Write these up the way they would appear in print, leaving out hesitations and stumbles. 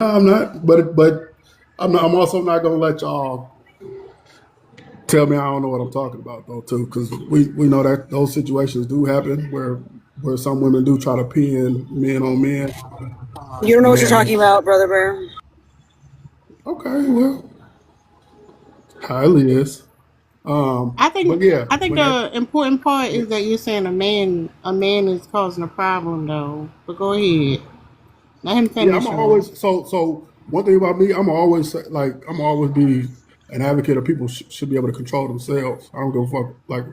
I'm not, but I'm not. I'm also not gonna let y'all tell me I don't know what I'm talking about though too, because we know that those situations do happen where some women do try to pin men on men. You don't know what you're talking And about, Brother Bear. okay, well, highly is. I think But yeah, I think when that the important part yeah, is that you're saying a man is causing a problem though. But go ahead. Let him yeah, I'm finish her. always so one thing about me, I'm always like I'm always be an advocate of people should be able to control themselves. I don't give a fuck like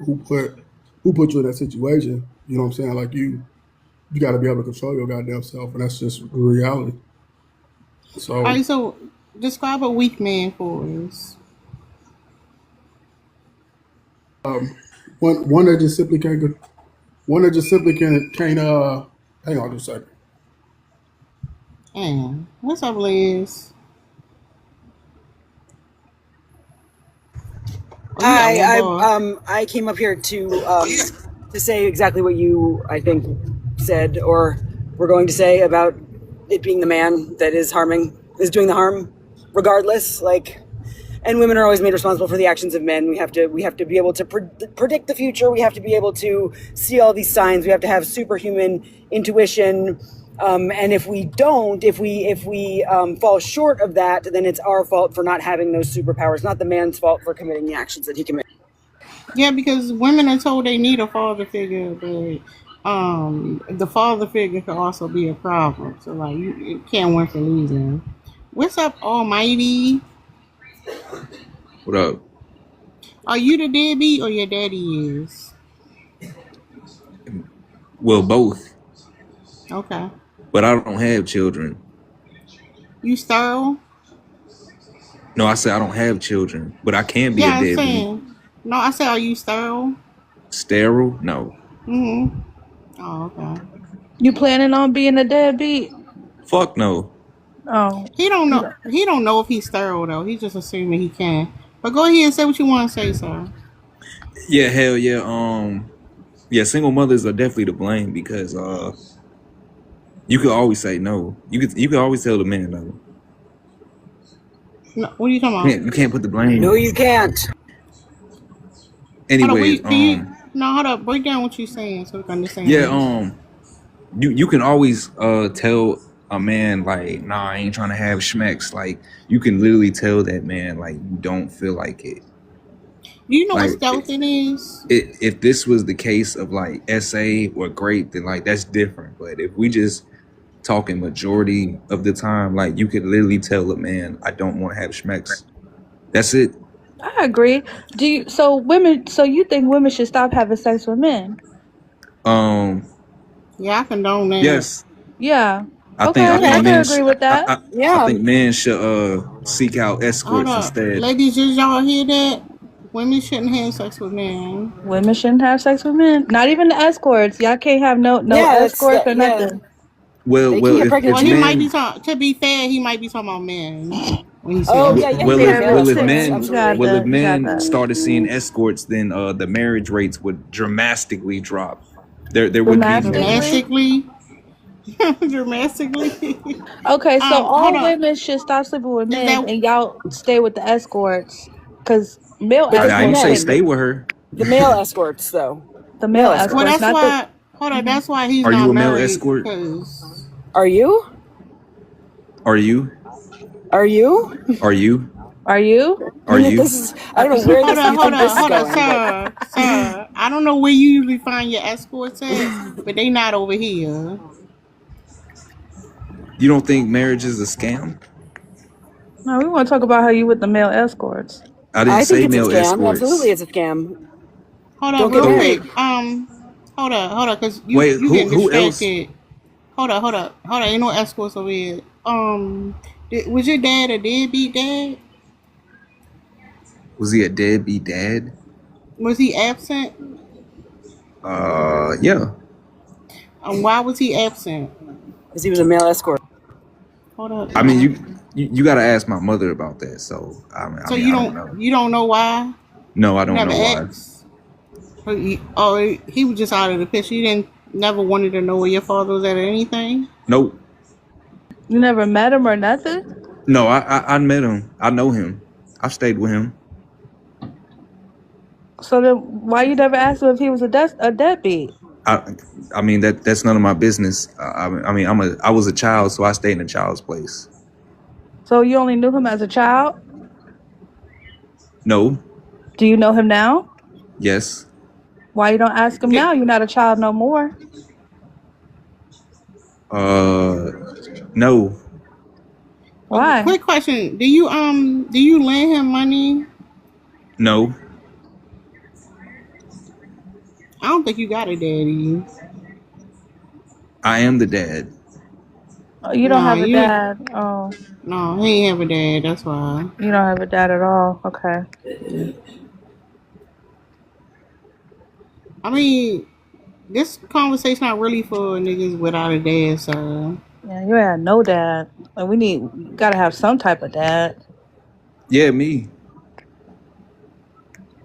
who put you in that situation. You know what I'm saying? Like you got to be able to control your goddamn self, and that's just reality. So Alright, so describe a weak man for us. one that just simply can't one that just simply can't hang on just a second. Damn. What's up, Liz? Oh, you got Hi, one bar. I came up here to say exactly what you I think said or were going to say about it being the man that is doing the harm, regardless. Like, and women are always made responsible for the actions of men. We have to be able to predict the future. We have to be able to see all these signs. We have to have superhuman intuition. And if we don't, if we fall short of that, then it's our fault for not having those superpowers, not the man's fault for committing the actions that he commits. Yeah, because women are told they need a father figure, but the father figure can also be a problem. So like you can't win for losing. What's up, Almighty? What up? Are you the deadbeat or your daddy is? Well, both, Okay. but I don't have children. You sterile? No, I said I don't have children, but I can be a Yeah, I'm deadbeat. saying. No, I said, are you sterile? Sterile? No. Mm-hmm. Oh, okay. You planning on being a deadbeat? Fuck no. Oh, He don't you know. know. He don't know if he's sterile though. He's just assuming he can. But go ahead and say what you want to say, sir. Yeah, hell yeah. Yeah, single mothers are definitely to blame because you could always say no. You could always tell the man no. No, what are you talking You about? can't put the No, blame. you can't. Hold up. Anyways, Can you? No, hold up. Break down what you're saying so we can yeah, understand. you can always tell a man like, nah, I ain't trying to have schmecks. Like you can literally tell that man like you don't feel like it. Do you know what Like stealthing is? if this was the case of like SA or grape, then like that's different. But if we just talking majority of the time, like you could literally tell a man, I don't want to have schmecks. That's it. I agree. Do you? So women. So you think women should stop having sex with men? Um, Yeah, I condone that. yes, Yeah. I think I Okay, Okay. I think can men agree sh- with that. I Yeah. think men should seek out Hold escorts up, instead. ladies. Did y'all hear that? Women shouldn't have sex with men. Women shouldn't have sex with men. Not even the escorts. Y'all can't have no Yeah, that's escorts that. or Yeah, nothing. Well, they can well, get if pregnant Well, he too. might be men talking. To be fair, he might be talking about men when he say Oh yeah, yeah. well They escort. if have male well if escorts. men You got Absolutely. well if that. You got men that. started seeing escorts, then the marriage rates would dramatically drop. There would be more Domestically. men. Dramatically, dramatically. Okay, so Hold all up. women should stop sleeping with Is men, that and y'all stay with the escorts, because male But I the ain't escorts say men, stay can. with her. the male escorts though. The Male male well? escorts, escorts. That's not the. why. Hold up. That's why he's Are you not a male married. escort? Cause Are you? Are you? Are you? Are you? Are you? Are you? This is. I don't know where hold this. up, You hold think this up, is hold up, going, but sir. I don't know where you usually find your escorts at, but they not over here. You don't think marriage is a scam? No, we want to talk about how you with the male escorts. I didn't I think say it's a male scam. Absolutely, escorts. it's a scam. Hold up, Don't get real Who? married. quick. Hold up, cause Wait, you getting who else? distracted. Hold up. Ain't no escorts over here. Was your dad a deadbeat dad? Was he a deadbeat dad? Was he absent? Yeah. Why was he absent? Because he was a male escort. Hold up, I mean, no. you got to ask my mother about that. So I So mean, I don't know. you don't know why? No, I You don't never know why. asked. He was just out of the picture. You didn't never wanted to know where your father was at or anything. Nope. You never met him or nothing? No, I met him. I know him. I stayed with him. So then why you never asked him if he was a deadbeat? I mean that's none of my business. I mean I was a child, so I stayed in a child's place. So you only knew him as a child? No. Do you know him now? Yes. Why you don't ask him now? You're not a child no more. No. Why? Quick question: do you lend him money? No. I don't think you got a daddy. I am the dad. Oh, you don't No, have a you dad. Oh, no, he ain't have a dad. That's why. you don't have a dad at all. Okay. I mean, this conversation not really for niggas without a dad. So Yeah, you had no dad. Like gotta have some type of dad. Yeah, me.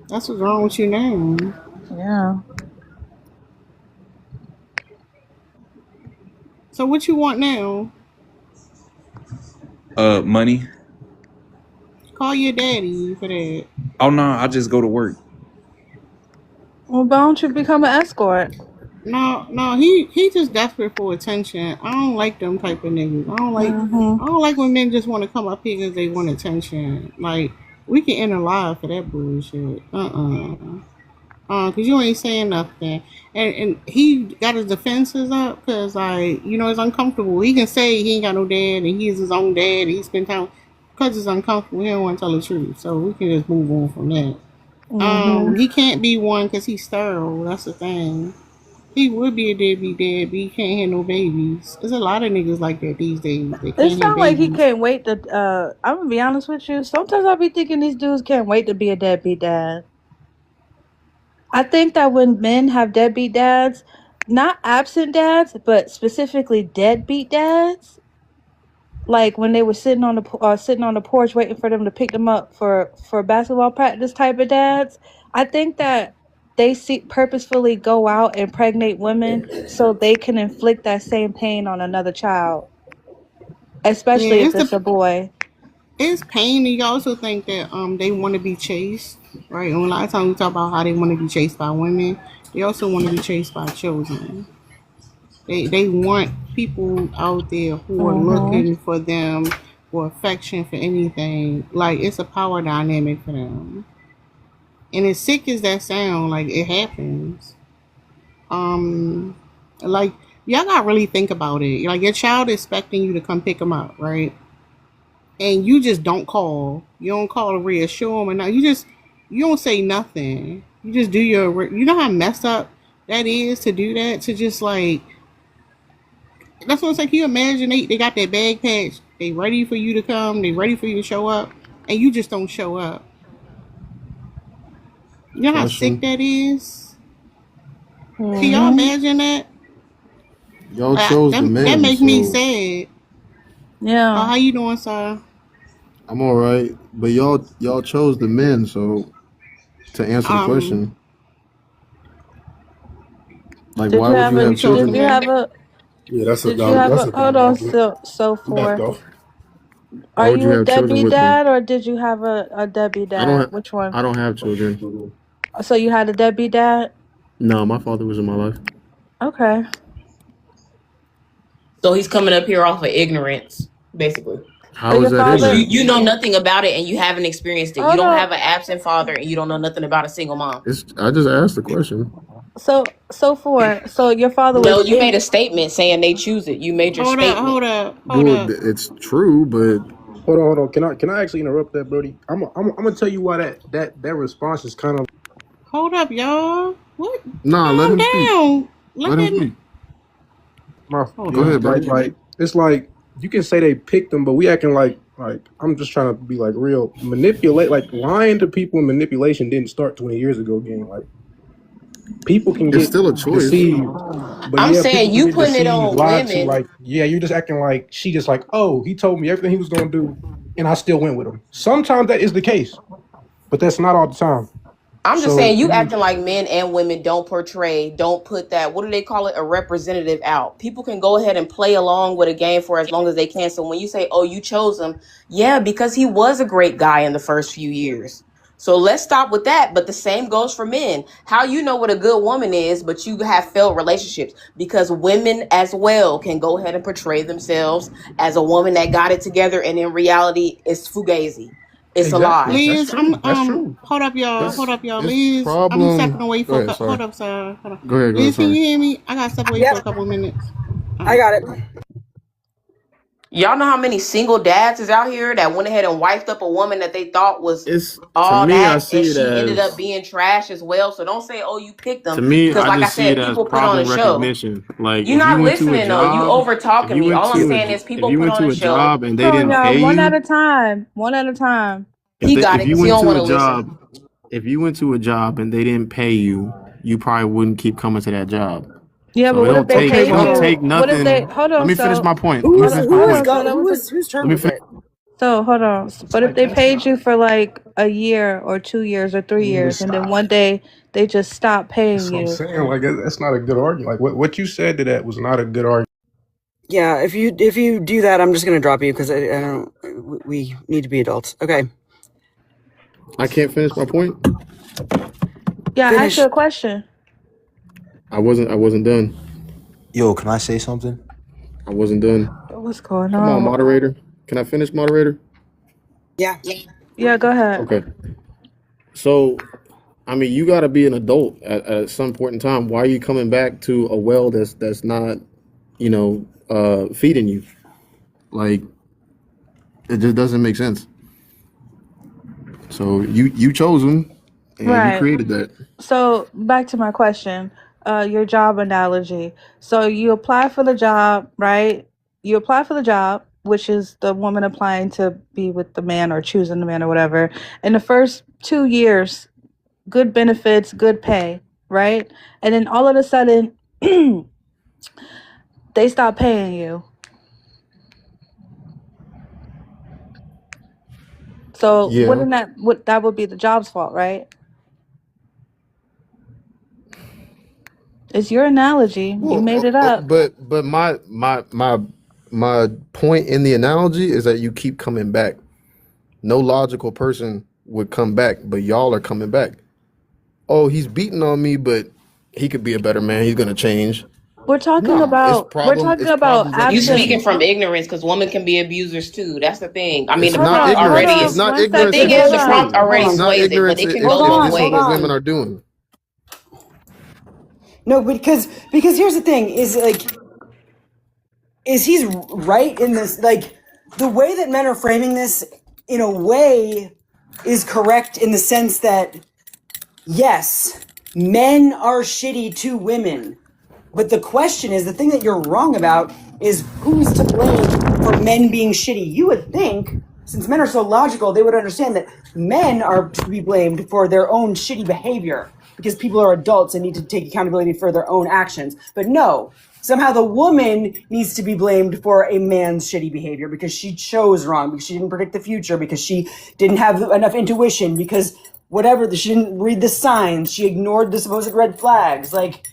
that's what's wrong with you now. Yeah. So what you want now? Money. Call your daddy for that. Oh no, I just go to work. Well, why don't you become an escort? No, he just desperate for attention. I don't like them type of niggas. Mm-hmm. I don't like when men just want to come up here because they want attention. Like we can end a live for that bullshit. Cause you ain't saying nothing, and he got his defenses up because like it's uncomfortable. He can say he ain't got no dad and he's his own dad and he spend time because it's uncomfortable. He don't want to tell the truth, so we can just move on from that. Mm-hmm. He can't be one because he's sterile. That's the thing. He would be a deadbeat dad, but he can't have no babies. There's a lot of niggas like that these days. They It can't have sounds like he babies. can't wait to. I'm gonna be honest with you. Sometimes I be thinking these dudes can't wait to be a deadbeat dad. I think that when men have deadbeat dads, not absent dads, but specifically deadbeat dads, like when they were sitting on the porch waiting for them to pick them up for basketball practice type of dads, I think that they purposefully go out and impregnate women so they can inflict that same pain on another child, Yeah, especially if it's a boy. it's pain, and you also think that they want to be chased, right? And a lot of times we talk about how they want to be chased by women. They also want to be chased by children. They want people out there who are Mm-hmm. looking for them for affection for anything. Like it's a power dynamic for them. And as sick as that sound, like it happens. Um, like y'all gotta really think about it. Like your child is expecting you to come pick them up, right? And you just don't call. You don't call to reassure them, and now you don't say nothing. You just do your. You know how messed up that is to do that, to just like. That's what it's like. Can you imagine they got that bag patch. They ready for you to come. They ready for you to show up, and you just don't show up. You know how sick Question. that is. Can y'all Mm-hmm. imagine that? Y'all chose the That men, make me so sad. Yeah. How you doing, sir? I'm all right. But y'all chose the men, so to answer the Um, question, like, Did why you would have you a? you have chose the Did children? you men. have a? Yeah, that's a Did you have that's a? a Hold dumb on, argument. so I'm back for. off. Why Are would you you a have children deadbeat with me? dad or did you have a deadbeat I don't. dad? Which one? I don't have children. So you had a deadbeat dad? No, my father was in my life. Okay. So he's coming up here off of ignorance, basically. How Your is that Because father? ignorant? you know nothing about it and you haven't experienced it. You Hold don't on. have an absent father and you don't know nothing about a single mom. I just asked the question. So your father No, was you made a statement saying they choose it. You made your Hold up, statement. hold Well, up. it's true, but Hold on. Can I actually interrupt that, Brody? I'm gonna tell you why that response is kind of Hold up, y'all. What? nah. Let Calm him speak. down. Let Let him that. speak. my Hold Go yeah. ahead, up. bro. Like it's like you can say they picked them, but we acting like I'm just trying to be like real manipulate. Like lying to people and manipulation didn't start 20 years ago. Again, like people can It's get still a choice. deceived, but I'm yeah, people saying can you get putting it deceived, on lied to. women. Like yeah, you just acting like she just like he told me everything he was gonna do, and I still went with him. Sometimes that is the case, but that's not all the time. I'm just So saying, you acting like men and women don't put that, what do they call it, a representative out. People can go ahead and play along with a game for as long as they can. So when you say, oh, you chose him, yeah, because he was a great guy in the first few years. So let's stop with that. But the same goes for men. How you know what a good woman is, but you have failed relationships? Because women as well can go ahead and portray themselves as a woman that got it together, and in reality, it's fugazi. It's a Exactly. lie. That's Liz, I'm true. That's true. hold up, y'all. this Hold up, y'all. this Liz, I'm stepping problem. away Go for ahead. Sorry. hold up, sir. Hold up. Go ahead. Liz, can you Sorry. hear me? I gotta step away Yeah, for a couple of minutes. I got it. Y'all know how many single dads is out here that went ahead and wiped up a woman that they thought was It's to all me. I that, and see it she ended up as being trash as well. So don't say, oh, you picked to them, me. because I like I just see it said, as people put on a problem show. recognition. Like You're if you not went to a listening though. You job, over if talking you me. went All I'm to saying is if people you put went on to a a show. job and they Hold on, didn't y'all. pay One at you, a time. One at a time. He got if it you because he went don't to want a to listen. job, if you went to a job and they didn't pay you, you probably wouldn't keep coming to that job. Yeah, So but it what if don't they take Okay, it paid hold don't on. take you? What if they nothing. hold Let on, me finish so my point. Let me Who's hold on, finish my hold who is on, point. so go let me who fin- is whose turn so is it? hold on. But if Like they that's paid not. you for like a year or 2 years or three years, and then Stop. one day they just stop paying That's what I'm you, saying. Like that's not a good argument. Like what you said to that was not a good argument. Yeah, if you do that, I'm just gonna drop you because I don't. We need to be adults. Okay, I can't finish my point. yeah, I asked you finish. a question. I wasn't done. Yo, can I say something? I wasn't done. What's going Come on, on? moderator. Can I finish, moderator? Yeah. Yeah, go ahead. Okay. So I mean, you got to be an adult at some point in time. Why are you coming back to a well that's not, feeding you? Like it just doesn't make sense. So you chose them, and you Right. created that. So back to my question, your job analogy. So you apply for the job, right? You apply for the job, which is the woman applying to be with the man or choosing the man or whatever. In the first 2 years, good benefits, good pay, right? And then all of a sudden, they stop paying you. So Yeah. that would be the job's fault, right? It's your analogy. You made it up. But my point in the analogy is that you keep coming back. No logical person would come back, but y'all are coming back. Oh, he's beating on me, but he could be a better man. He's gonna change. We're talking Nah, about it's problem You absent. speaking recognition. from ignorance, because women can be abusers too. That's the thing. I mean, It's the Hold not prompt on, hold ignorance. already It's on. is. not One The ignorance second. thing if is, Hold it's the on. prompt true. Hold already It's on. not sways it, but ignorance it can if go Hold if both on. this is Hold what ways. women on. are doing. No, because here's the thing: is he's right in this? Like the way that men are framing this, in a way, is correct in the sense that yes, men are shitty to women. But the question is, the thing that you're wrong about is who's to blame for men being shitty. You would think, since men are so logical, they would understand that men are to be blamed for their own shitty behavior because people are adults and need to take accountability for their own actions. But no, somehow the woman needs to be blamed for a man's shitty behavior because she chose wrong, because she didn't predict the future, because she didn't have enough intuition, because whatever, she didn't read the signs, she ignored the supposed red flags. Like,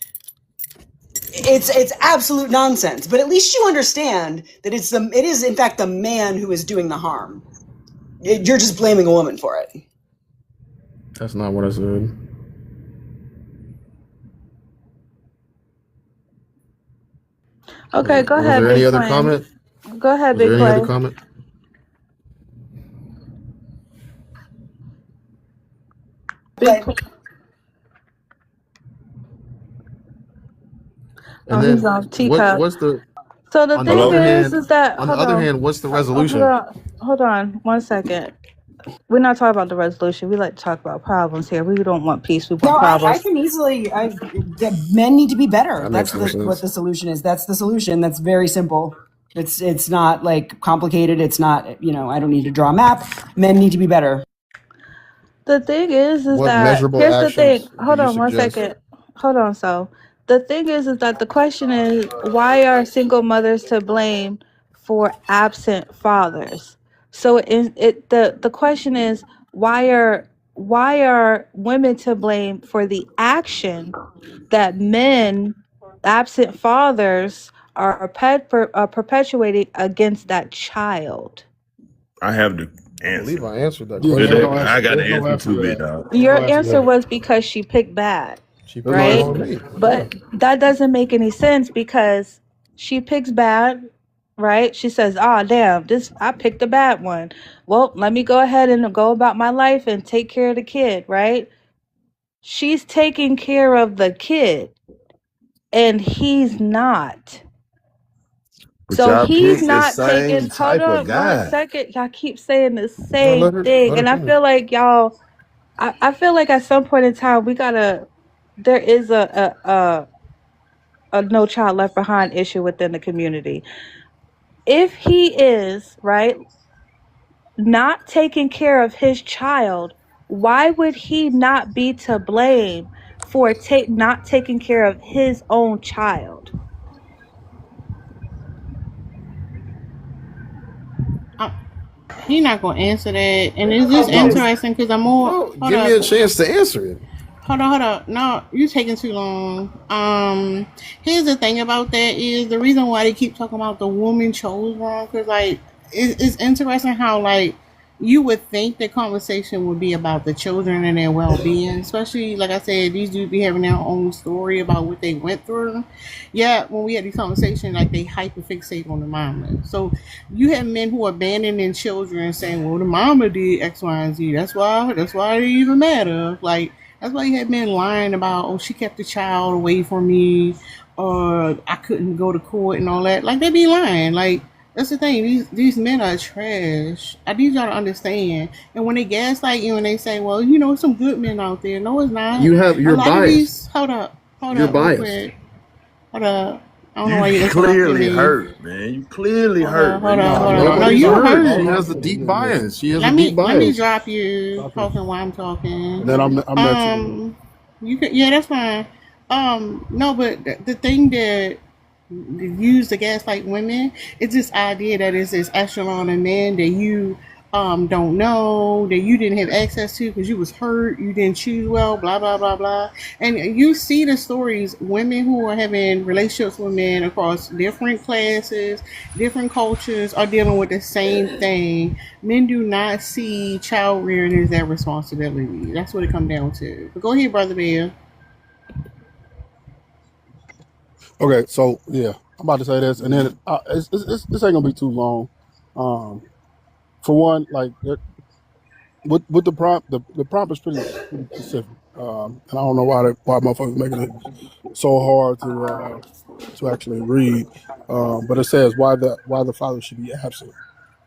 it's absolute nonsense. But at least you understand that it is in fact the man who is doing the harm. You're just blaming a woman for it. That's not what I said. Okay, go Was ahead, there any Big other Plane. comment? Go ahead, Was there Big any other Play. comment? Big But Play. Oh, And he's then on teacup. what's the So the on the thing other Hello? is hand that on the other hand, what's the resolution? hold on 1 second. We're not talking about the resolution. We like to talk about problems here. We don't want peace. We no, want I problems. can easily. The men need to be better. That That's makes no what sense. the solution is. That's the solution. That's very simple. It's not like complicated. It's not, I don't need to draw a map. Men need to be better. The thing is What that measurable here's the thing. actions do Hold you on one suggest? second. Hold on. So the thing is that the question is why are single mothers to blame for absent fathers? So the question is why are women to blame for the action that men, absent fathers, are perpetuating against that child? I have the I believe answer. I answered that Yeah, But question. there's no I answer. got the There's no answer answer too, to big that. dog. There's no Your answer to answer that. was because she picked bad, She There's no picked right? answer over to that. me. Yeah. But that doesn't make any sense because she picks bad, right? She says, "Ah, damn, this I picked a bad one. Well, let me go ahead and go about my life and take care of the kid," right? She's taking care of the kid and he's not. But So y'all he's picked the not taking, same hold type of on one guy. second. Y'all keep saying the No, same thing. let her And I finish. feel like y'all, I feel like at some point in time, there is a no child left behind issue within the community. If he is, right, not taking care of his child, why would he not be to blame for not taking care of his own child? He not gonna answer that, and it's just No, interesting because I'm more. no. Hold Give me up, a chance to answer it. hold up. No, you're taking too long. Here's the thing about that is the reason why they keep talking about the woman chose wrong because like it's interesting how like you would think the conversation would be about the children and their well-being, especially like I said, these dudes be having their own story about what they went through. Yeah, when we had these conversations, like they hyperfixate on the mama. So you have men who are abandoning children saying, well, the mama did X, Y, and Z. That's why it even matter. Like that's why you had men lying about, oh, she kept the child away from me, or I couldn't go to court and all that. Like they be lying. Like that's the thing. These men are trash. I need y'all to understand. And when they gaslight you and they say, well, you know, some good men out there. No, it's not. A You're lot of biased. these. Hold up, You're real biased. quick. Hold up. I don't know You why you interrupting clearly me. hurt, man. You clearly Hold on, hurt, man. hold You on, Nah, hold speaking on. no, No, out of Nobody's you no, hurt. turn. no, She hurt. no. has a deep Yeah, yeah. bias. She has a Let deep me bias. drop you Okay. talking while I'm talking. And then I'm next to you. You can, yeah, that's fine. No, but the thing that use the gaslight women, it's this idea that it's this echelon of men that you don't know, that you didn't have access to because you was hurt, you didn't choose well, blah blah blah blah. And you see the stories, women who are having relationships with men across different classes, different cultures are dealing with the same thing. Men do not see child rearing as their responsibility. That's what it comes down to. But go ahead, brother Bear. Okay, so yeah, I'm about to say this, and then this ain't gonna be too long. Um, for one, like with the prompt, the prompt is pretty specific, and I don't know why motherfuckers making it so hard to actually read. But it says why the father should be absent.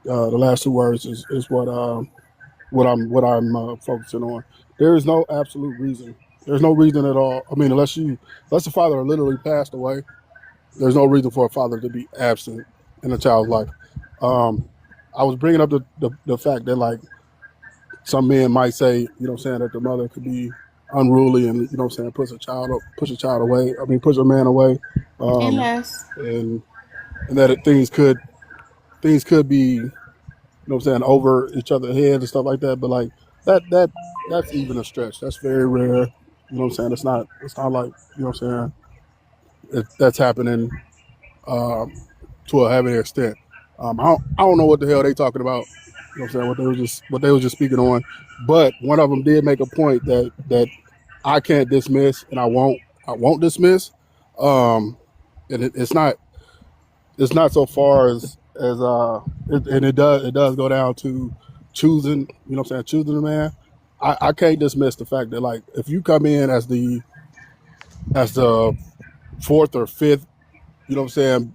The last two words is what I'm focusing on. There is no absolute reason. There's no reason at all. I mean, unless the father literally passed away, there's no reason for a father to be absent in a child's life. Um, I was bringing up the fact that like some men might say, that the mother could be unruly and push a child away. I mean, push a man away, Hey um, Les. and that things could be over each other's heads and stuff like that. But like that's even a stretch. That's very rare. It's not like that's happening to a heavy extent. I don't know what the hell they talking about. What they was just speaking on. But one of them did make a point that I can't dismiss, and I won't dismiss. And it's not so far and it does go down to choosing. Choosing a man. I can't dismiss the fact that like if you come in as the fourth or fifth,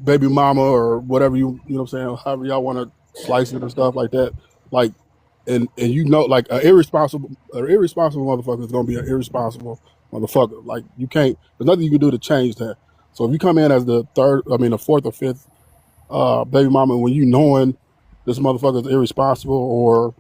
baby mama or whatever however y'all want to slice it and stuff like that, like and like an irresponsible motherfucker is gonna be an irresponsible motherfucker. Like you can't, there's nothing you can do to change that. So if you come in as the fourth or fifth baby mama, when you knowing this motherfucker is irresponsible, or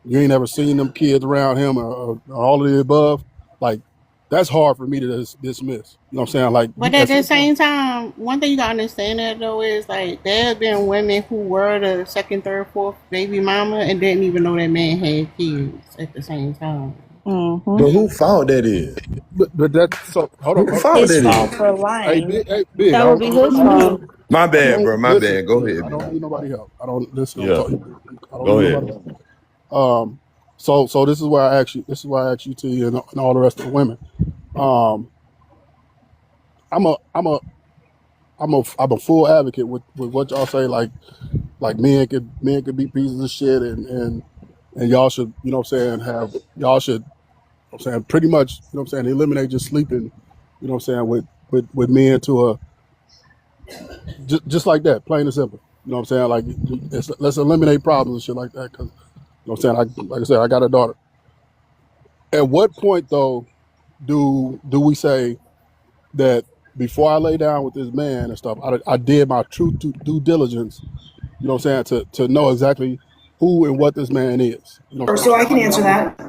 you ain't ever seen them kids around him, or all of the above, like that's hard for me to dismiss. You know what I'm saying? Like But at the same time, one thing you gotta understand that though is like there have been women who were the second, third, fourth baby mama and didn't even know that man had kids at the same time. Mm-hmm. But who fault that is? But that so hold on, Who hold on. fault His that fault is? for Hey, lying. big. That would be his I don't need fault. no. My I bad, don't bro. My listen. bad. Go Listen. ahead, I don't man. need nobody help. I don't listen. I'm Yeah, talking. I don't go need ahead. nobody help. So this is why I ask you. This is why I ask you, T, and all the rest of the women. Um, I'm a I'm a I'm a full advocate with what y'all say. Like men could be pieces of shit, and y'all should, you know what I'm saying, have y'all should, you know what I'm saying, pretty much, you know what I'm saying, eliminate just sleeping, you know what I'm saying, with men to a just like that, plain and simple. You know what I'm saying? Like, let's eliminate problems and shit like that. Cause you know what I'm saying. Like I said, I got a daughter. At what point though do we say that before I lay down with this man and stuff, I did my true due diligence? You know what I'm saying, to know exactly who and what this man is. You know what I'm So saying? I can answer that.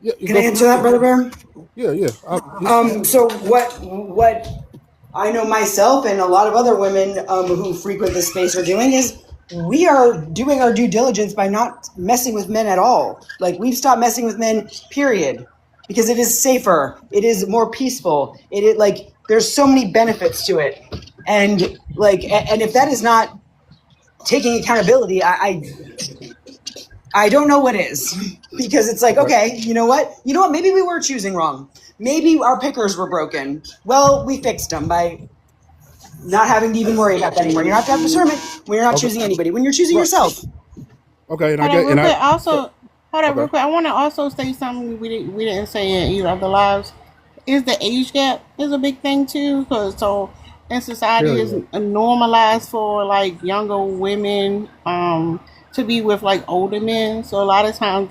Yeah, you Can I go for answer it. that, Brother Bear? Yeah. So what I know myself and a lot of other women who frequent this space are doing is we are doing our due diligence by not messing with men at all. Like we've stopped messing with men, period, because it is safer, it is more peaceful. It is like there's so many benefits to it, and and if that is not taking accountability, I don't know what is, because it's like, Okay. okay, you know what? Maybe we were choosing wrong. Maybe our pickers were broken. Well, we fixed them by not having to even worry about that anymore. You don't have to have discernment when you're not Okay. choosing anybody, when you're choosing Right. yourself. Okay. And I Hold on, get real and I quick. so Also, hold on, real okay. quick. I want to also say something we didn't say in either of the lives. Is the age gap is a big thing too, because so in society Hell is yeah. normalized for like younger women to be with like older men. So a lot of times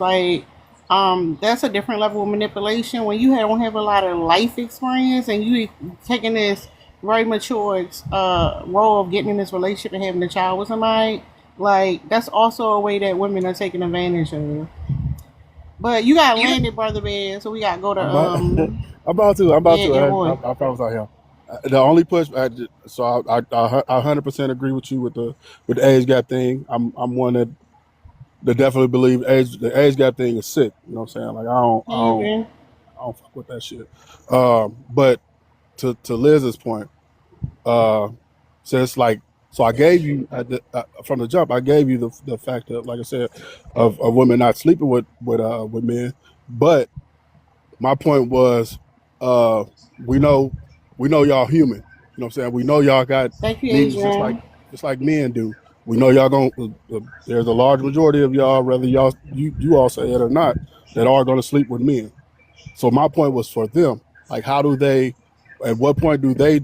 that's a different level of manipulation when you don't have a lot of life experience and you taking this very mature role of getting in this relationship and having a child with somebody. Like that's also a way that women are taking advantage of. But you got landed, Brother Bear, so we got to go to I'm about I'm about to. I'm about yeah, to. your boy. I promise I am. The only push, so I 100% agree with you with the age gap thing. I'm one that definitely believe the age gap thing is sick. You know what I'm saying? Like Adrian. I don't fuck with that shit. But to Liz's point, uh, since like so I gave you from the jump, I gave you the fact that, like I said, of women not sleeping with men. But my point was, uh, we know y'all human. You know what I'm saying? We know y'all got Thank you, needs Adrian. just like men do. We know y'all going there's a large majority of y'all, whether you all say it or not, that are gonna sleep with men. So my point was for them. Like, how do they? At what point do they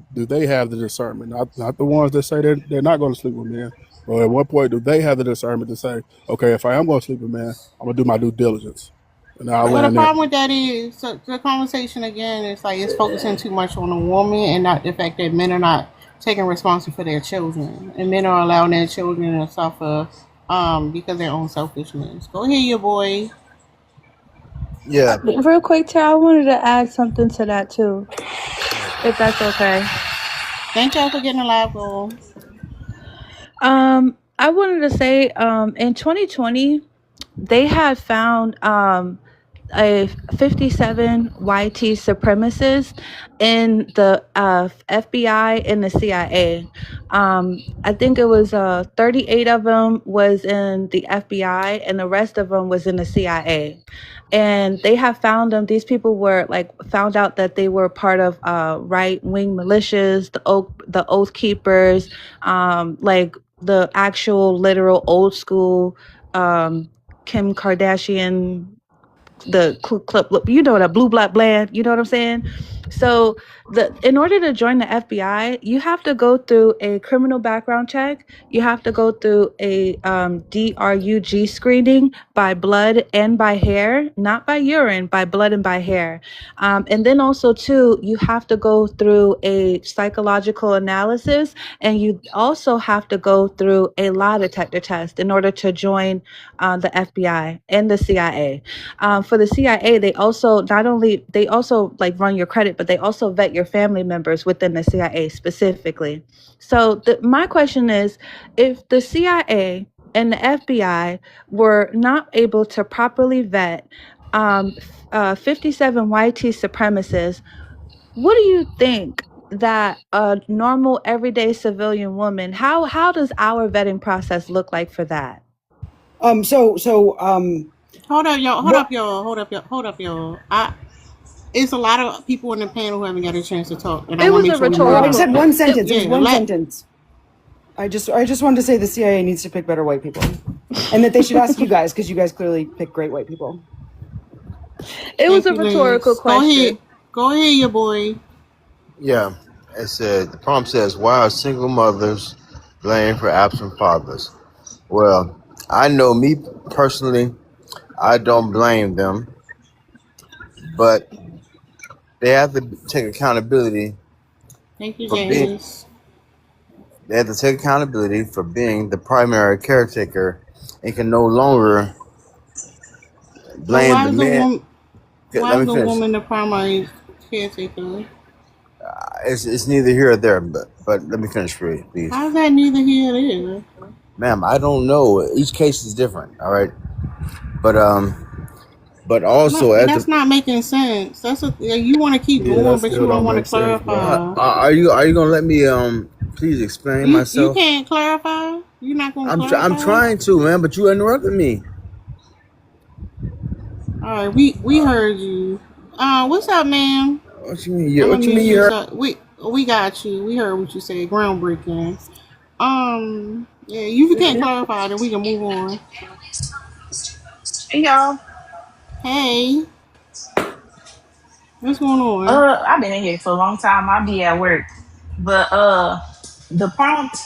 have the discernment? Not the ones that say they're not going to sleep with men. But at what point do they have the discernment to say, okay, if I am going to sleep with men, I'm going to do my due diligence, and I'll Well, the land there. problem with that is so the conversation again is like it's focusing too much on the woman and not the fact that men are not taking responsibility for their children, and men are allowing their children to suffer because of their own selfishness. Go ahead, your boy. Yeah. Real quick, Tara, I wanted to add something to that too, if that's okay. Thank y'all for getting a live goal. I wanted to say, in 2020, they had found a 57 YT supremacists in the FBI and the CIA. I think it was 38 of them was in the FBI and the rest of them was in the CIA. And they have found them. These people were like found out that they were part of right-wing militias, the Oath Keepers, like the actual literal old school Kim Kardashian, the club, you know, the blue black bland, you know what I'm saying? So in order to join the FBI, you have to go through a criminal background check. You have to go through a DRUG screening by blood and by hair, not by urine, by blood and by hair. And then also too, you have to go through a psychological analysis, and you also have to go through a lie detector test in order to join the FBI and the CIA. For the CIA, they also like run your credit, but they also vet your family members within the CIA specifically. So my question is, if the CIA and the FBI were not able to properly vet 57 YT supremacists, what do you think that a normal everyday civilian woman, how does our vetting process look like for that? Hold up, y'all. It's a lot of people in the panel who haven't got a chance to talk, and I It want was to make a sure we I move just rhetorical. had one sentence. It was Yeah, one sentence. I just wanted to say the CIA needs to pick better white people, and that they should ask you guys because you guys clearly pick great white people. It was Thank a you, rhetorical Liz. Go ahead. question. Your boy. Yeah, it said the prompt says, "Why are single mothers blamed for absent fathers?" Well, I know me personally, I don't blame them, but they have to take accountability Thank you, for being. James. They have to take accountability for being the primary caretaker and can no longer So blame why the is the man. woman? Why Let is me the finish. woman the primary caretaker? It's neither here or there, but let me finish, please. How's that neither here nor there? Ma'am, I don't know. Each case is different. All right, but also No, at that's the not making sense. You want to keep Yeah, that going, but still you don't don't want to make sense, bro. clarify. are you gonna let me please explain You myself? can't clarify. You're not going to clarify. I'm trying to, man, but you interrupted me. All right, we heard you. What's up, ma'am? What you mean? I'm What gonna you mute mean? you. You're So we got you. We heard what you said. Groundbreaking. Yeah. You can't clarify, then we can move on. Hey y'all. Hey, what's going on? I've been in here for a long time. I'll be at work. But the prompt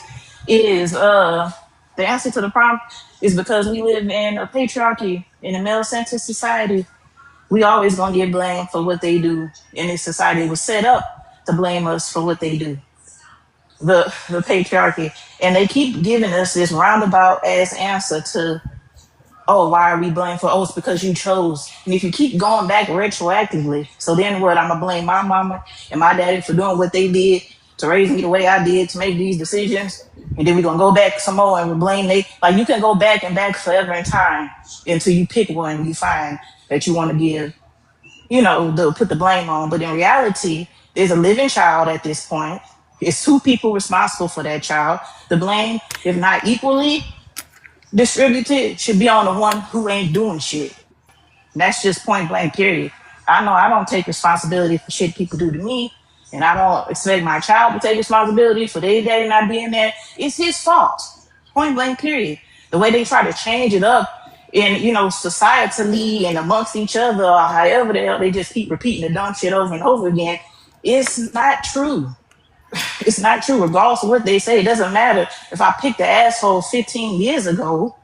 is the answer to the prompt is because we live in a patriarchy in a male centered society. We always gonna get blamed for what they do. And this society was set up to blame us for what they do. The patriarchy. And they keep giving us this roundabout ass answer to, oh, why are we blamed for? Oh, it's because you chose. And if you keep going back retroactively, so then what? I'm gonna blame my mama and my daddy for doing what they did to raise me the way I did to make these decisions. And then we're gonna go back some more and we blame they like you can go back and back forever in time until you pick one you find that you want to give, put the blame on. But in reality, there's a living child at this point. It's two people responsible for that child. The blame, if not equally distributed, should be on the one who ain't doing shit. And that's just point blank, period. I know I don't take responsibility for shit people do to me, and I don't expect my child to take responsibility for their daddy not being there. It's his fault. Point blank, period. The way they try to change it up in, societally and amongst each other, or however the hell they just keep repeating the dumb shit over and over again, it's not true. It's not true, regardless of what they say. It doesn't matter if I picked the asshole 15 years ago.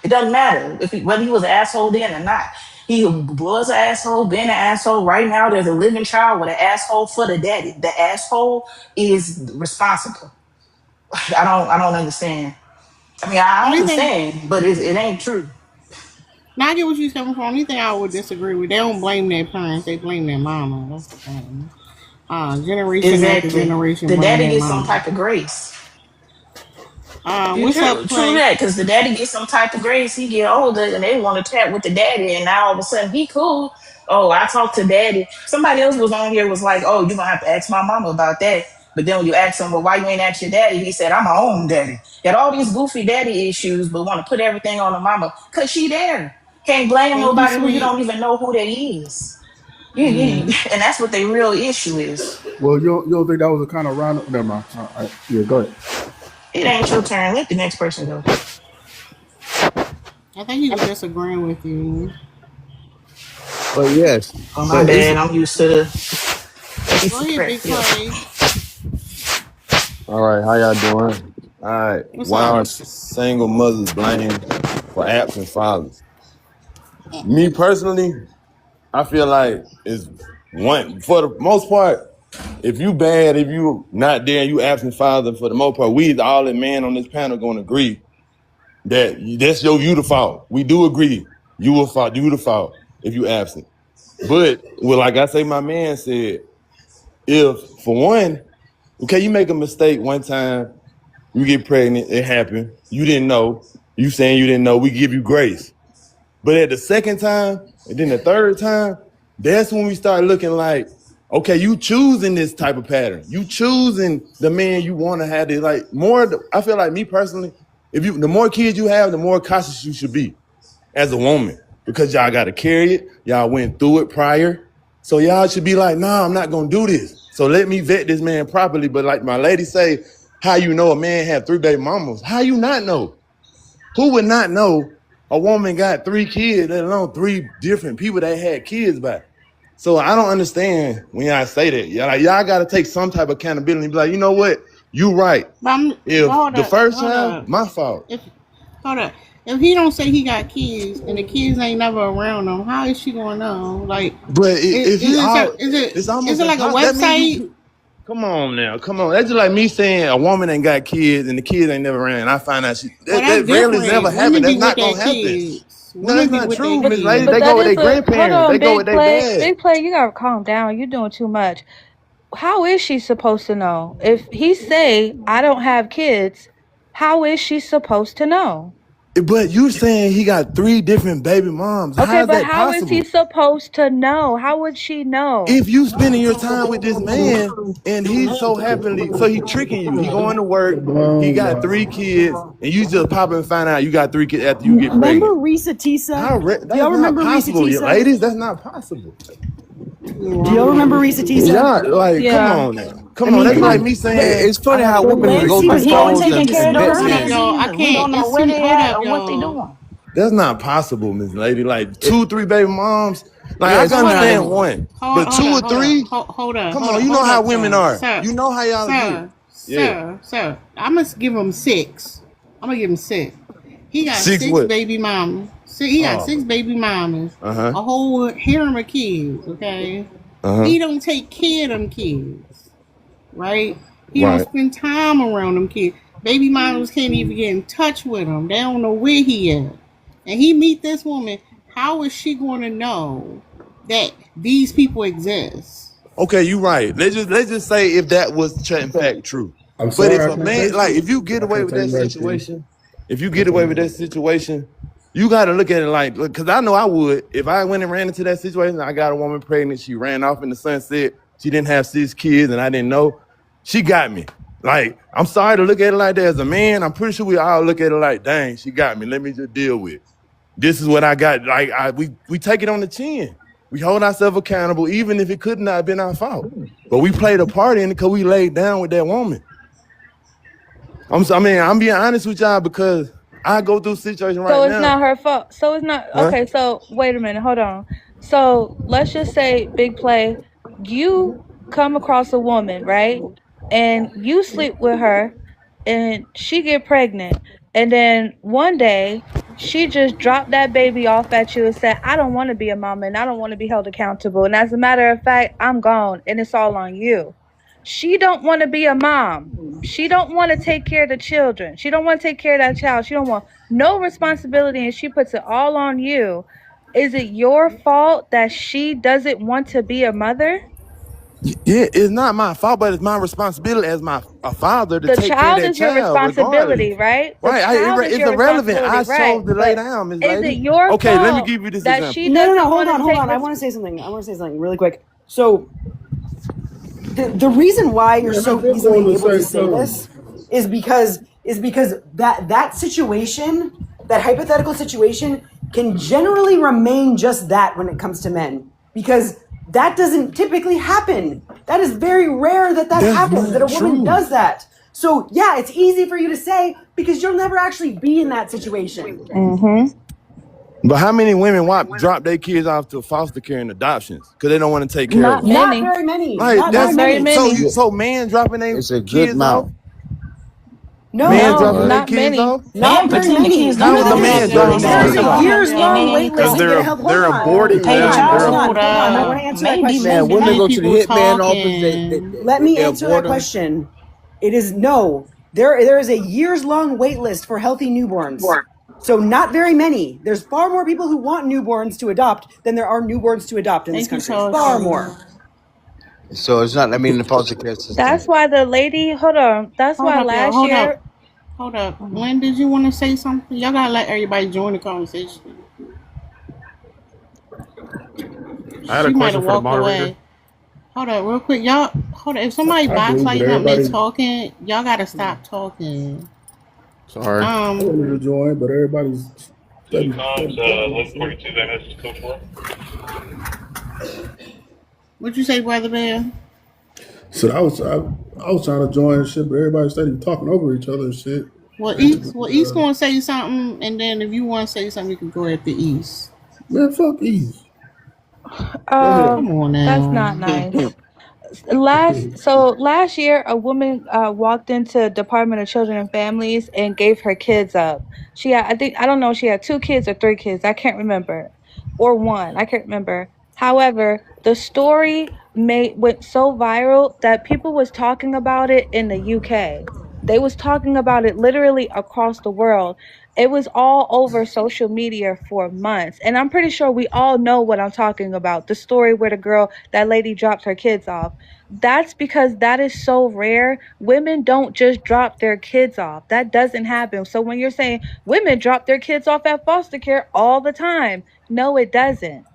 It doesn't matter whether he was an asshole then or not. He was an asshole, been an asshole. Right now, there's a living child with an asshole for the daddy. The asshole is responsible. I don't understand. I mean, I understand, but it ain't true. Now I get what you're coming from. Only thing I would disagree with, they don't blame their parents, they blame their mama. That's the thing. Generation after Exactly. generation. The blame daddy their gets some mama. type of grace. What's true, up, true Clay? that, because the daddy gets some type of grace. He get older and they want to chat with the daddy, and now all of a sudden he cool. Oh, I talked to daddy. Somebody else was on here was like, oh, you're gonna have to ask my mama about that. But then when you ask him, well, why you ain't ask your daddy? He said, I'm my own daddy. Got all these goofy daddy issues, but want to put everything on the mama because she there. Can't blame Thank you, nobody who you sweet. don't even know who they is. And that's what their real issue is. Well, you don't think that was a kind of round? Never mind. Yeah, go ahead. It ain't your turn. Let the next person go. I think he was disagreeing with you. But yes. Oh, my bad. I'm used to the. Go ahead, Big Clay. All right, how y'all doing? All right, What's why up? are single mothers blamed for absent fathers? Me personally, I feel like it's one for the most part. If you bad, if you not there, and you absent father, for the most part, we all the men on this panel gonna agree that that's you the fault. We do agree you the fault if you absent. But well, like I say, my man said, if for one, okay, you make a mistake one time, you get pregnant, it happened. You didn't know. You saying you didn't know, we give you grace. But at the second time, and then the third time, that's when we start looking like, okay, you choosing this type of pattern. You choosing the man you want to have. This, like more. I feel like me personally, the more kids you have, the more cautious you should be as a woman, because y'all got to carry it. Y'all went through it prior, so y'all should be like, nah, I'm not gonna do this. So let me vet this man properly. But like my lady say, how you know a man have 3 baby mamas? How you not know? Who would not know a woman got 3 kids, let alone 3 different people that had kids by? So I don't understand when y'all say that. Y'all got to take some type of accountability and be like, you know what? You right. If the first time, my fault. Hold up. If he don't say he got kids and the kids ain't never around him, how is she gonna know? Like, But is it like a website? Come on now, come on. That's just like me saying a woman ain't got kids and the kids ain't never ran. I find out that rarely never happened. That's not gonna happen. No, that's not true, Miss Lady. They go with their grandparents. They go with their dad. Big Play, you gotta calm down. You're doing too much. How is she supposed to know? If he say I don't have kids, how is she supposed to know? But you saying he got 3 different baby moms. Okay, but how is he supposed to know? How would she know? If you spending your time with this man and he's so happily, so he tricking you. He going to work, he got 3 kids, and you just pop and find out you got 3 kids after you get pregnant. Remember Risa Tisa? Do y'all remember Risa Tisa? Ladies, that's not possible. Do y'all remember Risa Tisa? Come on now. Come on, that's like me saying. It's funny how women go through phones and We don't know where they at or what they doing. That's not possible, Miss Lady. Like 2, 3 baby moms. Like I can understand 1, but 2 or 3. Hold on. Come on, you know how women are. Sir, you know how y'all do. Sir, I'm gonna give him 6. I'm gonna give him 6. He got 6 baby mamas. He got 6 baby mamas. A whole harem of kids. Okay. He don't take care of them kids. Right? He don't spend time around them kids. Baby mamas can't even get in touch with him. They don't know where he is. And he meet this woman. How is she going to know that these people exist? Okay, you right. Let's just say if that was in fact true. But if a man, like, if you get away with that situation, you got to look at it like, because I know I would. If I went and ran into that situation, I got a woman pregnant, she ran off in the sunset, she didn't have 6 kids, and I didn't know, she got me. Like, I'm sorry to look at it like that as a man. I'm pretty sure we all look at it like, dang, she got me. Let me just deal with it. This is what I got. Like, we take it on the chin. We hold ourselves accountable, even if it could not have been our fault. But we played a part in it because we laid down with that woman. I'm being honest with y'all because I go through a situation right now. So it's not her fault. So it's not okay. So wait a minute, hold on. So let's just say, Big Play, you come across a woman, right? And you sleep with her and she get pregnant. And then one day she just dropped that baby off at you and said, I don't want to be a mama and I don't want to be held accountable. And as a matter of fact, I'm gone and it's all on you. She don't want to be a mom. She don't want to take care of the children. She don't want to take care of that child. She don't want no responsibility and she puts it all on you. Is it your fault that she doesn't want to be a mother? Yeah, it's not my fault, but it's my responsibility as a father to take care of that child. The child is your responsibility, right? Right, it's irrelevant. I chose to lay down, Miss Lady. Is it your fault? Okay, let me give you this example. No, hold on. I want to say something really quick. So the reason why you're so easily able to say this is because that situation, that hypothetical situation, can generally remain just that when it comes to men, because that doesn't typically happen. That is very rare that happens, that a woman does that. So yeah, it's easy for you to say because you'll never actually be in that situation. Mm-hmm. But how many women drop their kids off to foster care and adoptions because they don't want to take care of them? Not very many. Right, Not very many. So man dropping their It's a good kids amount. off? No, Man dropping not their kids many. off? Not very many. How is the man dropping their There's kids a off? years-long wait list to get help. They're aborting them. Hold on. I want to answer that question. Man, women go to the hitman office. Let me they answer abort that them. question. It is no. There is a years-long wait list for healthy newborns. So not very many. There's far more people who want newborns to adopt than there are newborns to adopt in this country. Far more. So it's not, the foster care system. That's why the lady, hold on. That's why last year. Hold up. When did you want to say something? Y'all gotta let everybody join the conversation. I had a She might question have for the walked moderator. away. Hold up, real quick, y'all. Hold up. If somebody I do, but backsliding on me everybody. talking, y'all gotta stop talking. Sorry. I wanted to join, but everybody's Good steady times, talking and shit. 11:42 minutes, code 4. What you say, brother Bear? So I was trying to join and shit, but everybody steady talking over each other and shit. Well, East gonna say something, and then if you want to say something, you can go at the East. Man, fuck Ease. Go ahead. Come on That's not now. nice. Last year a woman walked into Department of Children and Families and gave her kids up. She had, I don't know if she had 2 kids or 3 kids, I can't remember, or one, I can't remember. However, the story went so viral that people was talking about it in the UK. They was talking about it literally across the world. It was all over social media for months, and I'm pretty sure we all know what I'm talking about, the story where that lady dropped her kids off. That's because that is so rare. Women don't just drop their kids off. That doesn't happen. So when you're saying women drop their kids off at foster care all the time, no, it doesn't.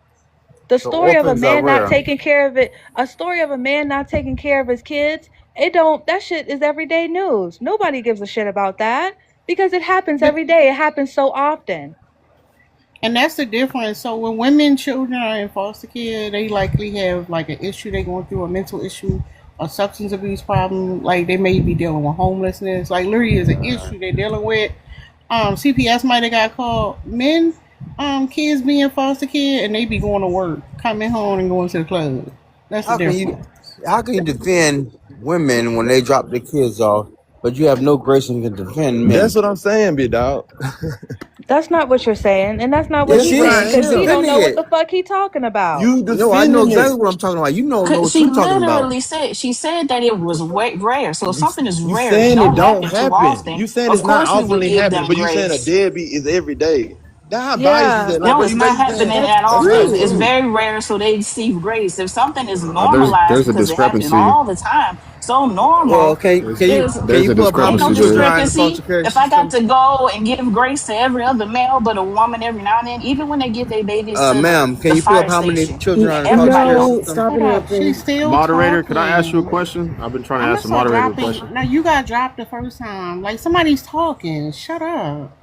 The So story of a orphans are man not rare. taking care of it, a story of a man not taking care of his kids, that shit is everyday news. Nobody gives a shit about that because it happens every day. It happens so often. And that's the difference. So when women, children are in foster care, they likely have like an issue they going through, a mental issue, a substance abuse problem. Like they may be dealing with homelessness. Like literally is an issue they're dealing with. CPS might have got called. Men, kids be in foster care and they be going to work, coming home and going to the club. That's the How can you difference. how can you defend women when they drop their kids off, but you have no grace and can defend That's men? what I'm saying, big dog. That's not what you're saying, and that's not what Yes, he's she saying is. She's because he don't defending know what the it. fuck he talking about. You No, I know defending exactly it. what I'm talking about. You don't know what She you're talking about. literally said, she said that it was rare. So if something is You rare, it saying it don't don't happen too happen. often. You saying Of it's not course we would oftenly give happening, them but you saying a grace. deadbeat is every day. How biased is Yeah, that? Like, No, bro, it's you not basically happening saying that's that that's not often. true. It's true. very rare, so they receive grace. If something is There's normalized there's a because it happens discrepancy. all the time, so Well, normal, There's can there's you a pull up how ain't many no discrepancy children there. are in the foster discrepancy. care If I got system? to go and give grace to every other male but a woman every now and then, even when they get their babies to Ma'am, can the you pull up fire how many station, children are in the foster care everybody No, system? stop Hold up. She's interrupting. still Moderator, could I ask you a talking. question? I've been trying to I'm gonna ask the start moderator a dropping. question. No, you got dropped the first time. Like somebody's talking. Shut up.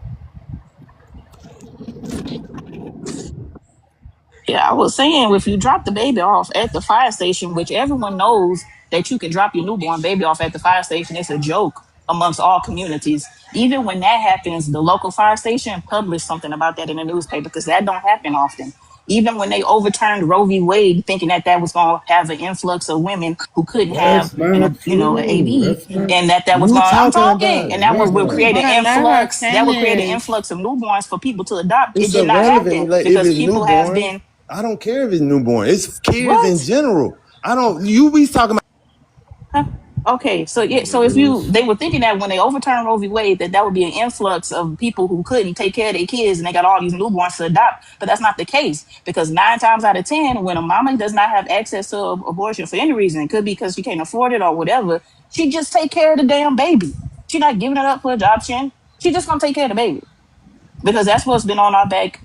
yeah, I was saying if you drop the baby off at the fire station, which everyone knows that you can drop your newborn baby off at the fire station, it's a joke amongst all communities. Even when that happens, the local fire station published something about that in the newspaper because that don't happen often. Even when they overturned Roe v. Wade, thinking that that was going to have an influx of women who couldn't have That's not an true. AD, That's not. and that was You going. I'm talking talking, about and it. that No, was it's will not. create Hold an on, let her influx. That would create an finish. influx of newborns for people to adopt. It It's did not happen irrelevant. Like if because it's people have newborn, been I don't care if it's newborn. It's kids in what? general. I don't. You be talking about. Huh? Okay, so yeah, Oh my so if you goodness. they were thinking that when they overturned Roe v. Wade that would be an influx of people who couldn't take care of their kids and they got all these newborns to adopt, but that's not the case because 9 times out of 10, when a mama does not have access to abortion for any reason, it could be because she can't afford it or whatever, she just take care of the damn baby. She not giving it up for adoption. She just gonna take care of the baby because that's what's been on our back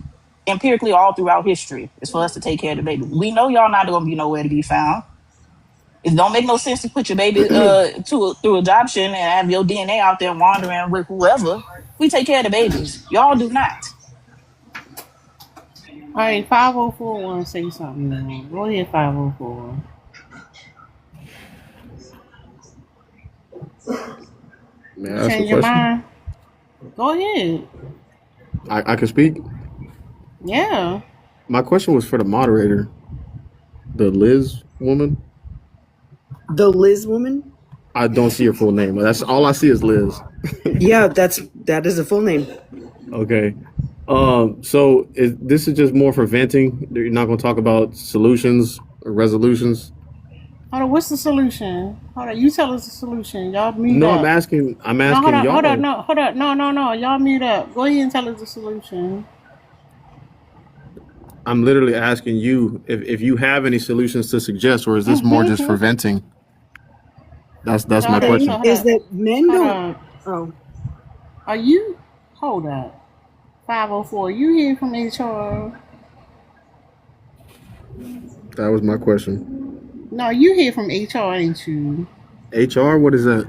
empirically all throughout history is for us to take care of the baby. We know y'all not gonna be nowhere to be found. It don't make no sense to put your baby through adoption and have your DNA out there wandering with whoever. We take care of the babies. Y'all do not. All right, 504 want to say something now. Go ahead, 504. May You I ask a change your question? mind? Go ahead. I can speak. Yeah. My question was for the moderator, the Liz woman. The Liz woman? I don't see her full name. That's all I see is Liz. Yeah, that is a full name. Okay. So this is just more for venting. You're not going to talk about solutions or resolutions. Hold on, what's the solution? Hold on, you tell us the solution. Y'all mute No, I'm up. asking. I'm No, hold asking on, hold on, y'all. no, hold on, no. Y'all mute up. Go ahead and tell us the solution. I'm literally asking you if you have any solutions to suggest, or is this more just for venting? That's So my hold on, Thing so question. hold is on, that men hold don't. on. Oh, Are you? Hold up. 504. You here from HR? That was my question. No, you hear from HR, ain't you? HR, what is that?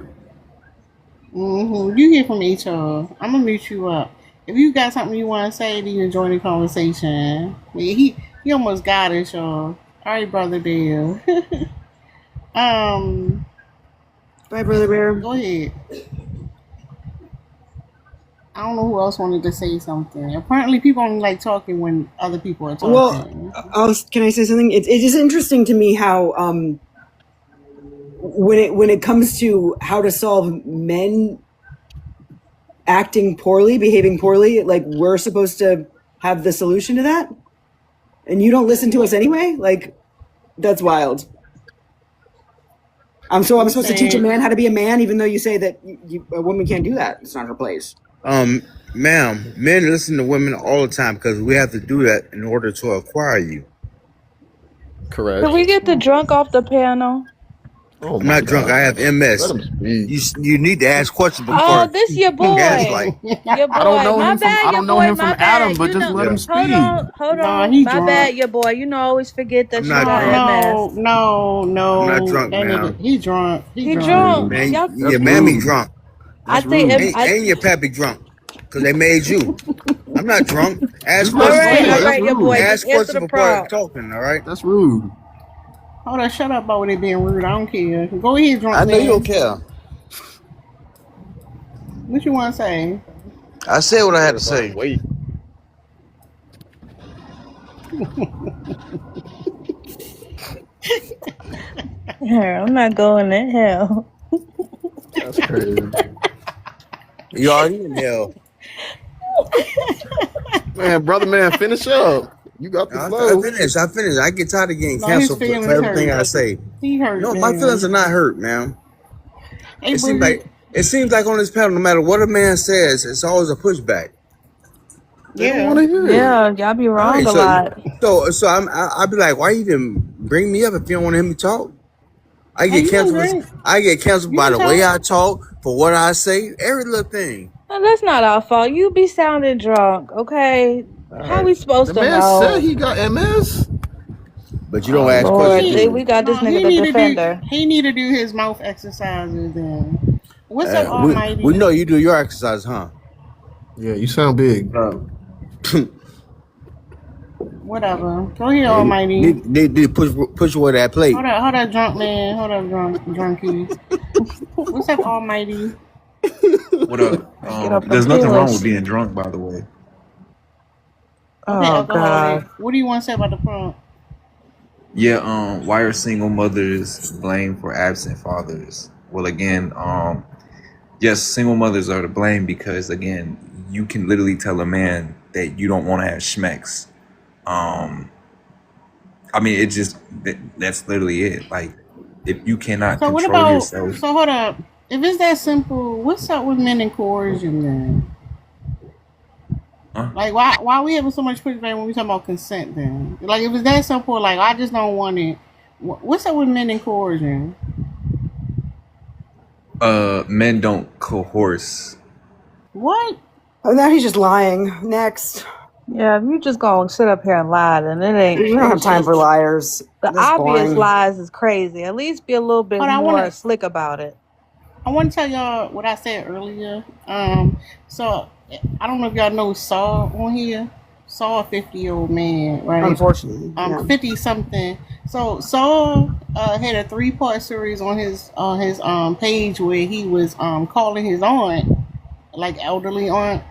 You hear from HR. I'm gonna mute you up. If you got something you want to say, then you join the conversation. Yeah, he almost got us, y'all. All right, brother Dale. Bye, Brother Bear. Go ahead. I don't know who else wanted to say something. Apparently, people only like talking when other people are talking. Well, can I say something? It is interesting to me how when it comes to how to solve men acting poorly, behaving poorly, like we're supposed to have the solution to that, and you don't listen to us anyway. Like that's wild. I'm supposed to teach a man how to be a man, even though you say that a woman can't do that. It's not her place. Ma'am, men listen to women all the time because we have to do that in order to acquire you. Correct. Can we get the drunk off the panel? Oh, I'm not drunk. I have MS. You need to ask questions before. Oh, this your boy. Gaslight. Your boy. I don't know My him from bad, I your don't know boy, him my from Adam, bad. but You just know- let him speak. Hold Nah, on. he My drunk. bad, your boy. You know, I always forget that I'm you not got MS. No. I'm not drunk, ma'am. He drunk. He drunk. Man, Y'all- your mammy drunk. I think And your pappy drunk. Because they made you. I'm not drunk. Ask all questions right, your boy. Ask Just answer questions the before prompt. talking, all right? That's rude. Hold on, shut up about it being rude. I don't care. Go ahead, drunk. I know man. you don't care. What you want to say? I said what I had to say. Wait. I'm not going to hell. That's crazy. You already in hell. Man, brother, man, finish up. You got the flow. I finished. I get tired of getting No, his canceled for feelings everything hurt. I say. He hurt. No, my man. feelings are not hurt, man. Hey, It seems like on this panel, no matter what a man says, it's always a pushback. They don't want to hear it. Yeah, y'all be wrong a lot. So I'll be like, why you even bring me up if you don't want to hear me talk? I get canceled by the way I talk, for what I say, every little thing. No, that's not our fault. You be sounding drunk, okay? How we supposed The to man know? said he got MS. But you don't ask Lord, questions. we got this he nigga the defender. He need to do his mouth exercises then. What's up, Almighty? We know you do your exercise, huh? Yeah, you sound big. Whatever. Go ahead, Almighty. Need push away that plate. Hold up, drunk man. Hold up, drunkie. What's up, Almighty? What up? There's nothing wrong with being drunk, by the way. Oh God. What do you want to say about the prompt? Yeah, why are single mothers blamed for absent fathers? Well, again, yes, single mothers are to blame because, again, you can literally tell a man that you don't want to have schmecks. I mean, it just, that's literally it. Like, if you cannot So what control about? yourself. So hold up. If it's that simple, what's up with men and coercion then? Huh? Like why we having so much pushback when we talking about consent then? Like if it's that simple, like I just don't want it. What's up with men and coercion? Men don't coerce. What? Oh, now he's just lying. Next. Yeah, if you just gonna sit up here and lie, then it ain't. We don't have time for liars. The That's obvious boring. lies is crazy. At least be a little bit Hold on, I more wanna- slick about it. I want to tell y'all what I said earlier. So I don't know if y'all know Saw on here. Saw, a 50-year-old man, right? Unfortunately. yeah. 50 something. So Saul had a 3-part series on his page where he was calling his aunt, like elderly aunt,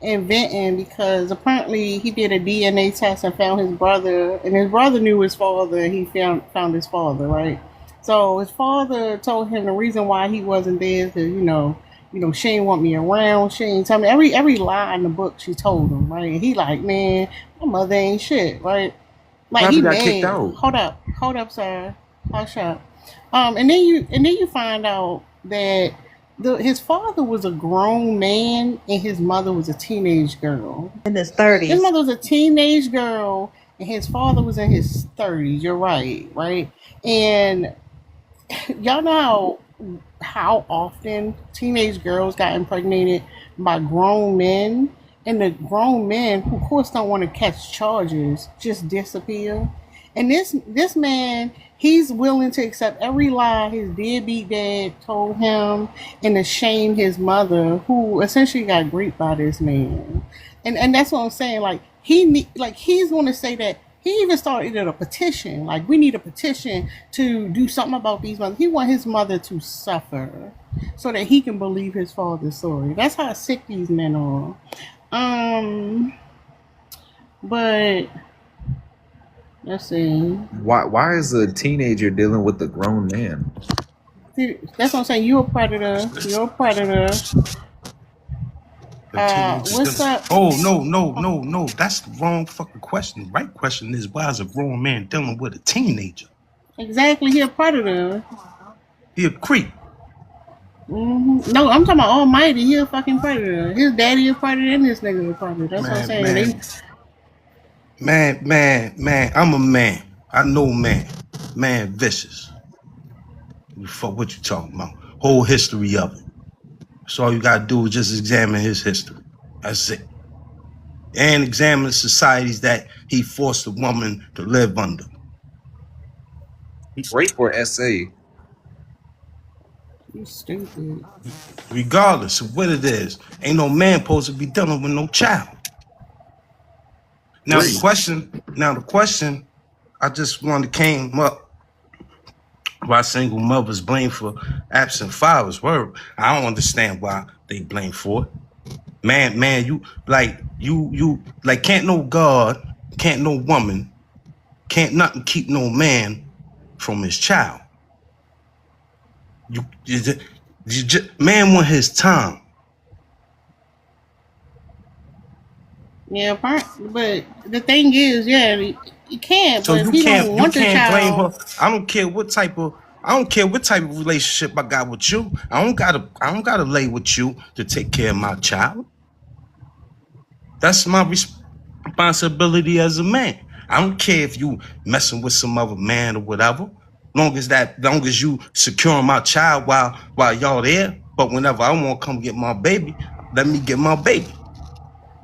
and venting because apparently he did a DNA test and found his brother, and his brother knew his father. And he found his father, right? So his father told him the reason why he wasn't there is because she ain't want me around. She ain't tell me every lie in the book. She told him, right? And he like, man, my mother ain't shit, right? Like Probably he got mad. kicked out. Hold up, sir. Hush up. And then you find out that his father was a grown man and his mother was a teenage girl. In his 30s. His mother was a teenage girl and his father was in his 30s. You're right? And y'all know how often teenage girls got impregnated by grown men, and the grown men, who of course don't want to catch charges, just disappear. And this man, he's willing to accept every lie his deadbeat dad told him and to shame his mother, who essentially got raped by this man. And that's what I'm saying. Like he's going to say that he even started a petition. Like we need a petition to do something about these mothers. He want his mother to suffer so that he can believe his father's story. That's how sick these men are. But let's see. Why is a teenager dealing with a grown man? See, that's what I'm saying. You're a predator. You're a predator. What's up? Oh, no. That's the wrong fucking question. The right question is, why is a grown man dealing with a teenager? Exactly, he a predator. He a creep. No, I'm talking about Almighty. He a fucking predator. His daddy a predator and this nigga a predator. That's what I'm saying. Man, I'm a man. I know man. Man vicious. Fuck what you talking about. Whole history of it. So all you gotta do is just examine his history. That's it. And examine the societies that he forced a woman to live under. He's raped for SA. You stupid. Regardless of what it is, ain't no man supposed to be dealing with no child. Now the question, I just wanted to came up why single mothers blame for absent fathers. Word, I don't understand why they blame for it. Man, you can't no God, can't no woman, can't nothing keep no man from his child. Man want his time. Yeah, but the thing is, yeah, you can't. So but you if he can't don't want the blame child, her. I don't care what type of relationship I got with you. I don't gotta lay with you to take care of my child. That's my responsibility as a man. I don't care if you messing with some other man or whatever. Long as you securing my child while y'all there. But whenever I want to come get my baby, let me get my baby.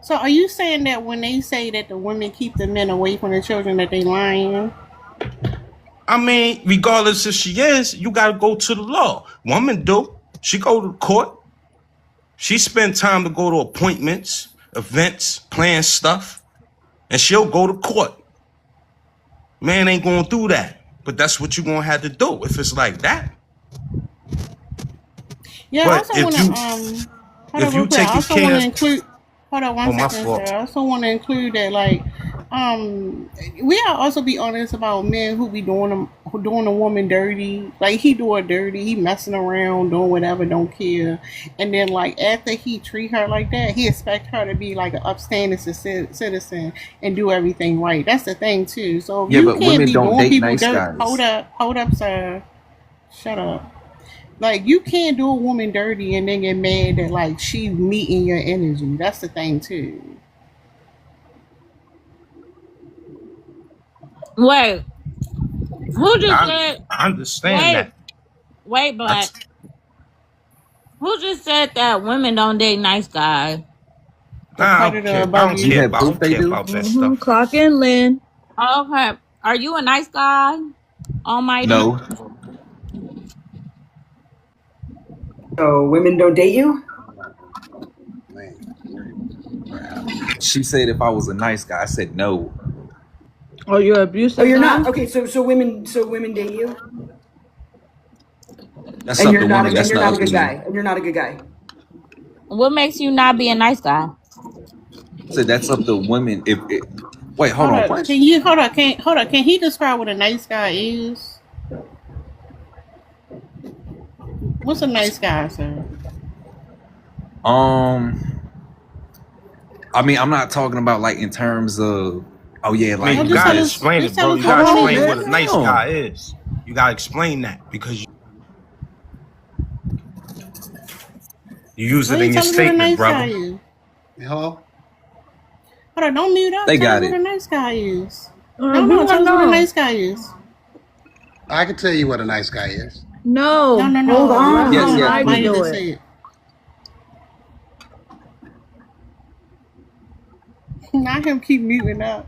So are you saying that when they say that the women keep the men away from the children, that they lying? I mean, regardless if she is, you gotta go to the law. Woman do. She go to court. She spend time to go to appointments, events, plan stuff, and she'll go to court. Man ain't gonna do that. But that's what you gonna have to do if it's like that. Yeah, but I also want to. if you take care of include. Hold on one second, sir. I also want to include that, like, we gotta also be honest about men who doing a woman dirty. Like he do her dirty, he messing around, doing whatever, don't care. And then like after he treat her like that, he expect her to be like an upstanding citizen and do everything right. That's the thing too. So if Yeah, you but can't women be don't doing date people nice dirty, guys. hold up, sir. Shut up. Like you can't do a woman dirty and then get mad that like she meeting your energy. That's the thing too. Wait, who just said? I understand that. Wait, Black. Who just said that women don't date nice guys? I don't care about that stuff. Clock in, Lynn. Okay, are you a nice guy, Almighty? No. So women don't date you? She said if I was a nice guy. I said no. Oh, you're abusive. Oh, you're now? not. Okay, so women date you, That's and up you're to not. women. And That's you're not not up a good to me. guy. And you're not a good guy. What makes you not be a nice guy? So that's up to women. Wait, hold on. What? Can he describe what a nice guy is? What's a nice guy, sir? I mean, I'm not talking about like in terms of. Oh yeah, like you gotta explain it, bro. You gotta explain what a nice guy is. You gotta explain that because you use it in your statement, brother. Hello? Hold on, don't mute up. They Tell got us it. what a nice guy is. No, tell us what a nice guy is. I can tell you what a nice guy is. No. Hold on. Yes, I please. do it. Not him keep muting up.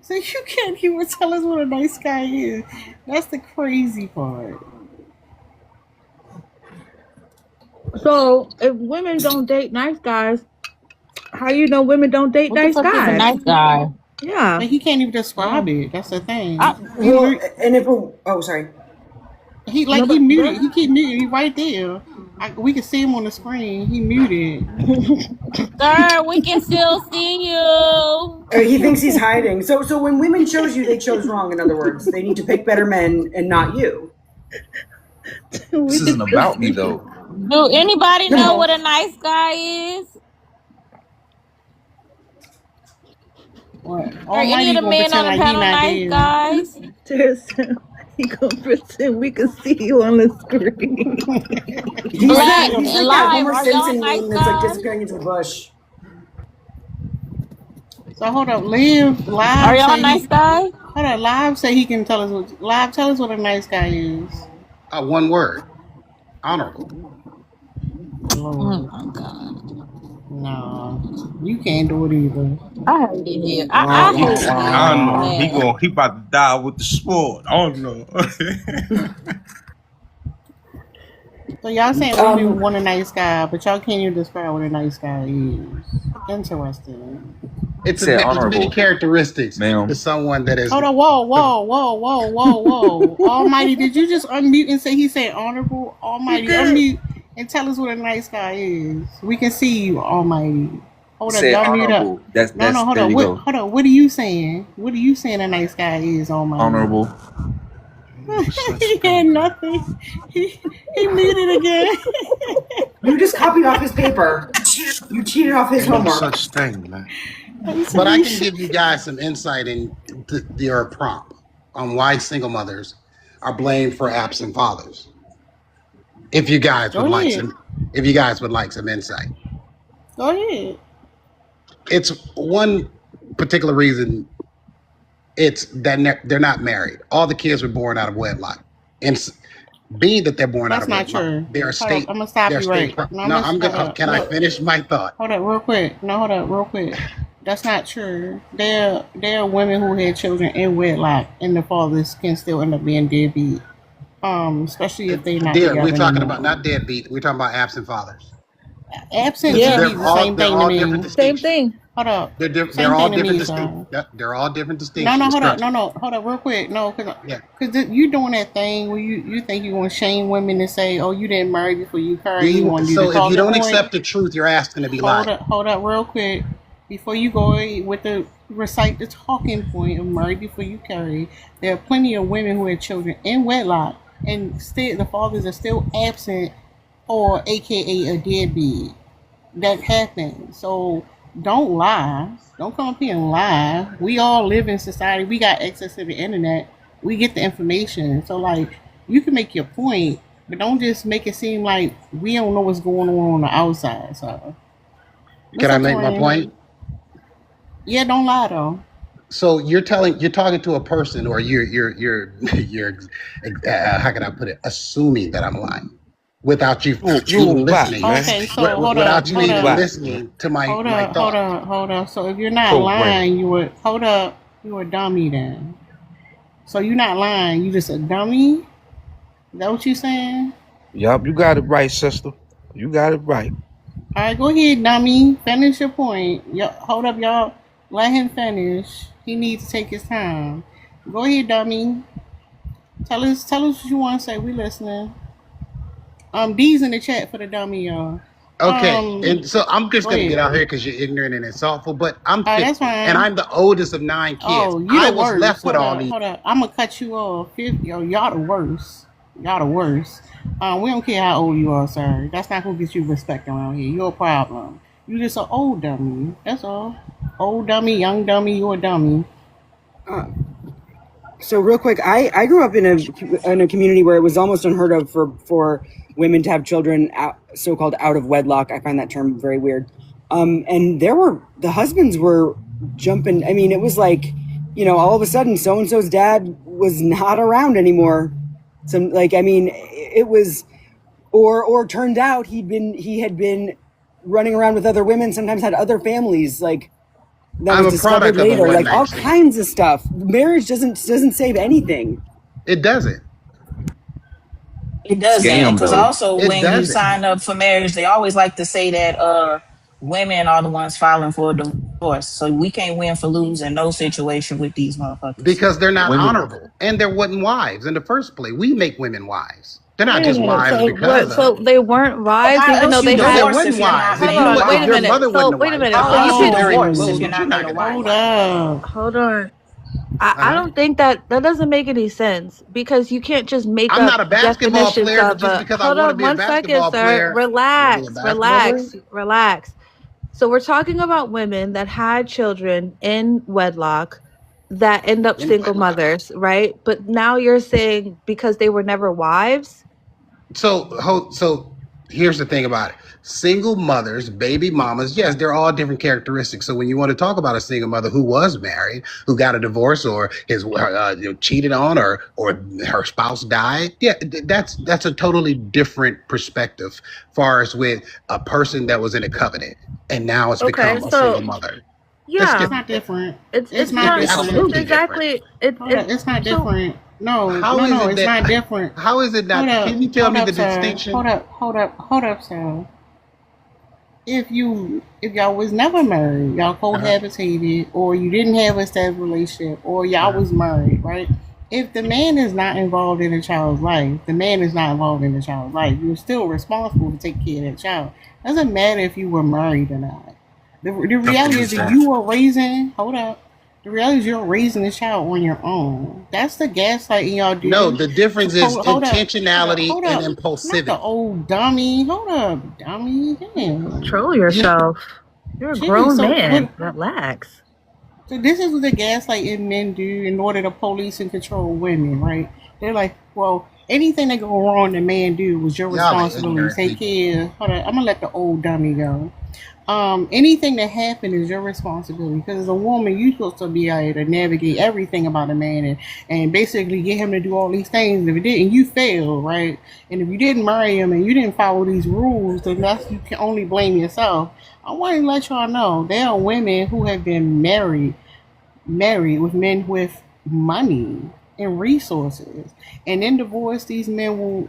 So you can't even tell us what a nice guy is. That's the crazy part. So if women don't date nice guys, how you know women don't date What the nice fuck is a guys? nice guy? Yeah. But he can't even describe it. That's the thing. Well, and if sorry. He like he muted. He keep muting. He right there. We can see him on the screen. He muted. Sir, we can still see you. He thinks he's hiding. So when women chose you, they chose wrong. In other words, they need to pick better men and not you. This isn't about me though. Do anybody know what a nice guy is? What? Are any of the men on the panel nice guys? He gonna pretend we can see you on the screen. Black He's and like that live. Homer Are Simpson y'all nice meme that's like guys? disappearing into the bush. So hold up, Live. Are y'all nice guy? Hold up, Live say he can tell us what. Live, tell us what a nice guy is. One word. Honorable. Lord. Oh my god. No, you can't do it either. I hate it. I hate it. I don't know. He about to die with the sport. I don't know. So y'all saying women want a nice guy, but y'all can't even describe what a nice guy is. Interesting. It's many characteristics to someone that is. Hold on, whoa. Almighty, did you just unmute and say he said honorable? Almighty, unmute and tell us what a nice guy is. We can see you, Almighty. Hold up, y'all mute up. No, hold on. Hold on. What are you saying? What are you saying a nice guy is, Almighty? Honorable. He had nothing. He muted again. You just copied off his paper. You cheated off his homework. Such thing, man. But I can give you guys some insight into your prompt on why single mothers are blamed for absent fathers. If you guys would like some insight. Go ahead. It's one particular reason. It's that they're not married. All the kids were born out of wedlock, and being that they're born out of wedlock, true. they're a state. I'm gonna stop you right. Can I finish my thought? Hold up, real quick. That's not true. There are women who had children in wedlock, and the fathers can still end up being deadbeat. Especially if they not together. We're talking anymore. about not deadbeat. We're talking about absent fathers. Absent Yeah, is the same thing to me. Same thing. Hold up. They're all different distinctions. They're all different distinctions. Hold up, real quick. No, because you're doing that thing where you think you're going to shame women and say, "Oh, you didn't marry before you married." So if you don't accept the truth, you're asking to be lied. Hold up, real quick. Before you go with the recite the talking point of married before you carry, there are plenty of women who had children in wedlock, and still the fathers are still absent, or AKA a deadbeat. That happens. So don't lie. Don't come up here and lie. We all live in society. We got access to the internet. We get the information. So like, you can make your point, but don't just make it seem like we don't know what's going on the outside. So can I make my point? Yeah, don't lie though. So you're talking to a person, or you're how can I put it? Assuming that I'm lying without you even listening. Okay, so without you even listening to my thought. Hold up. So if you're not lying, you would you a dummy then. So you're not lying, you just a dummy? Is that what you saying? Yup, you got it right, sister. You got it right. All right, go ahead, dummy. Finish your point. Hold up, y'all. Let him finish. He needs to take his time. Go ahead, dummy. Tell us what you want to say. We listening. D's in the chat for the dummy, y'all. Okay, and so I'm just gonna get out here because you're ignorant and insultful. But I'm 50, that's fine. and I'm the oldest of 9 kids. Oh, I was left with all these. Hold up. I'm gonna cut you off. Y'all the worst. Y'all the worst. We don't care how old you are, sir. That's not gonna get you respect around here. You're a problem. You just an old dummy. That's all. Old dummy, young dummy, you're a dummy. So real quick, I grew up in a community where it was almost unheard of for women to have children so-called out of wedlock. I find that term very weird. And the husbands were jumping. I mean, it was like, all of a sudden so-and-so's dad was not around anymore. It was, or turned out he had been running around with other women, sometimes had other families. Like, that I'm was a discovered product of a later, like all one-night stand. kinds of stuff. Marriage doesn't save anything. It doesn't. It doesn't, Scam because though. also It when you doesn't. sign up for marriage, they always like to say that women are the ones filing for a divorce. So we can't win for lose in no situation with these motherfuckers. Because they're not Women. honorable and there wasn't wives in the first place. We make women wives. They're not Wait a just minute. wives So because what? of. So they weren't So wives, how even though else you they No, there had. divorce if wasn't you're wives. not If Hold you made wa- on. Wait if a your wives? minute. mother So wasn't a wait a wife, minute. How So else you you all could married divorce if clothes you're that you're not not made a gonna wife? have Hold wives. up. hold on. I Uh-huh. don't think that doesn't make any sense because you can't just make I'm up not a basketball definitions player, but of just a. because I Hold want to on be a 1 second, basketball sir. player, I'm gonna be a Relax, basketball player. relax, relax. So we're talking about women that had children in wedlock that end up In single wedlock. mothers, right? But now you're saying because they were never wives? So here's the thing about it. Single mothers, baby mamas, yes, they're all different characteristics. So when you want to talk about a single mother who was married, who got a divorce, or cheated on, or her spouse died, yeah, that's a totally different perspective. Far as with a person that was in a covenant and now it's Okay, become a single so mother, that's yeah, It's not different. different. it's It's it's not not it's different. Absolutely different. exactly it Hold up. it It's not so different. No, How no, is no. it It's not that? different. How is it Hold not? up. Can you tell Hold me the up, sir. distinction? Hold up, sir. If y'all was never married, y'all Uh-huh. cohabitated, or you didn't have a stable relationship, or y'all Uh-huh. was married, right? If the man is not involved in the child's life, the man is not involved in the child's life. You're still responsible to take care of that child. Doesn't matter if you were married or not. The reality is that you are raising. Hold up. The reality is you're raising this child on your own. That's the gaslighting y'all No, do. the difference is Hold up. intentionality Hold and up. Not the impulsivity. old dummy. Hold up, dummy. Damn. control You yourself. You're a Jeez, grown so man. what? Relax. So this is what the gaslighting men do in order to police and control women, right? They're like, well, anything that go wrong the man do was your y'all are responsibility. ignorant Take people. care. Hold on, I'm gonna let the old dummy go. Anything that happened is your responsibility because as a woman, you're supposed to be able to navigate everything about a man and basically get him to do all these things. And if it didn't, you failed, right? And if you didn't marry him and you didn't follow these rules, then that's you can only blame yourself. I want to let y'all know there are women who have been married with men with money and resources and then divorced. These men will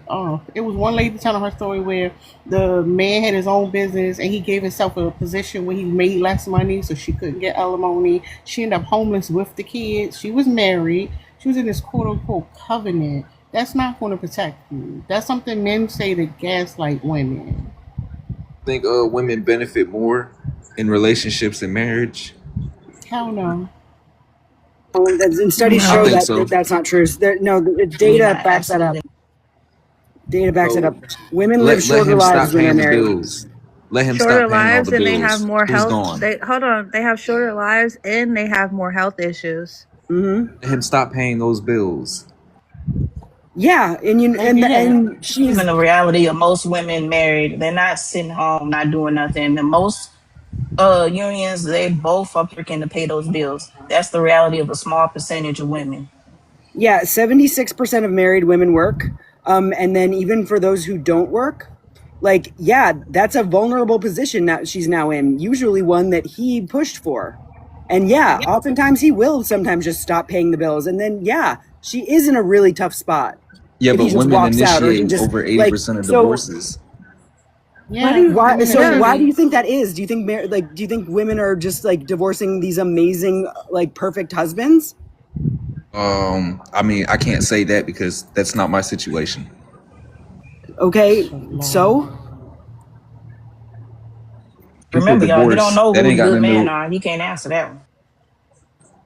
it was one lady telling her story where the man had his own business and he gave himself a position where he made less money so she couldn't get alimony. She ended up homeless with the kids. She was married. She was in this quote unquote covenant. That's not going to protect you. That's something men say to gaslight women. I think women benefit more in relationships and marriage. Hell no. And studies I show think that, so. that's not true. No, the Absolutely data not. backs that up. Absolutely. Data backs it So up. Women live let shorter him stop lives when they're paying the married. bills. Let him stop Shorter paying all the lives and they have bills. more Who's health. gone? They hold on. They have shorter lives and they have more health issues. Mm-hmm. Let him stop paying those bills. Yeah, Again, and Even she's the reality of most women married, they're not sitting home, not doing nothing. The most unions, they both are working to pay those bills. That's the reality of a small percentage of women. 76% of married women work. And then even for those who don't work, like, yeah, that's a vulnerable position that she's now in, usually one that he pushed for. And yeah, oftentimes he will sometimes just stop paying the bills. And then, yeah, she is in a really tough spot Yeah, if he but just women walks out or he initiate just, over like, 80% of so divorces. yeah, why, women so why do agree. you think that is? Do you think, do you think women are just like divorcing these amazing, like perfect husbands? I mean, I can't say that because that's not my situation. Okay, so People Remember, y'all, he don't divorce. know That who ain't the got good nothing to men do. are. He can't answer that one.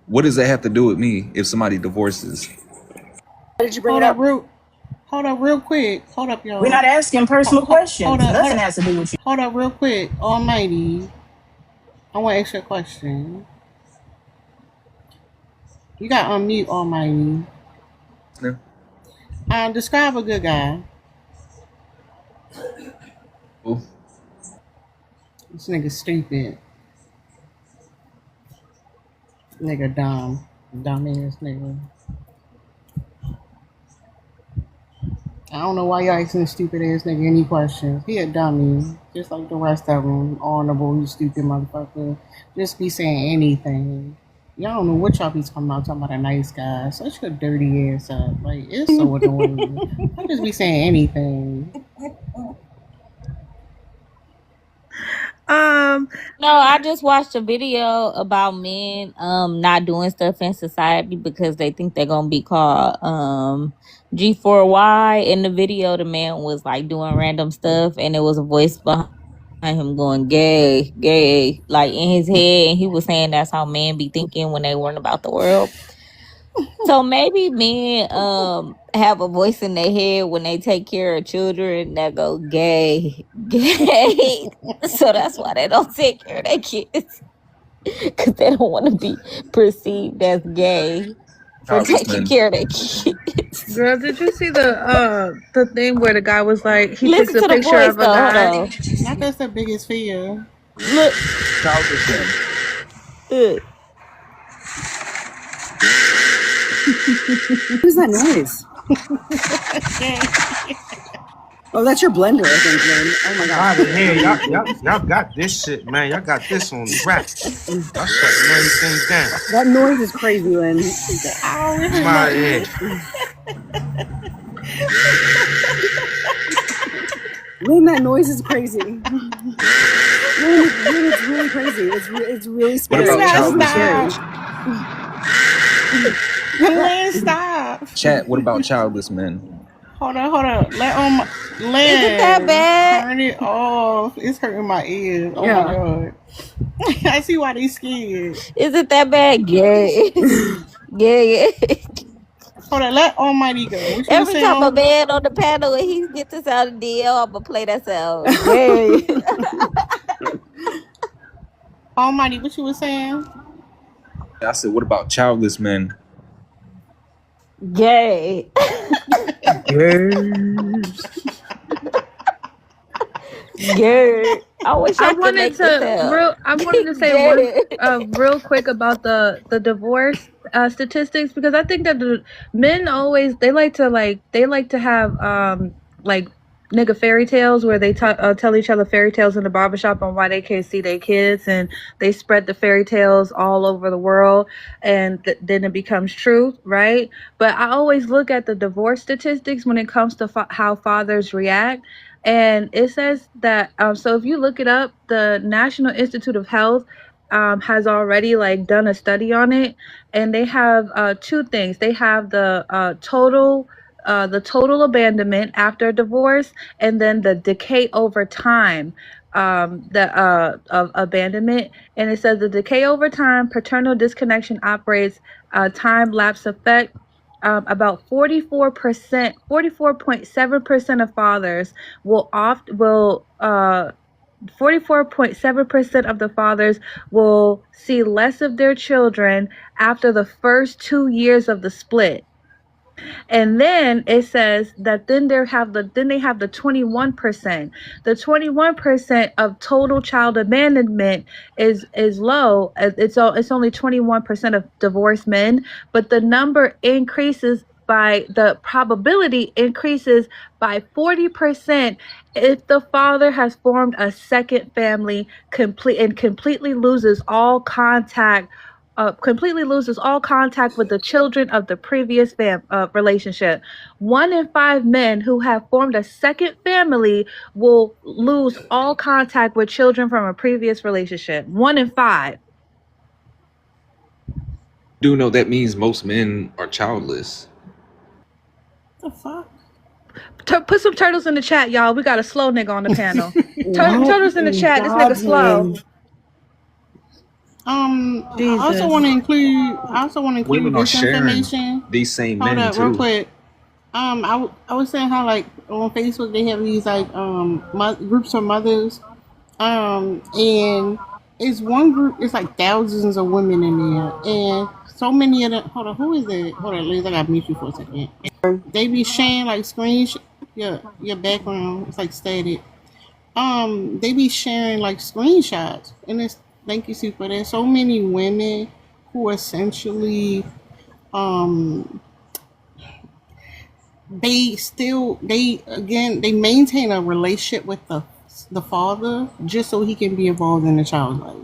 What does that have to do with me if somebody divorces? why did you bring it up? Hold up real quick. Hold up, We're y'all. not asking personal Hold questions. up, hold Nothing up. has to do with you. Hold up real quick. Almighty, I want to ask you a question. You got unmute, Almighty. Describe a good guy. Who? This nigga stupid. Nigga dumb. Dumb ass nigga. I don't know why y'all asking this stupid ass nigga any questions. He a dummy, just like the rest of them. Honorable, you stupid motherfucker. Just be saying anything. Y'all don't know what y'all be talking about a nice guy. Such a dirty ass up. Like, it's so annoying. I just be saying anything. No, I just watched a video about men not doing stuff in society because they think they're gonna be called G4Y. In the video, the man was like doing random stuff, and there was a voice behind him going gay, gay, like in his head, and he was saying that's how men be thinking when they learn about the world. So maybe men have a voice in their head when they take care of children that go gay, gay. So that's why they don't take care of their kids, because they don't want to be perceived as gay for Childless taking men. care of their kids. Girl, did you see the thing where the guy was like, he takes Listen a to the picture voice of a though. Hold guy? on. Not that's the biggest fear. Look. Childless men. Who's that noise? Oh, that's your blender, I think, Lynn. Oh my Out god. of here, y'all got this shit, man. Y'all got this on wrap. Y'all shutting everything down. That noise is crazy, Lynn. I'm out of here. Lynn, that noise is crazy. Lynn, it's really crazy. It's really What scary. about childless Scary. men? Lynn, stop. Chat, what about childless men? Hold on. Let Lynn. Isn't that bad? Turn it off. It's hurting my ears. Oh Yeah. my god. I see why they scared. Isn't that bad? Gay. Gay. Hold on, let Almighty go. What you Every saying? time a man on the panel and he gets this out of DL, I'm gonna play that sound. Gay. Almighty, what you was saying? I said, what about childless men? Gay. Gay. I wish I could make the sound. I wanted to say real quick about the divorce statistics, because I think that the men always they like to have like nigga fairy tales where they tell each other fairy tales in the barbershop on why they can't see their kids, and they spread the fairy tales all over the world, and then it becomes truth, right? But I always look at the divorce statistics when it comes to how fathers react. And it says that so if you look it up, the National Institute of Health has already like done a study on it, and they have two things. They have the total abandonment after divorce, and then the decay over time of abandonment. And it says the decay over time, paternal disconnection operates time lapse effect. About 44.7% of fathers will 44.7% of the fathers will see less of their children after the first 2 years of the split. And then it says that then they have the 21%. The 21% of total child abandonment is low. It's only 21% of divorced men, but the number increases by the probability increases by 40% if the father has formed a second family completely loses all contact with the children of the previous relationship. 1 in 5 men who have formed a second family will lose all contact with children from a previous relationship. 1 in 5. Do know that means most men are childless. The fuck? Put some turtles in the chat, y'all. We got a slow nigga on the panel. Turtles in the chat. This nigga slow. I also want to include Women are this sharing information. these same Hold men up, too. real quick. I was saying how like on Facebook they have these like groups of mothers, and it's one group. It's like thousands of women in there, and so many of them. Hold on, who is it? Hold on, Liz, I gotta mute you for a second. They be sharing like your background. It's like static. They be sharing like screenshots, and it's thank you, Super. There's so many women who essentially they maintain a relationship with the father just so he can be involved in the child's life.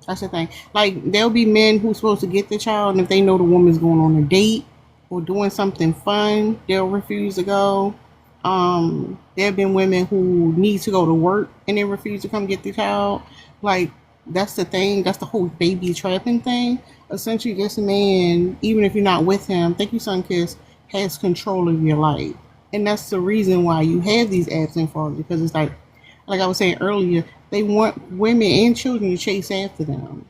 That's the thing. Like there'll be men who's supposed to get the child, and if they know the woman's going on a date or doing something fun, they'll refuse to go. There have been women who need to go to work and they refuse to come get the child. Like that's the thing. That's the whole baby trapping thing. Essentially, this man, even if you're not with him, thank you, Sunkiss, has control of your life, and that's the reason why you have these absent fathers. Because it's like I was saying earlier, they want women and children to chase after them.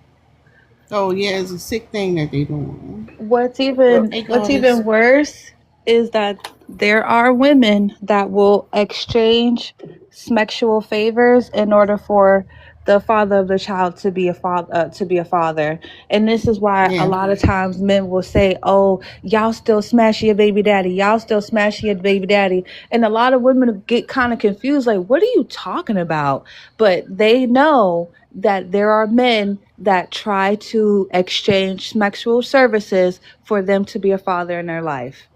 Oh yeah, it's a sick thing that they're doing. What's even worse is that there are women that will exchange sexual favors in order for the father of the child to be a father. And this is why a lot of times men will say, "Oh, y'all still smash your baby daddy. Y'all still smash your baby daddy." And a lot of women get kind of confused, like, "What are you talking about?" But they know that there are men that try to exchange sexual services for them to be a father in their life.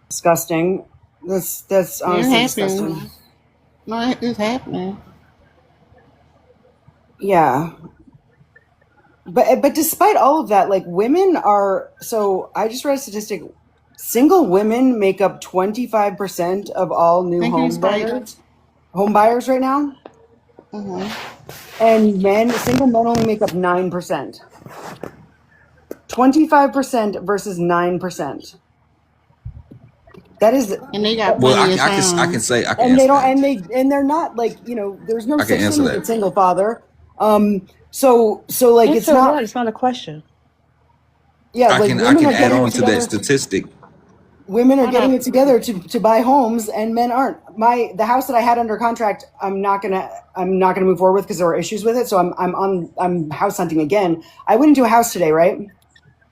Disgusting. That's honestly disgusting. No, it's happening. Yeah. But despite all of that, like women are, so I just read a statistic, single women make up 25% of all new home buyers right now. And single men only make up 9%. 25% versus 9%. That is, and they got well, I can say and they don't, and they're not like, you know, there's no such thing as a single father. So like it's not a question. Yeah, I like can women are add getting on it to that together. statistic. Women are getting it together to buy homes, and men aren't. The house that I had under contract, I'm not gonna move forward with because there were issues with it. So I'm house hunting again. I went into a house today, right?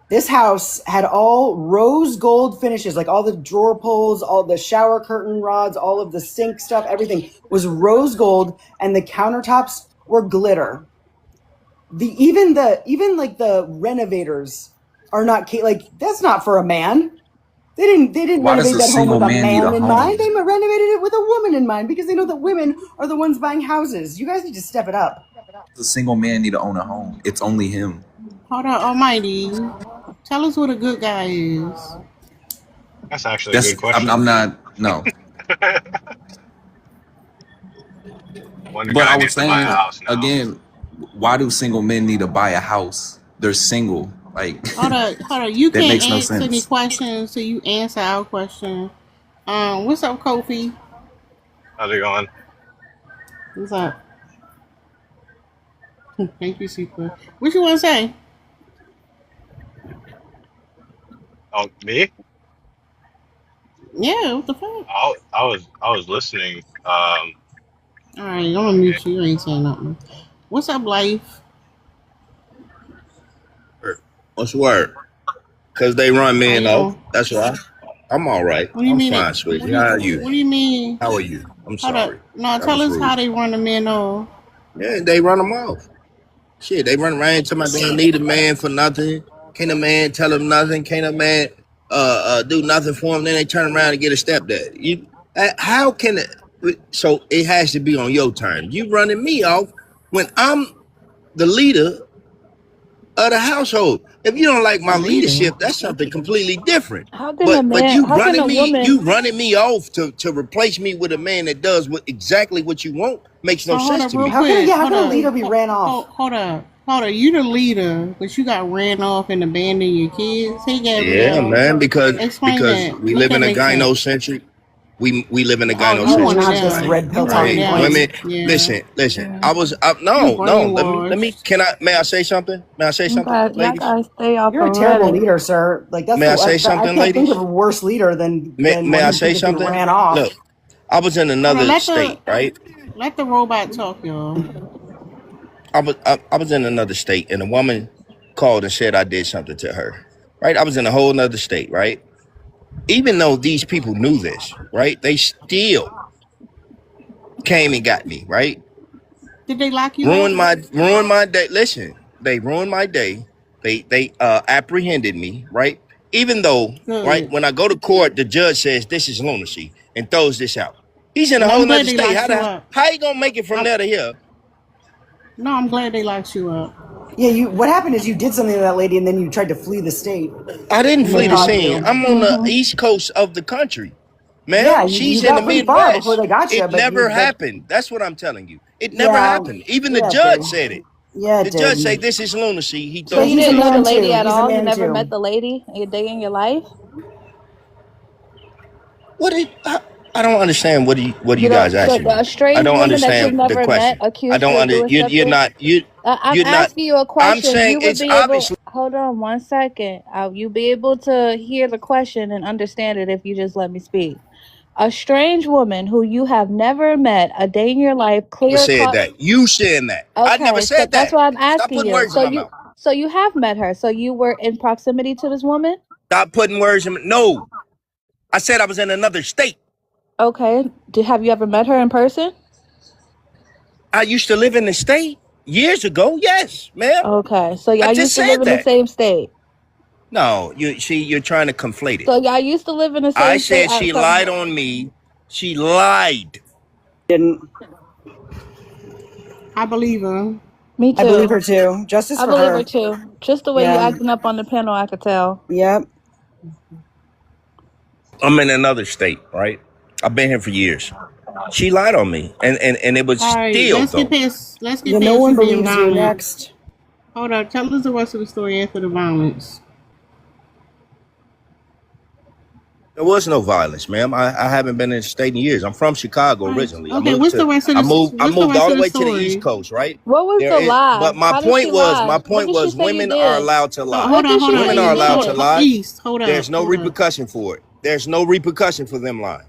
This house had all rose gold finishes, like all the drawer pulls, all the shower curtain rods, all of the sink stuff, everything was rose gold, and the countertops were glitter. Even like the renovators are not like, that's not for a man. They didn't Why does renovate a that home single with a man need a man in home? mind. They renovated it with a woman in mind because they know that women are the ones buying houses. You guys need to step it up. Does a single man need to own a home? It's only him. Hold on, Almighty. Tell us what a good guy is. That's actually a good question. I'm not, no. One But guy I was needs to buy a saying, house now. again, why do single men need to buy a house? They're single. Like, hold on. You that can't makes no answer any sense. questions, so you answer our question. What's up, Kofi? How's it going? What's up? Thank you, Super. What you want to say? Oh, me? Yeah, what the fuck? I was listening. All right, I'm gonna mute you. You ain't saying nothing. What's up, Life? What's the word? Because they run men off. That's why. I'm all right. What do you I'm mean? fine, sweetie. How are you? What do you mean? How are you? I'm Hold up. sorry. No, That tell was us rude. how they run the men off. Yeah, they run them off. Shit, they run around to my they don't need a man for nothing. Can't a man tell them nothing? Can't a man do nothing for them? Then they turn around and get a stepdad. How can it? So it has to be on your terms. You running me off when I'm the leader of the household. If you don't like my leadership, that's something completely different. How can But you running woman me off to replace me with a man that does exactly what you want makes no sense to me. How can a leader be ran off? Hold up. You the leader, but you got ran off and abandoned your kids. Hey, Gabrielle. Yeah, man, because that. we live in a gynocentric. We live in a gynocentric society. Right? Women, listen. I was no. Let me. May I say something? May I say something, ladies? You're a terrible leader, sir. Like that's. May I say something, I can't ladies? think of a worse leader than. May I say something? Ran off. Look, I was in another state, right? Let the robot talk, y'all. I was in another state, and a woman called and said I did something to her. Right? I was in a whole nother state, right? Even though these people knew this, right? They still came and got me, right? Did they lock you ruin my day. Listen, they ruined my day. They apprehended me, right? even though, right, Good. when I go to court, the judge says this is lunacy and throws this out. He's in a Well, whole I'm glad nother they state. locked you up. How you gonna make it from there to here? No, I'm glad they locked you up. Yeah, what happened is you did something to that lady and then you tried to flee the state. I didn't And they flee the caught scene. you. I'm on the east coast of the country. Yeah, Ma'am, you she's in the got pretty far before Midwest. they got you, It but never happened. That's what I'm telling you. It never yeah, happened. Even the yeah, it judge did. said it. Yeah, The it judge did. said this is lunacy. He So But you throws he's a didn't it know out. the man lady too. at He's a all? You man never too. met the lady a day in your life? What? I don't understand. What are You you don't. guys So asking a me? I strange don't woman that you've understand the never met question. I accused don't you of doing you're something. not I'm you're not. asking you a I'm question. saying You would it's be able. obviously. Hold on 1 second. You be able to hear the question and understand it if you just let me speak. A strange woman who you have never met a day in your life, Never clear said cut. that. You saying that. I never Okay, so said that's that. why I'm Stop asking putting you. words in my mouth. So you have met her. So you were in proximity to this woman. Stop putting words in. No, I said I was in another state. Okay. Have you ever met her in person? I used to live in the state years ago. Yes, ma'am. Okay. So I y'all just used to live said in the that. same state. No, you're trying to conflate it. So y'all used to live in the I same state said at she some. lied on me. She lied. Didn't. I believe her. Me I believe too. her too. Justice I for believe her her. too. Just the way you Yeah. acting up on the panel, I could tell. Yep. I'm in another state, right? I've been here for years. She lied on me, and it was All right, still let's get though. past Yeah, no one you being believes you. violent. Next. Hold up, tell us the rest of the story after the violence. There was no violence, ma'am. I haven't been in the state in years. I'm from Chicago All right. originally. Okay, what's the rest of the I moved all the way to the story? East Coast, right? What was the lie? But my How did point she was lie? What did she say you women are did? allowed to So lie. What did she Women say are you allowed to did? lie. East, hold up. There's no hold up. repercussion for it. There's no repercussion for them lying.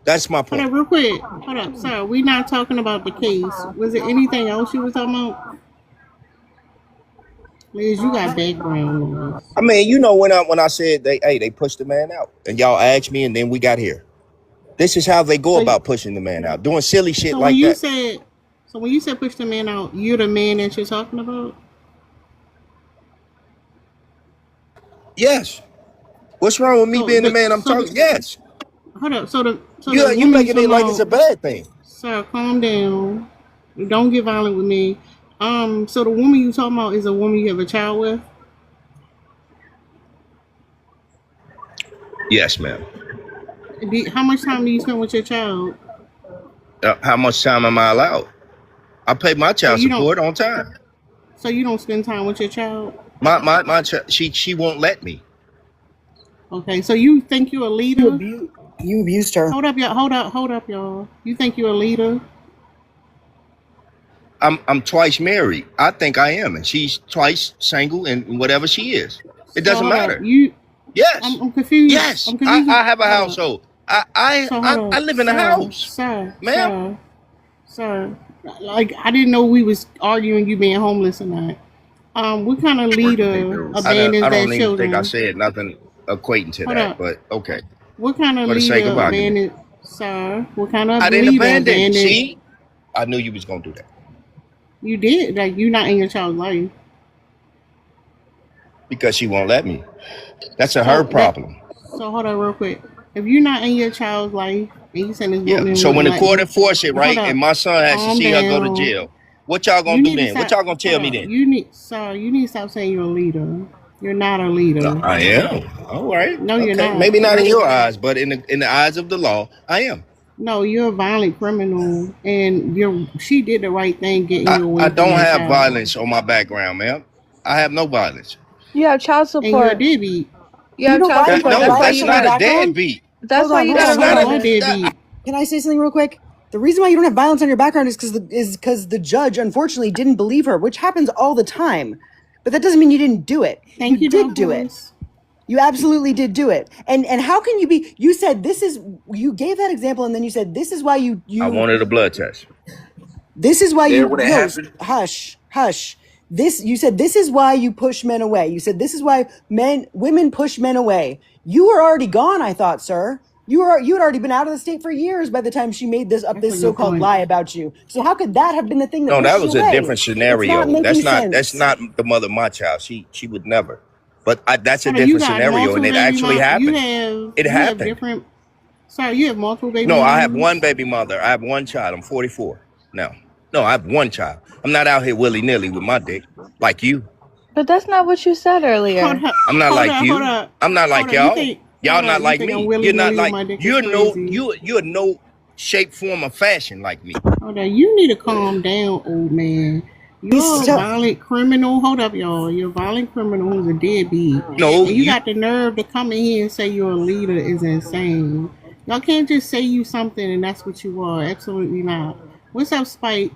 That's my Hold point. up, real quick. Hold up, sir. We're not talking about the case. Was there anything else you were talking about? Liz, you got background noise. I mean, you know, when I said they pushed the man out, and y'all asked me, and then we got here. This is how they go So, about pushing the man out, doing silly shit so when like you that. said, push the man out, you're the man that you're talking about? Yes. What's wrong with me So being the the man I'm so talking? the Yes. hold up. So the You woman you making it talking like it's a about, bad thing. sir, calm down. Don't get violent with me. So the woman you talking about is a woman you have a child with? Yes, ma'am. How much time do you spend with your child? How much time am I allowed? I pay my So child you don't. support on time. So you don't spend time with your child? She won't let me. Okay. So you think you're a leader? You abused her. Hold up, y'all. Hold up, y'all. You think you're a leader? I'm twice married. I think I am, and she's twice single, and whatever she is, it So doesn't hold matter. up. You. Yes, I'm confused. yes. I'm confused. I have a Hold up. household. So hold I up, live in a house, sir, ma'am. sir. Like I didn't know we was arguing you being homeless or not. What kind of leader abandons I their don't even think I children? said nothing equating to Hold that, up. but okay. What kind of For the sake leader of argument, abandoned, sir? What kind of I didn't leader abandon. abandoned? See, I knew you was gonna do that You did. Like you're not in your child's life. because she won't let me. That's her So that. problem. So hold on, real quick. If you're not in your child's life, and you saying this Yeah. woman So when wouldn't the let court you, enforce it, hold right, up. and my son has to Calm see her go to down. jail, what y'all You gonna do need to then? What stop. y'all gonna tell Hold me up. then? You need to stop saying you're a leader. You're not a leader. I am. All right. No, you're Okay. not. Maybe not in your eyes, but in the eyes of the law, I am. No, you're a violent criminal, and she did the right thing getting you away I from don't your have child. violence on my background, ma'am. I have no violence. You have child And you're a support. deadbeat. You have know child why you support. have That's why violence you on your Not a got. background? deadbeat. That's Hold why on, you hold got on, a hold So on. what violence. deadbeat? Can I say something real quick? The reason why you don't have violence on your background is because the judge unfortunately didn't believe her, which happens all the time. But that doesn't mean you didn't do it. Thank You you, did do it. Dolphins. You absolutely did do it. And how can you be? You said you gave that example, and then you said this is why I you wanted a blood test. this is why There you would have yo happened. hush. You said this is why you push men away. You said this is why women push men away. You were already gone, I thought, sir. You had already been out of the state for years by the time she made That's a this good so-called point. lie about you. So how could that have been the thing that No, pushed that you was a away? different It's not scenario. making That's sense. not the mother of my child. She would never. But that's a Hold on, you different got scenario, and multiple it baby actually mom. happened. It You have happened. different. Sorry, you have multiple baby No, I have one moms. baby mother. I have one child. I'm 44 now. No, I have one child. I'm not out here willy nilly with my dick like you. But that's not what you said Hold earlier. up, I'm not hold like up, hold you. up, I'm not hold like up. You y'all. think? Y'all Hold not up. You like think I'm me. willy You're not nilly with like my dick? Is you're no crazy. you're no shape, form, or fashion like me. Hold on. You need to calm down, old man. You're a violent criminal. Hold up, y'all. You're a violent criminal who's a deadbeat. No, And you got the nerve to come in here and say you're a leader is insane. Y'all can't just say you something and that's what you are. Absolutely not. What's up, Spike?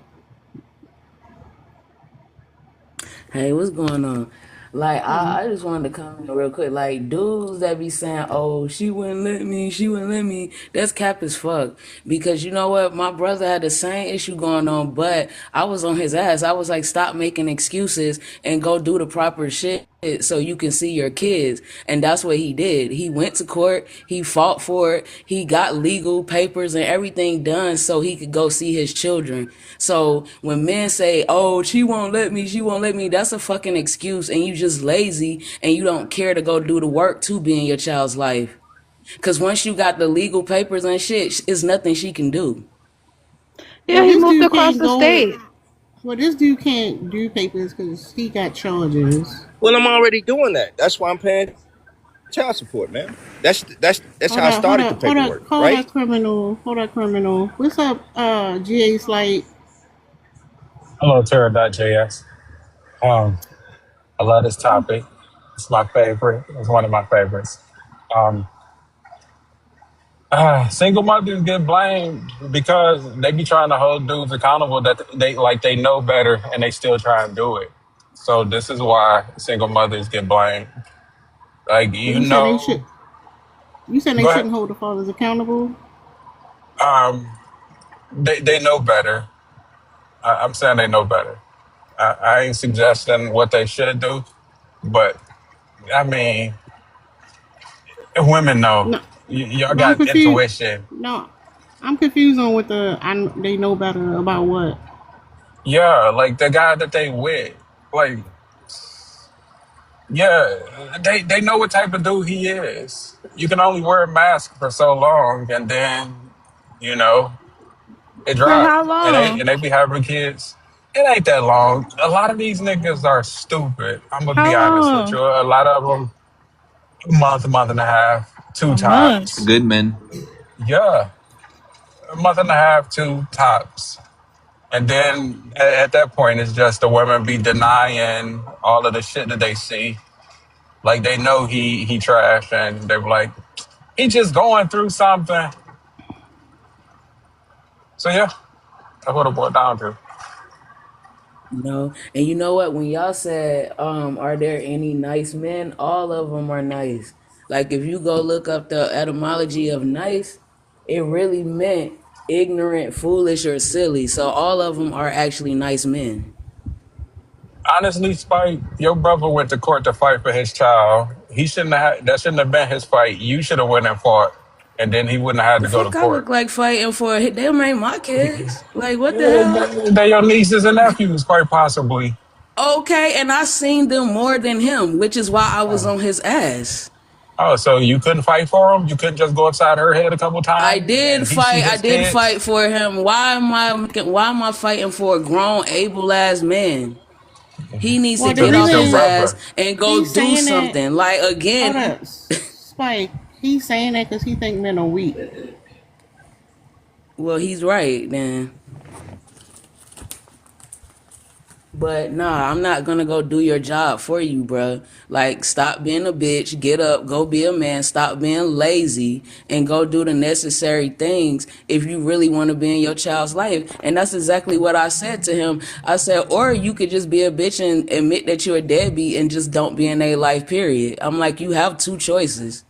Hey, what's going on? Like, I just wanted to comment real quick. Like, dudes that be saying, oh, she wouldn't let me, that's cap as fuck. Because you know what? My brother had the same issue going on, but I was on his ass. I was like, stop making excuses and go do the proper shit so you can see your kids. And that's what he did. He went to court, he fought for it, he got legal papers and everything done so he could go see his children. So when men say, oh, she won't let me, that's a fucking excuse and you just lazy and you don't care to go do the work to be in your child's life. Cause once you got the legal papers and shit, it's nothing she can do. Yeah, Well, he this moved dude across can't the go. state. Well, this dude can't do papers because he got charges. Well, I'm already doing that. That's why I'm paying child support, man. That's Hold how I up, hold started the up, hold up, paperwork, hold right? up, criminal. Hold up, criminal. What's up, GA Slight? Hello, Terra.js. I love this topic. It's my favorite. It's one of my favorites. Um, Single mothers get blamed because they be trying to hold dudes accountable that they know better and they still try and do it. So this is why single mothers get blamed. Like So you you said they should. know, You said they go ahead. shouldn't hold the fathers accountable. Um, they know better. I'm saying they know better. I ain't suggesting what they should do, but I mean, women know. No, Y'all but I'm got confused. intuition. No, I'm confused on what they know better about what. Yeah, like the guy that they with. Like, yeah, they know what type of dude he is. You can only wear a mask for so long, and then you know it For drop, how and long? they be having kids. It ain't that long. A lot of these niggas are stupid. I'm gonna be How honest with you. long? A lot of them, a month and a half, two A month. tops. Good men. Yeah, a month and a half, two tops. And then at that point, it's just the women be denying all of the shit that they see. Like they know he trash, and they're like, he just going through something. So yeah, that's what it boiled down to. No, and you know what? When y'all said, are there any nice men? All of them are nice. Like if you go look up the etymology of nice, it really meant ignorant, foolish, or silly. So all of them are actually nice men. Honestly, Spike, your brother went to court to fight for his child. He shouldn't have. That shouldn't have been his fight. You should have went and fought, and then he wouldn't have had The to go to fuck I look court. like fighting for? Them ain't my kids. Like what the Yeah, hell? they your nieces and nephews, quite possibly. Okay, and I seen them more than him, which is why I was on his ass. Oh, so you couldn't fight for him? You couldn't just go upside her head a couple I times and did he see fight. I his did kids? fight for him. Why am I fighting for a grown, able ass man? He needs to Well, the Because get he's off your his reason ass brother. and go he's do saying that. something. Like Hold again, up, Spike. He's saying that because he think men are weak. well, he's right then. But nah, I'm not gonna go do your job for you, bruh. Like, stop being a bitch, get up, go be a man, stop being lazy, and go do the necessary things if you really want to be in your child's life. And that's exactly what I said to him. I said, or you could just be a bitch and admit that you're a deadbeat and just don't be in their life, period. I'm like, you have two choices.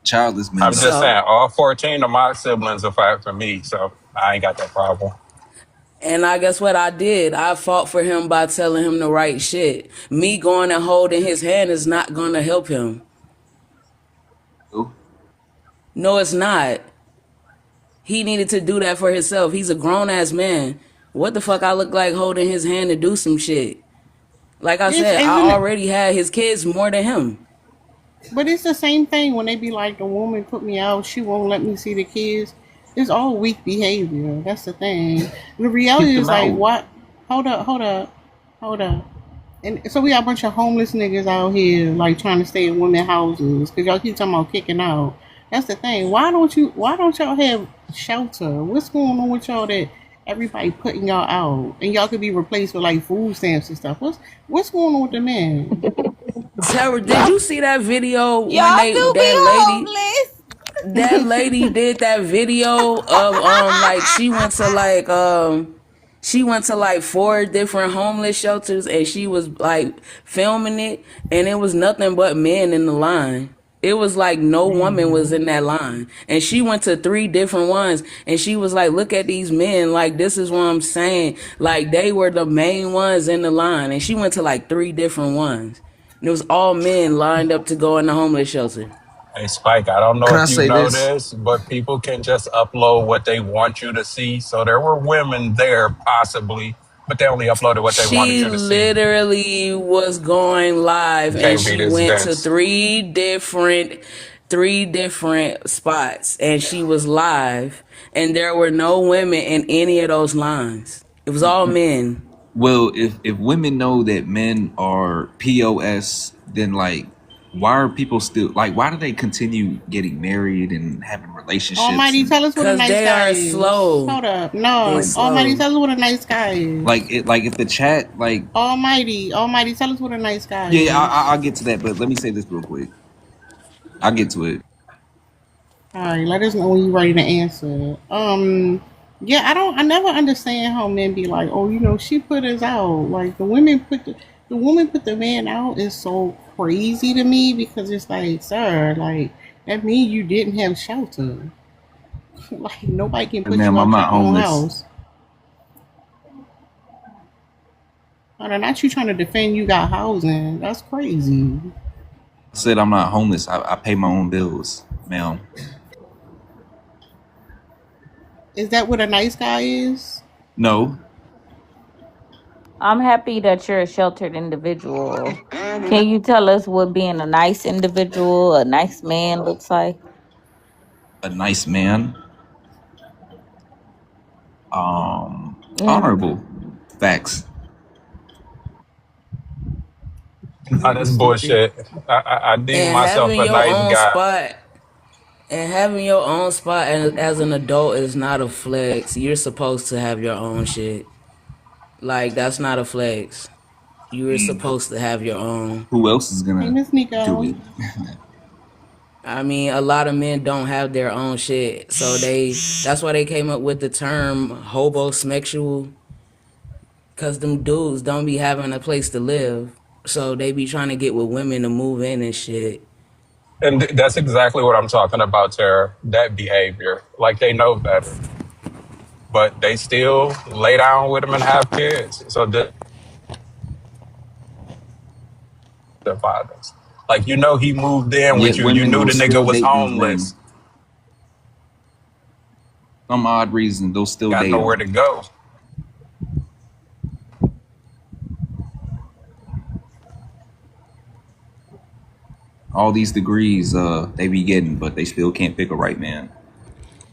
Childless men I'm just suck. So, saying, all 14 of my siblings are fight for me, so I ain't got that problem. and I guess what I did, I fought for him by telling him the right shit. Me going and holding his hand is not gonna help him. Ooh. No, it's not. He needed to do that for himself. He's a grown ass man. What the fuck I look like holding his hand to do some shit? Like I It's said, I isn't it? already had his kids more than him. But it's the same thing when they be like, the woman put me out, she won't let me see the kids. It's all weak behavior. That's the thing. The Kick reality them is like, out. what? Hold up, hold up, hold up. And so we got a bunch of homeless niggas out here like trying to stay in women houses because y'all keep talking about kicking out. That's the thing. Why don't y'all have shelter? What's going on with y'all that everybody putting y'all out and y'all could be replaced with like food stamps and stuff? What's going on with the men? Sarah, did you see that video when Y'all do be homeless. that lady did that video of like she went to like 4 different homeless shelters and she was like filming it and it was nothing but men in the line. It was like no woman was in that line. And she went to 3 different ones and she was like, look at these men. Like, this is what I'm saying. Like, they were the main ones in the line. And she went to like 3 different ones. And it was all men lined up to go in the homeless shelter. Hey, Spike, I don't know Can I if you say know this? this, but people can just upload what they want you to see. So there were women there, possibly, but they only uploaded what they wanted She you to see. literally was going live and Can't be she this went to dense. 3 different spots and she was live and there were no women in any of those lines. It was all men. Well, if women know that men are POS, then like, why are people still like? Why do they continue getting married and having relationships? Almighty, And tell us what a Cause nice they guy are is. slow. Hold up. They No. Almighty, slow. tell us what a nice guy is. like if the chat like Almighty, tell us what a nice guy yeah, is. I'll get to that, but let me say this real quick. I'll get to it. All right, let us know when you're ready to answer. Yeah, I never understand how men be like, oh, she put us out. Like the woman put the man out is so crazy to me because it's like, sir, like that means you didn't have shelter. Like nobody can put Ma'am, you I'm out your not own homeless. house. Not you trying to defend you got housing. That's crazy. I said I'm not homeless. I pay my own bills, ma'am. Is that what a nice guy is? No, I'm happy that you're a sheltered individual. Can you tell us what being a nice individual, a nice man looks like? a nice man. Yeah. Honorable. Facts. Nah, Nigga that's stupid. bullshit. I deem And myself having a your nice own guy. spot as an adult is not a flex. You're supposed to have your own shit. Like that's not a flex. You are supposed to have your own. Who else is Hey, gonna Miss do Nico. it? I mean, a lot of men don't have their own shit. So that's why they came up with the term hobosexual. Cause them dudes don't be having a place to live. So they be trying to get with women to move in and shit. And that's exactly what I'm talking about, Tara. That behavior. Like they know better, but they still lay down with them and have kids. So their fathers. Like, he moved in with Yet you. You women knew will the nigga still was date these men. homeless. Some odd reason they'll still Got date nowhere them. to go. All these degrees they be getting, but they still can't pick a right man.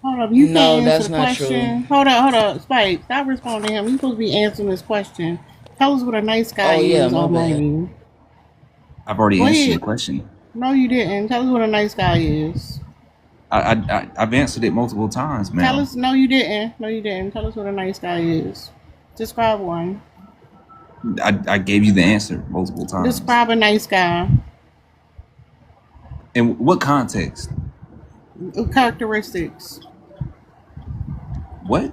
Hold up, you No, can't answer that's the not true. question. Hold up, Spike. Stop responding to him. You supposed to be answering this question. Tell us what a nice guy Oh yeah, is, my bad. Almighty. I've already Go answered your ahead. question. No, you didn't. Tell us what a nice guy is. I've answered it multiple times, Tell ma'am. us. No, you didn't. No, you didn't. Tell us what a nice guy is. Describe one. I gave you the answer multiple times. Describe a nice guy. In what context? Characteristics. What?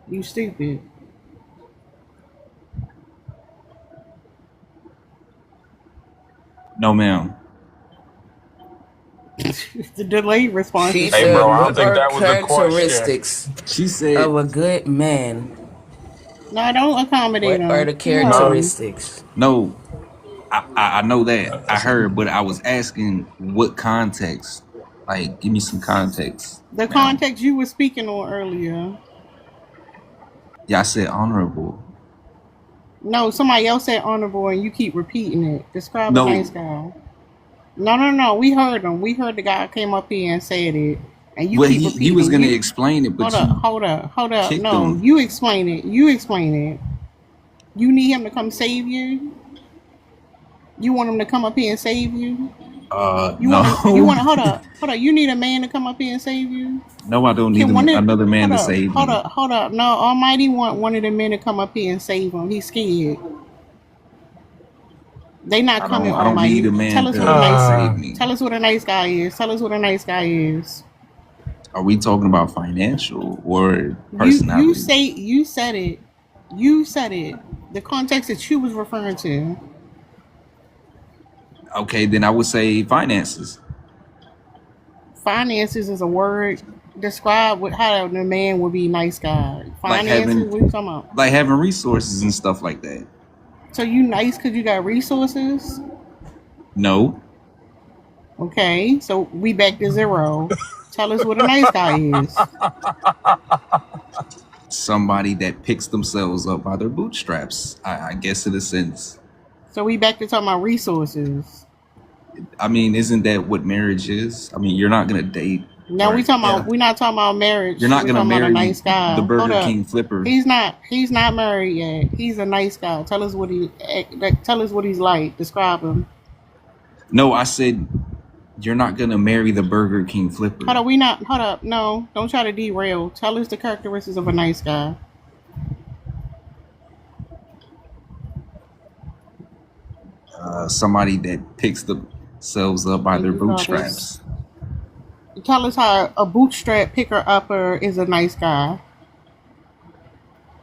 You stupid. No, ma'am. The delayed response. She is Hey, said, bro, I crazy. don't what think are that was a question. characteristics She of said, a good man? No, don't accommodate What are him. the Keep going. characteristics? no, I know that. I heard, but I was asking what context. Like, give me some context, The ma'am. context you were speaking on earlier. Yeah, I said honorable. No, somebody else said honorable, and you keep repeating it. Describe a nice No, guy. No. We heard him. We heard the guy came up here and said it, and you well, keep he repeating was it. gonna You explain it, hold but up, you hold up. kicked No, him. you explain it. You explain it. You need him to come save you. You want him to come up here and save you. You want him, you No, want to hold up. You need a man to come up here and save you. no, I don't need Can one of another man to save me. hold up. No, Almighty want one of the men to come up here and save him. He's scared. They not coming, I don't need Almighty. a man Tell us to what a nice. save me. Tell us what a nice guy is. Tell us what a nice guy is. Are we talking about financial or You personality? said it. You said it. The context that you was referring to. Okay, then I would say finances, Finances is a word. Describe how the man would be nice guy. like Finances. having What are you talking about? like having resources and stuff like that. So you nice because you got resources? No, Okay. So we back to zero. Tell us what a nice guy is. somebody that picks themselves up by their bootstraps. I guess in a sense. So we back to talking about resources. I mean, isn't that what marriage is? I mean, you're not gonna date. Now Or yeah, we're not talking about marriage. you're not We're gonna talking about a marry nice guy. the Hold Burger up. King flipper. He's not married yet. He's a nice guy. Tell us what he's like. Describe him. No, I said you're not gonna marry the Burger King flipper. Hold up. No, don't try to derail. Tell us the characteristics of a nice guy. Somebody that picks themselves up by their You got this. bootstraps. Tell us how a bootstrap picker upper is a nice guy.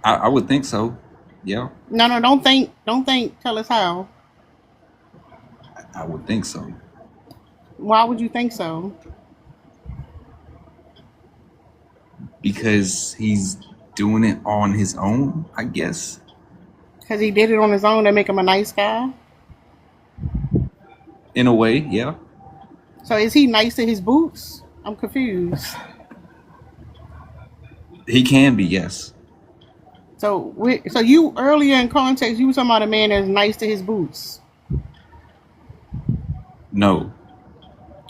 I would think so. Yeah, No, don't think. Tell us how. I would think so. Why would you think so? Because he's doing it on his own, I guess. Because he did it on his own to make him a nice guy. In a way, yeah. So is he nice to his boots? I'm confused. He can be, yes. So you earlier in context, you were talking about a man that's nice to his boots. No.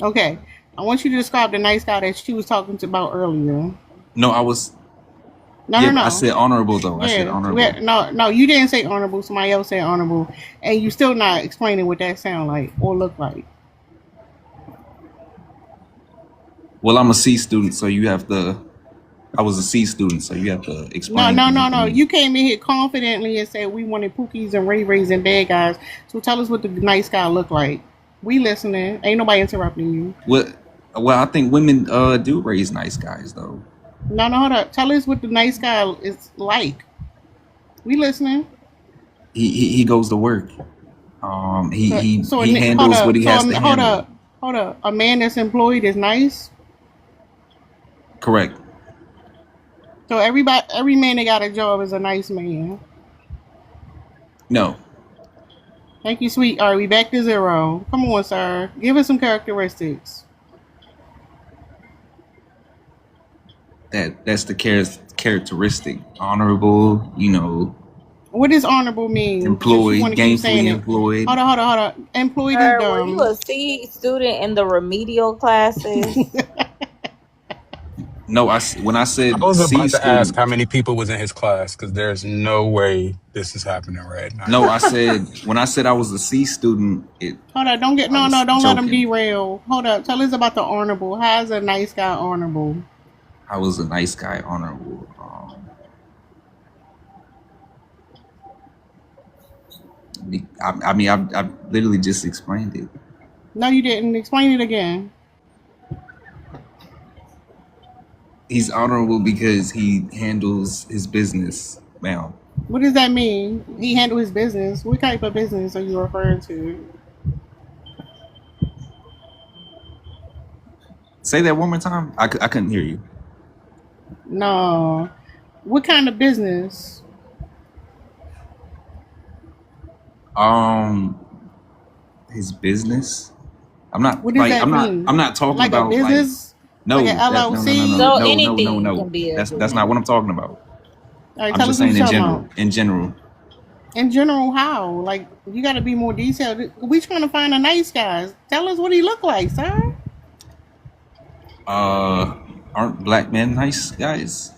Okay. I want you to describe the nice guy that she was talking about earlier. No, I was No, yeah, no, I no. said honorable though. I said Yeah, honorable. no, you didn't say honorable. Somebody else said honorable, and you still not explaining what that sound like or look like. Well, I'm a C student, so you have to I was a C student, so you have to No, explain no, things no, to no. me. You came in here confidently and said we wanted Pookies and Ray Rays and bad guys. So tell us what the nice guy look like. We listening. Ain't nobody interrupting you. Well, I think women do raise nice guys though. No, hold up. Tell us what the nice guy is like. We listening. He goes to work. He Hold handles up. what he has to handle. Hold up. A man that's employed is nice. Correct. So every man that got a job is a nice man. No. Thank you, sweet. All right, we back to zero. Come on, sir. Give us some characteristics. That's the characteristic. Honorable, What does honorable mean? Since you employed, want to keep saying gainfully it. employed. Hold on. Employed is Sir, were you dumb. a C student in the remedial classes? No, when I said I was C about to ask student, how many people was in his class because there's no way this is happening right now. no, I said when I said I was a C student, Hold up. Don't I was let him joking. derail. Hold up. Tell us about the honorable. How's a nice guy honorable? I was a nice guy, honorable. I mean, I literally just explained it. No, you didn't. Explain it again. He's honorable because he handles his business, ma'am. What does that mean? He handle his business. What type of business are you referring to? Say that one more time. I couldn't hear you. No. What kind of business? His business. I'm not What does like that mean? I'm not talking Like a about business? no, Like an LLC? So anything no. can be a That's not what I'm talking about. All right, I'm tell just us what saying you're in talking general. about. In general. In general, how? Like, you got to be more detailed. We trying to find a nice guy. Tell us what he look like, sir. Aren't black men nice guys?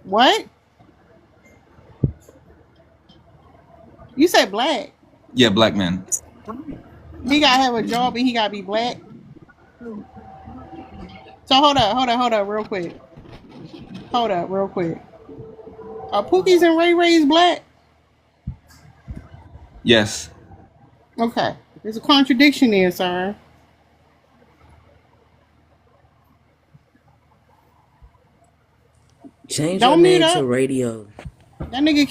What? You said black. Yeah, black men. He got to have a job and he got to be black. So hold up, real quick. Are Pookie's and Ray Ray's black? Yes. Okay. There's a contradiction there, sir. Change Don't your mute name to up. Radio. That nigga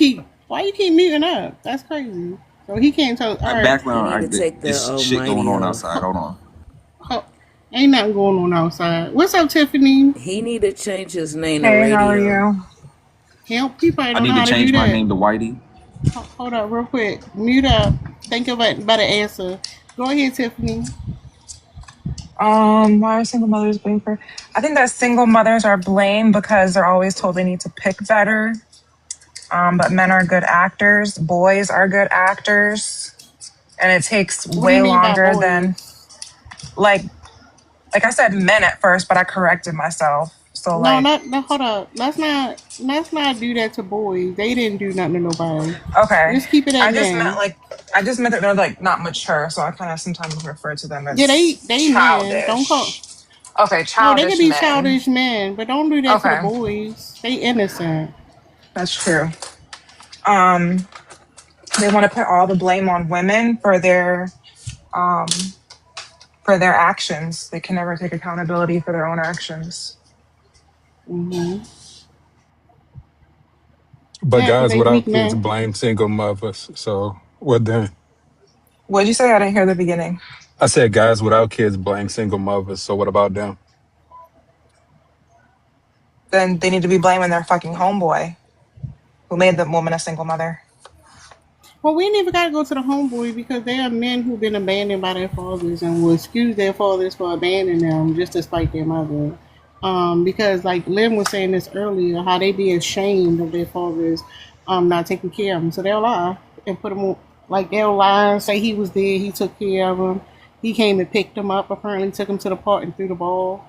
why you keep muting up? That's crazy. So he can't tell. All right. Background, You need to take the there's shit almighty going on off. outside. Hold on. Oh, ain't nothing going on outside. What's up, Tiffany? He need to change his name to Hey, Radio. how are you? Help people. I I don't need know to how to change do my that. name to Whitey. Hold up, real quick. Mute up. Think of a better answer. Go ahead, Tiffany. Why are single mothers blamed for? I think that single mothers are blamed because they're always told they need to pick better. But men are good actors. Boys are good actors, and it takes What do you way mean by longer than boys? like I said men at first, but I corrected myself. So No, like, hold up. Let's not do that to boys. They didn't do nothing to nobody. okay, Just keep it I at just meant men. that they're like not mature. So I kind of sometimes refer to them Yeah, as they men. Don't call. childish. Okay, No, they can childish be men. childish men, but don't do that to the Okay, boys. They innocent. that's true. They want to put all the blame on women um for their actions. They can never take accountability for their own actions. Mm-hmm. But Yeah, because guys they weak without kids men. blame single mothers. So what then? What did you say? I didn't hear the beginning. I said guys without kids blame single mothers. So what about them? Then they need to be blaming their fucking homeboy who made the woman a single mother. Well, we ain't even got to go to the homeboy because there are men who've been abandoned by their fathers and will excuse their fathers for abandoning them just to spite their mother. Because like Lynn was saying this earlier, how they be ashamed of their fathers not taking care of them. So they'll lie and put them on, like they'll lie and say he was there, he took care of them. He came and picked them up, apparently took him to the park and threw the ball.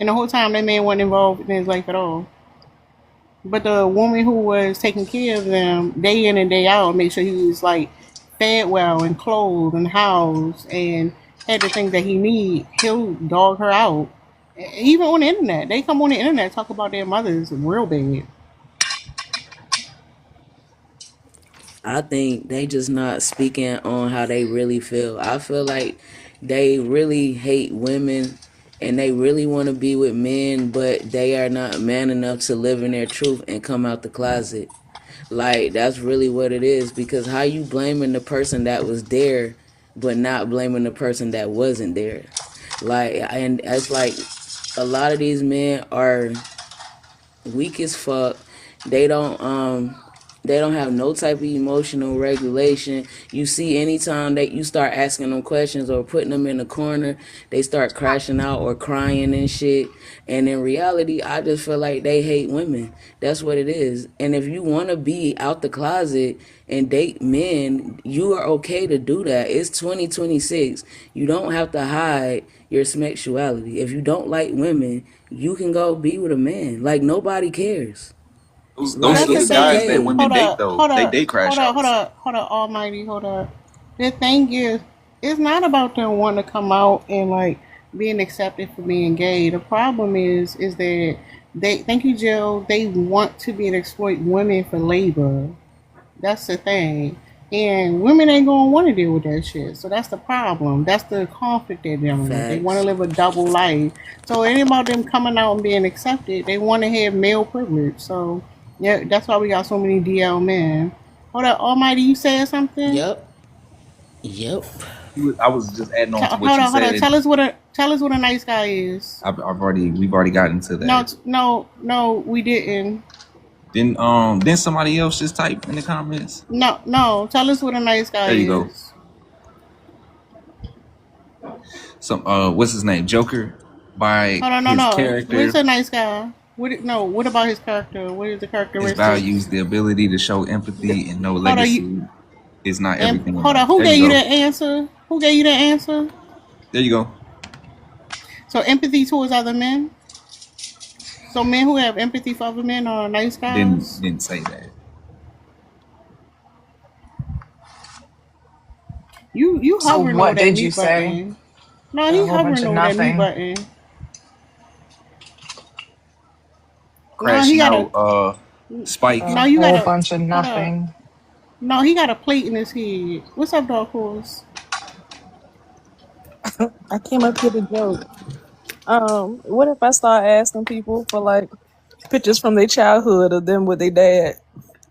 And the whole time that man wasn't involved in his life at all. But the woman who was taking care of them day in and day out, make sure he was like fed well and clothed and housed and had the things that he need, he'll dog her out. Even on the internet, they come on the internet talk about their mothers real bad. I think they just not speaking on how they really feel. I feel like they really hate women and they really want to be with men, but they are not man enough to live in their truth and come out the closet. Like, that's really what it is, because how you blaming the person that was there but not blaming the person that wasn't there? Like, and it's like a lot of these men are weak as fuck. They don't have no type of emotional regulation. You see, anytime that you start asking them questions or putting them in the corner, they start crashing out or crying and shit. And in reality, I just feel like they hate women. That's what it is. And if you want to be out the closet and date men, you are okay to do that. It's 2026. You don't have to hide your sexuality. If you don't like women, you can go be with a man. Like, nobody cares. Those Like, That's the those it's guys thing. that okay. women date though, they crash outs. Almighty, hold up. The thing is, it's not about them wanting to come out and like being accepted for being gay. The problem is that thank you, Jill, they want to be and exploit women for labor. That's the thing. And women ain't gonna want to deal with that shit. So that's the problem. That's the conflict they're dealing with. They want to Facts. live a double life. So it ain't about them coming out and being accepted. They want to have male privilege. So yeah, that's why we got so many DL men. Hold up, Almighty, you said something? Yep. Yep. I was just adding on to what Hold you on, hold on. said. Tell us what a nice guy is. We've already gotten into that. No, we didn't. Then somebody else just typed in the comments. No. Tell us what a nice guy There you go. is. Some what's his name? Joker by Hold on, his no. character. What's a nice guy? No, what about his character? What is the His characteristics? values, the ability to show empathy and know Hold on, legacy is not everything. hold on. Who There gave you you go. that answer? Who gave you that answer? There you go. So empathy towards other men. So men who have empathy for other men are nice guys. Didn't say that. You So hovering what over that did you mute say? button. No, A he whole bunch hovering of over that mute nothing. button. No, Crashing he got out Spike. No, you Whole got bunch of hold up. nothing. No, he got a plate in his head. What's up, Dark Horse? I came up here to joke. What if I start asking people for like pictures from their childhood of them with their dad,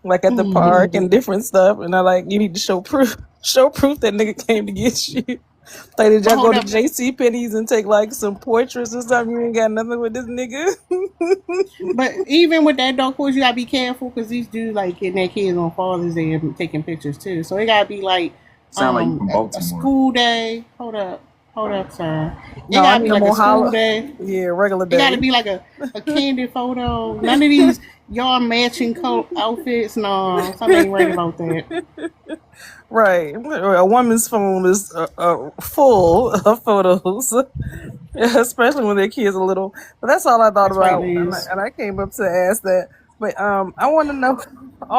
like at the park and different stuff, and I like you need to show proof that nigga came to get you. Like, did But y'all go hold to up. JC Penney's and take like some portraits or something? You ain't got nothing with this nigga. But even with that, Dark Horse, you gotta be careful because these dudes like getting their kids on Father's Day and taking pictures too. So it gotta be like Sound like you from a Baltimore. school day. Hold up, sir. It No, I gotta need be them like a on school day. Yeah, regular It gotta day. be like a candid photo. None of these y'all matching coat outfits. No, something ain't right about that. Right. A woman's phone is full of photos, especially when their kids are little. But that's all I thought That's right, about, Liz. and I came up to ask that. But I want to know,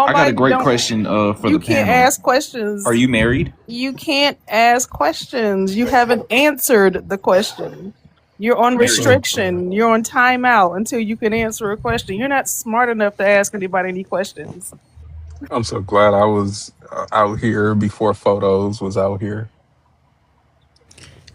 I got a Almighty, great question for you the can't panel. ask questions. Are you married? You can't ask questions. You haven't answered the question. You're on Married. restriction. You're on timeout until you can answer a question. You're not smart enough to ask anybody any questions. I'm so glad I was out here before photos was out here.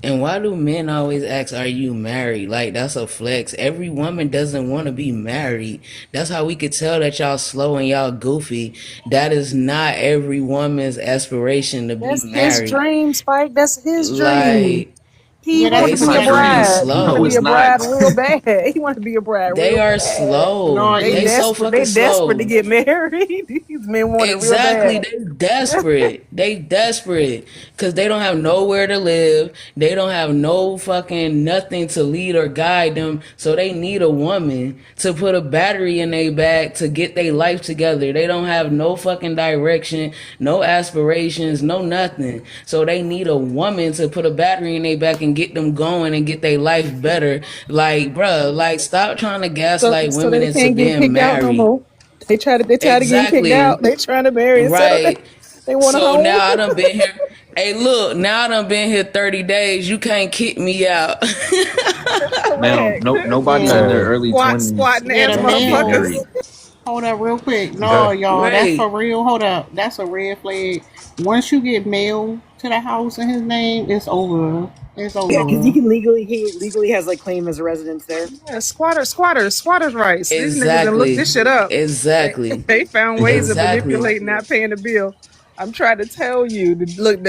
And why do men always ask, are you married? Like, that's a flex. Every woman doesn't want to be married. That's how we could tell that y'all slow and y'all goofy. That is not every woman's aspiration to be That's his married. dream, Spike. That's his dream. Like, He Yeah, wanted that's to my be a they dream. fucking bride. He wanted to No, be slow. it's a bride not. real bad. He wanted to be a bride They real are bad. slow. No, They They so desperate. They fucking desperate to slow. get married. These men want it real Exactly, bad. they desperate. They desperate because they don't have nowhere to live. They don't have no fucking nothing to lead or guide them. So they need a woman to put a battery in their back to get their life together. They don't have no fucking direction, no aspirations, no nothing. So they need a woman to put a battery in their back and get them going and get their life better. Like, bruh, like stop trying to gaslight So women they into can't get being kicked out no married. more. They tired of getting kicked Exactly. out. They trying to marry and settle down. Right. They want a So home. now I done been here. Hey, look, now I done been here 30 days. You can't kick me out. Ma'am, Correct. nobody in their Hey, early 20s Squatting Yeah, ass the wants to get male. motherfuckers. married. Hold up, real quick. No, that y'all, that's for Right. real. Hold up, that's a red flag. Once you get mail to the house in his name, it's over. It's Yeah, because over. he legally has like claim as a residence there. Yeah, squatters rights. These niggas done looked Exactly. this shit up. Exactly. They found ways of Exactly. manipulating not paying the bill. I'm trying to tell you. Look,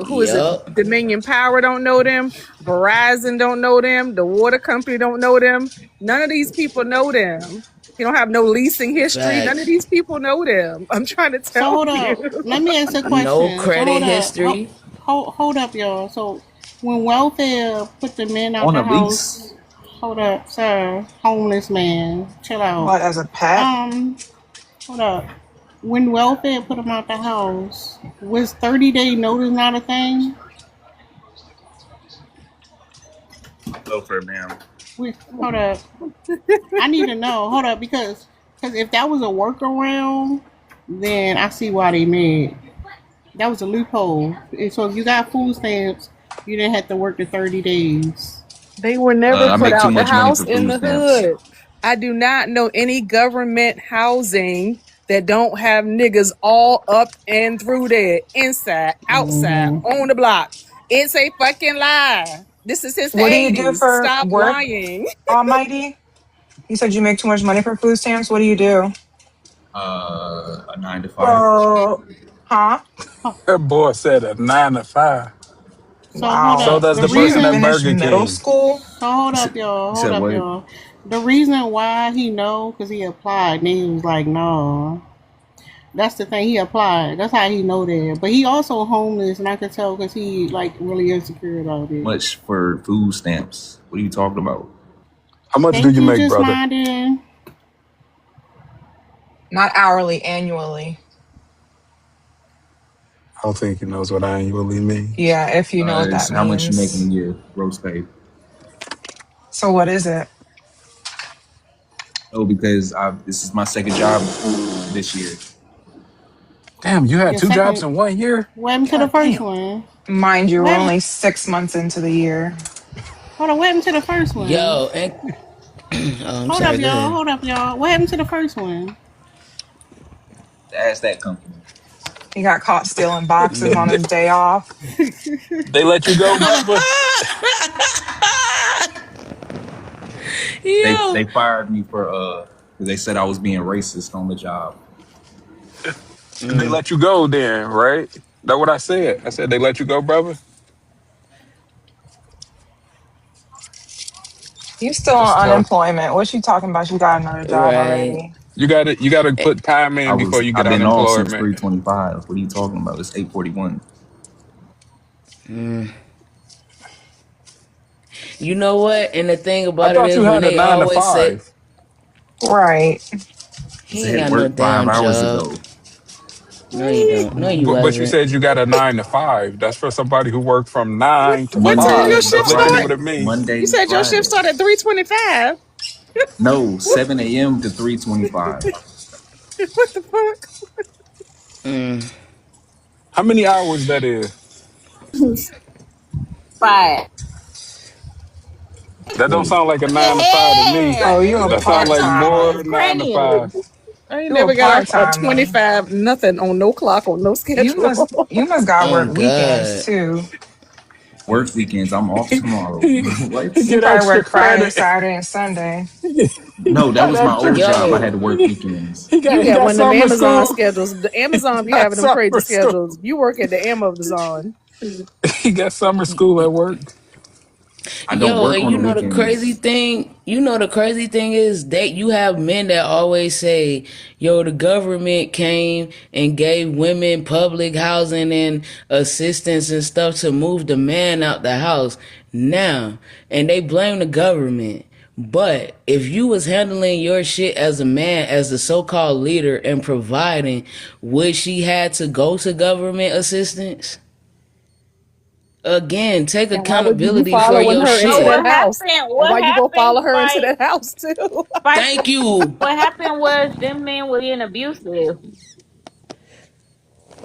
who is it? Yup. Dominion Power don't know them. Verizon don't know them. The water company don't know them. None of these people know them. You don't have no leasing history. None of Facts. these people know them. I'm trying to So tell hold up. you. Let me ask a No question. So credit hold up. history. Hold up, y'all. So when welfare put the men out On the a lease. house, hold up, sir. Homeless man, chill out. What, as a pet? Hold up. When welfare put him out the house, was 30-day notice not a thing? Go for it, ma'am. Hold up. I need to know. Hold up, because if that was a workaround, then I see why they mad. That was a loophole. And so if you got food stamps, you didn't have to work the 30 days. They were never I put make too out the much money house for in food the stamps. hood. I do not know any government housing that don't have niggas all up and through there, inside, outside, Mm-hmm. on the block. It's a fucking lie. This is his What do you do 80s. for Stop work, lying. Almighty? You said you make too much money for food stamps. What do you do? A 9 to 5. Huh? that boy said a 9 to 5. So hold Wow. So up. does The the Did you even person at reason. finish Burger middle King. school? So hold You up, y'all. Hold said up, what? y'all. The reason why he know, because he applied, and he was like, no. That's the thing. He applied. That's how he know that. But he also homeless, and I could tell because he like really insecure about it. Much for food stamps. What are you talking about? How much do Thank you you, make, just brother? minding. Not hourly, annually. I don't think he knows what annually means. Yeah, if you know what It's that how much you make in means. a year, gross pay. So what is it? Oh, because this is my second job this year. Damn, you had Your 2 jobs second. in 1 year? What happened to the God first damn. one? Mind you, What we're happened? only 6 months into the year. Hold on. What happened to the first one? Yo, and oh, I'm Hold up, sorry. Go y'all. ahead. Hold up, y'all. What happened to the first one? Ask that company. He got caught stealing boxes on his day off. They let you go, brother? They Yo, fired me for because they said I was being racist on the job. They let you go then, right? That's what I said. I said they let you go, brother. You still That's on tough. unemployment. What you talking about? You got another job right. already. You gotta put time in before you get I've been off since unemployment. 325. What are you talking about? It's 841. You know what? And the thing I about it thought you is when had a they 9 to always say 5. Right. I he ain't said got no work 5 damn hours job. ago. No, you don't. No, you But you wasn't. said you got a 9 to 5. That's for somebody who worked from What 9 to what time Monday your 5. to shift Look at start? what Friday. it means. You Monday to said your shift Friday. started at 3:25. No, 7 a.m. to 325. What the fuck? How many hours that is? Right. That don't 40. sound like a 9 to 5 to me. Yeah, Oh, you a it's That sound it's like more part-timer. it's 9 to 5. cranium. I ain't You a never got a part-timer. 25 nothing on no clock on no schedule. You must got Oh work weekends God. too. Work weekends. I'm off tomorrow. He What? You get probably extra work Friday, credit. Saturday, and Sunday. No, He that got was my extra old job. I credit. had Yo, to work weekends. You He got got one of them summer Amazon school. schedules. The He Amazon be got having them crazy summer school. schedules. You work at the Amazon. He got summer school at work. I don't yo, work and on you the know the crazy weekends. thing. You know the crazy thing is that you have men that always say, "Yo, the government came and gave women public housing and assistance and stuff to move the man out the house." Now, and they blame the government. But if you was handling your shit as a man, as the so-called leader and providing, would she had to go to government assistance? Again, take And why would you be accountability for following your her into So shit. that what house? happened? And What why you gonna follow happened? her into that house too? Spike. Thank you. What happened was them men were being abusive.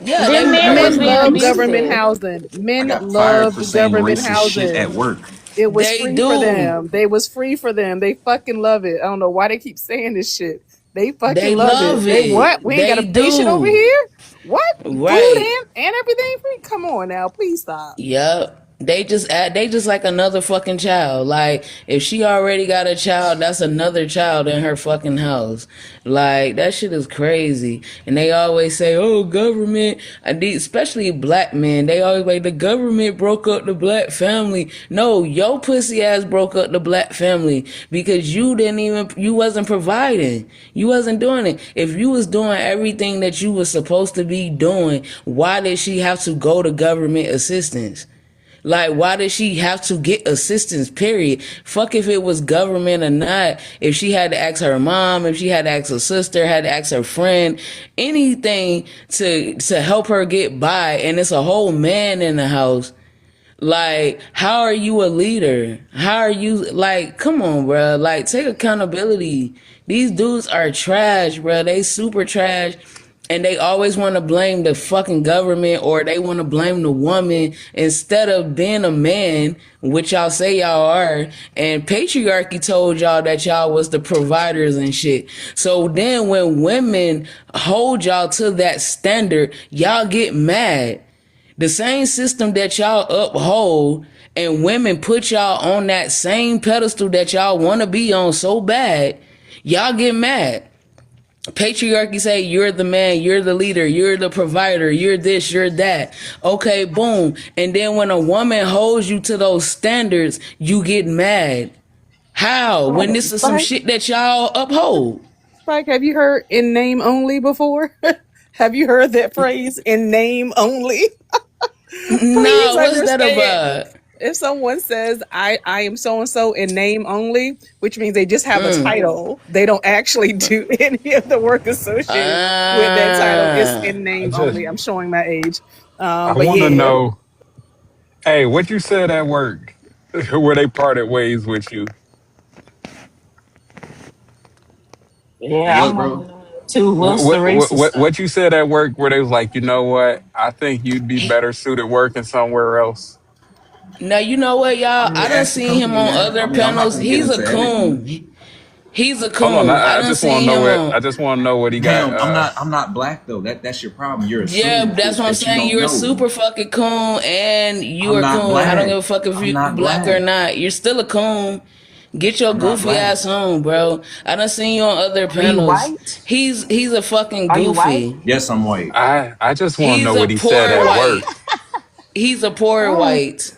Yeah, they Them were men was Men being love abusive. government abusive. housing. I Men got fired for love saying government racist shit housing. at work. It was They free for do. them. They was free for them. They fucking love it. I don't know why they keep saying this shit. They fucking They love it. love They it. what? We ain't got They a patient over do. here? What? Food Right. and everything free? Come on now. Please stop. Yep. They just like another fucking child. Like if she already got a child, that's another child in her fucking house. Like that shit is crazy. And they always say, "Oh, government," especially black men. They always like the government broke up the black family. No, your pussy ass broke up the black family because you wasn't providing. You wasn't doing it. If you was doing everything that you was supposed to be doing, why did she have to go to government assistance? Like, why does she have to get assistance, period? Fuck if it was government or not. If she had to ask her mom, if she had to ask her sister, had to ask her friend, anything to help her get by, and it's a whole man in the house. Like, how are you a leader? How are you, like, come on, bro. Like, take accountability. These dudes are trash, bro. They super trash. And they always want to blame the fucking government or they want to blame the woman instead of being a man, which y'all say y'all are. And patriarchy told y'all that y'all was the providers and shit. So then when women hold y'all to that standard, y'all get mad. The same system that y'all uphold and women put y'all on that same pedestal that y'all want to be on so bad, y'all get mad. Patriarchy say you're the man, you're the leader, you're the provider, you're this, you're that. Okay, boom. And then when a woman holds you to those standards, you get mad. How? When this is some Spike, shit that y'all uphold. Spike, have you heard in name only before? Have you heard that phrase in name only? Please Nah, what's that understand. about? if someone says I am so and so in name only, which means they just have a title, they don't actually do any of the work associated with that title. It's Ah. in I name just only. I'm showing my age, I but want to yeah, know. Hey, what you said at work where they parted ways with you? Yeah, What, I'm one bro? of them too. What's the What racist stuff? what you said at work where they was like, you know what? I think you'd be better suited working somewhere else. Now you know what, I y'all. mean, I done ask the seen him company, on man. I other mean, I'm not panels. gonna get He's a into everything. coon. He's a Hold on, coon. I I done just want to seen know him what on. I just want to know what he got. Ham, I'm not black though. That's your problem. You're Yeah, assuming that's shit what I'm that you saying. don't You're a know. super fucking coon, and you I'm are not coon. I don't black. give a fuck if I'm you not black or black. not. You're still a coon. Get your I'm not goofy black. ass on, bro. I done seen you on other Are you panels. white? He's a fucking Are you white? goofy. Yes, I'm white. I just want to know He's a what he said poor at white. work. He's a poor oh, white.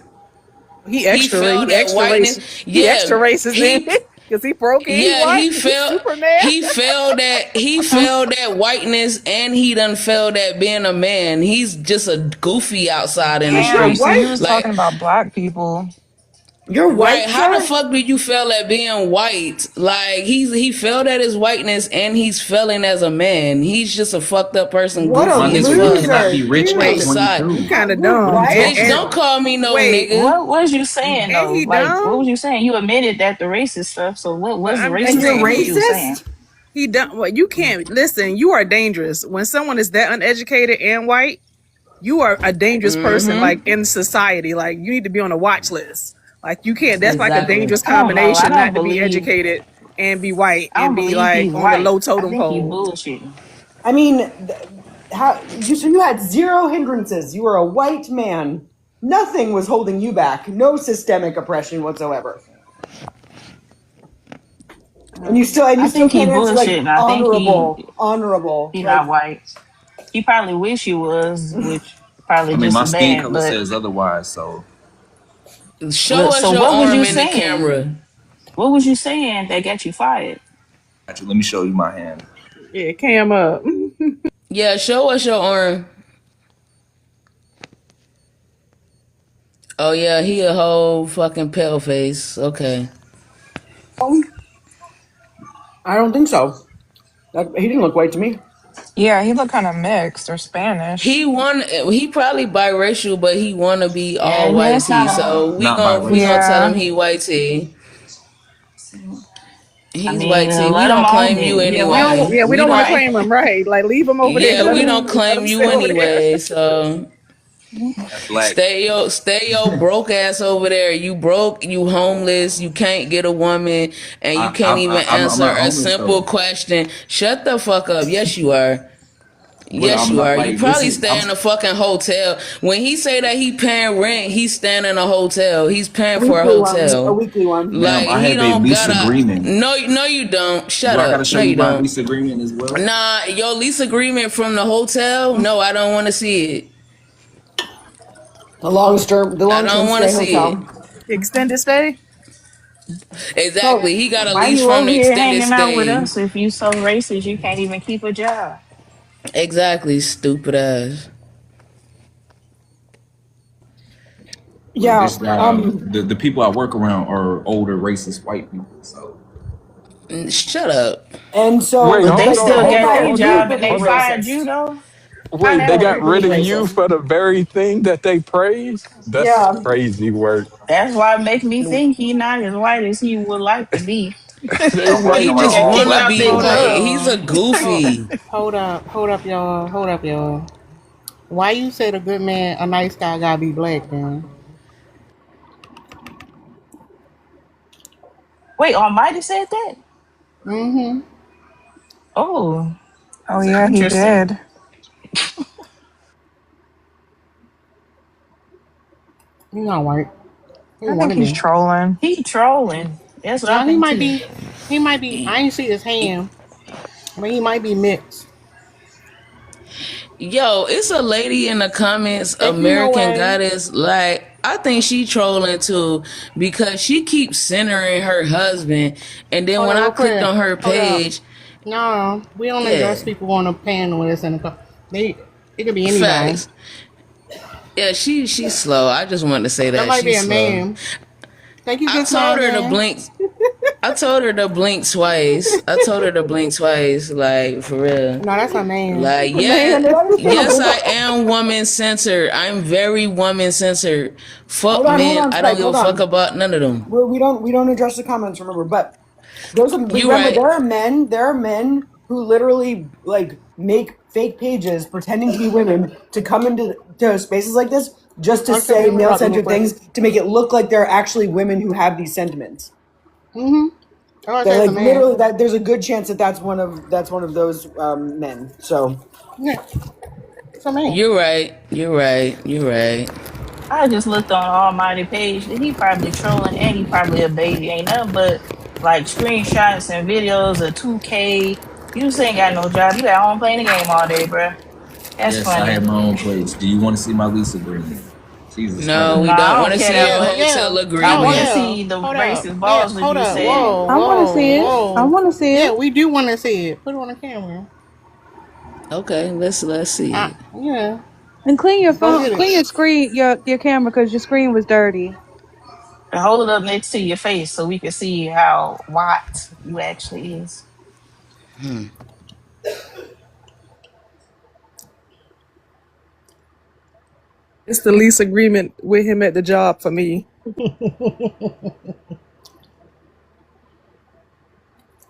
he He extra felt that whiteness. he extra Yeah, racist then he because he broke and he yeah, white. He's Superman. he felt that whiteness, and he done felt that being a man. He's just a goofy outside in the Yeah, I'm You're streets. saying he white. was talking Like, about black people. You're right, white, how the sir. fuck do you feel at being white? Like, he felt at his whiteness, and he's feeling as a man. He's just a fucked up person, What a My goofy as nigga, you fuck. cannot loser, be rich at Wait, dude. Outside. you 22. kind of You're What are dumb. you white. Bitch, talking don't about? call me no Wait, nigga. What was you saying ain't though? he Like, what dumb? was you saying? You admitted that the racist stuff. So what But was the I'm just And racist you're stuff saying that you were saying? racist? he dumb. Well, you can't listen. You are dangerous when someone is that uneducated and white. You are a dangerous person, like Mm-hmm. in society. Like you need to be on a watch list. Like you can't. That's like a Exactly. dangerous I don't know. I combination, don't not to be believe. educated and be white I don't and be believe like he's on the white. low I totem think he pole. bullshitting. I mean, how you? So you had zero hindrances. You were a white man. Nothing was holding you back. No systemic oppression whatsoever. And you I still think he can't answer like bullshitting. I think honorable. he not Like white. He probably wish he was, which probably I mean, just my as skin bad. color But says otherwise. So Show us so your what was arm you in the saying? camera. What was you saying that got you fired? actually, let me show you my hand. Yeah, cam up. Yeah, show us your arm. Oh yeah, he a whole fucking pale face. Okay. I don't think so. He didn't look white to me. Yeah, he looked kind of mixed or Spanish. He probably biracial, but he wanna be all And white that's not tea. a. So we Not gon' we gonna biracial. tell him Yeah. he white tea. I He's white mean, tea. We let him don't off claim you then. Yeah, we don't. anyway. Yeah, we We don't want to don't. Right. claim him. Right? Like leave him over there. Yeah, we don't Let claim him you stay over there. anyway. So That's black. stay your broke ass over there. You broke. You homeless. You can't get a woman, and you I, can't even I'm answer not a homeless simple though. question. Shut the fuck up. Yes, you are. But Yes, I'm you not are. You like, probably listen. stay in a fucking hotel. When he say that he paying rent, he's staying in a hotel. He's paying for a A hotel. weekly one. Like Ma'am, I he have a don't lease gotta. agreement. No, you don't. Shut Do I gotta up. show No, you you my don't. lease agreement as well? Nah, your lease agreement from the hotel. No, I don't want to see it. The I long term don't want to stay see it. hotel. Extended stay. So Exactly. He got a Why lease you from over the here extended hanging out with stay. us if you so racist you can't even keep a job? Exactly. Stupid ass. Look, yeah. this the people I work around are older racist white people. So Shut up. And Wait, But they hold on, still hold gave on, you a hold you've job on, and they been hold on. fired you racist. though. How Wait, that they No, got you've work? been rid of you racist. for the very thing that they praised? That's Yeah. crazy work. That's why it make me think he not as white as he would like to be. They I'm working He like, around just Got all kicked wanna black out be their Hold people. up, white. job. He's a y'all. goofy. Hold up, y'all. Hold up, y'all. Why you said a good man, a nice guy, gotta be black, man? Wait, Almighty said that? Mm-hmm. Oh, Oh that's yeah, he interesting. did. He's not white. He I want think to he's be. trolling. He trolling. That's what I Now he think might too. be. He might be. I ain't see his hand, but he might be mixed. Yo, it's a lady in the comments, Thank you, no American way. Goddess. Like, I think she trolling too because she keeps centering her husband. And then Hold when up, I real clicked quick. on her Hold up. page, No, we don't yeah, address people on a panel with us in the. They. It could be anybody. facts. Yeah, she's slow. I just wanted to say That that might be she's a slow. man. Thank you, I good told time, her to man. blink. I told her to blink twice. I told her to blink twice, like for real. No, that's a man. Like Man, yeah, it's yes, understandable. I am woman censored. I'm very woman censored. Fuck Hold men. on, I don't Spike, give a hold fuck on. about none of them. We don't address the comments, remember, but You remember right. there are men who literally like make fake pages pretending to be women to come into spaces like this just to Okay, let say me drop them real male-centered quick. things to make it look like they're actually women who have these sentiments. Oh, I They're say it's a like man. literally that. There's a good chance that that's one of those men. So Yeah, it's a man. You're right. You're right. You're right. I just looked on Almighty page. He probably trolling and he probably a baby. Ain't nothing but like screenshots and videos of 2K. You just ain't got no job. You at home playing the game all day, bruh. That's Yes, I funny. have my own place. Do you want to see my lease agreement? Jesus No, Christ. we Nah, don't I want don't to care see that your Yeah, much. hotel yeah. I Oh, want to agreement. yeah. see the Hold up. racist Yeah, balls that hold you up. said. Whoa, I want to whoa, see it. I whoa. want to see Yeah, it. we do want to see it. Put it on the camera. Okay, let's see it. Yeah. And clean your Go phone, get it. clean your screen, your camera, because your screen was dirty. And hold it up next to your face so we can see how white you actually is. Hmm. It's the lease agreement with him at the job for me.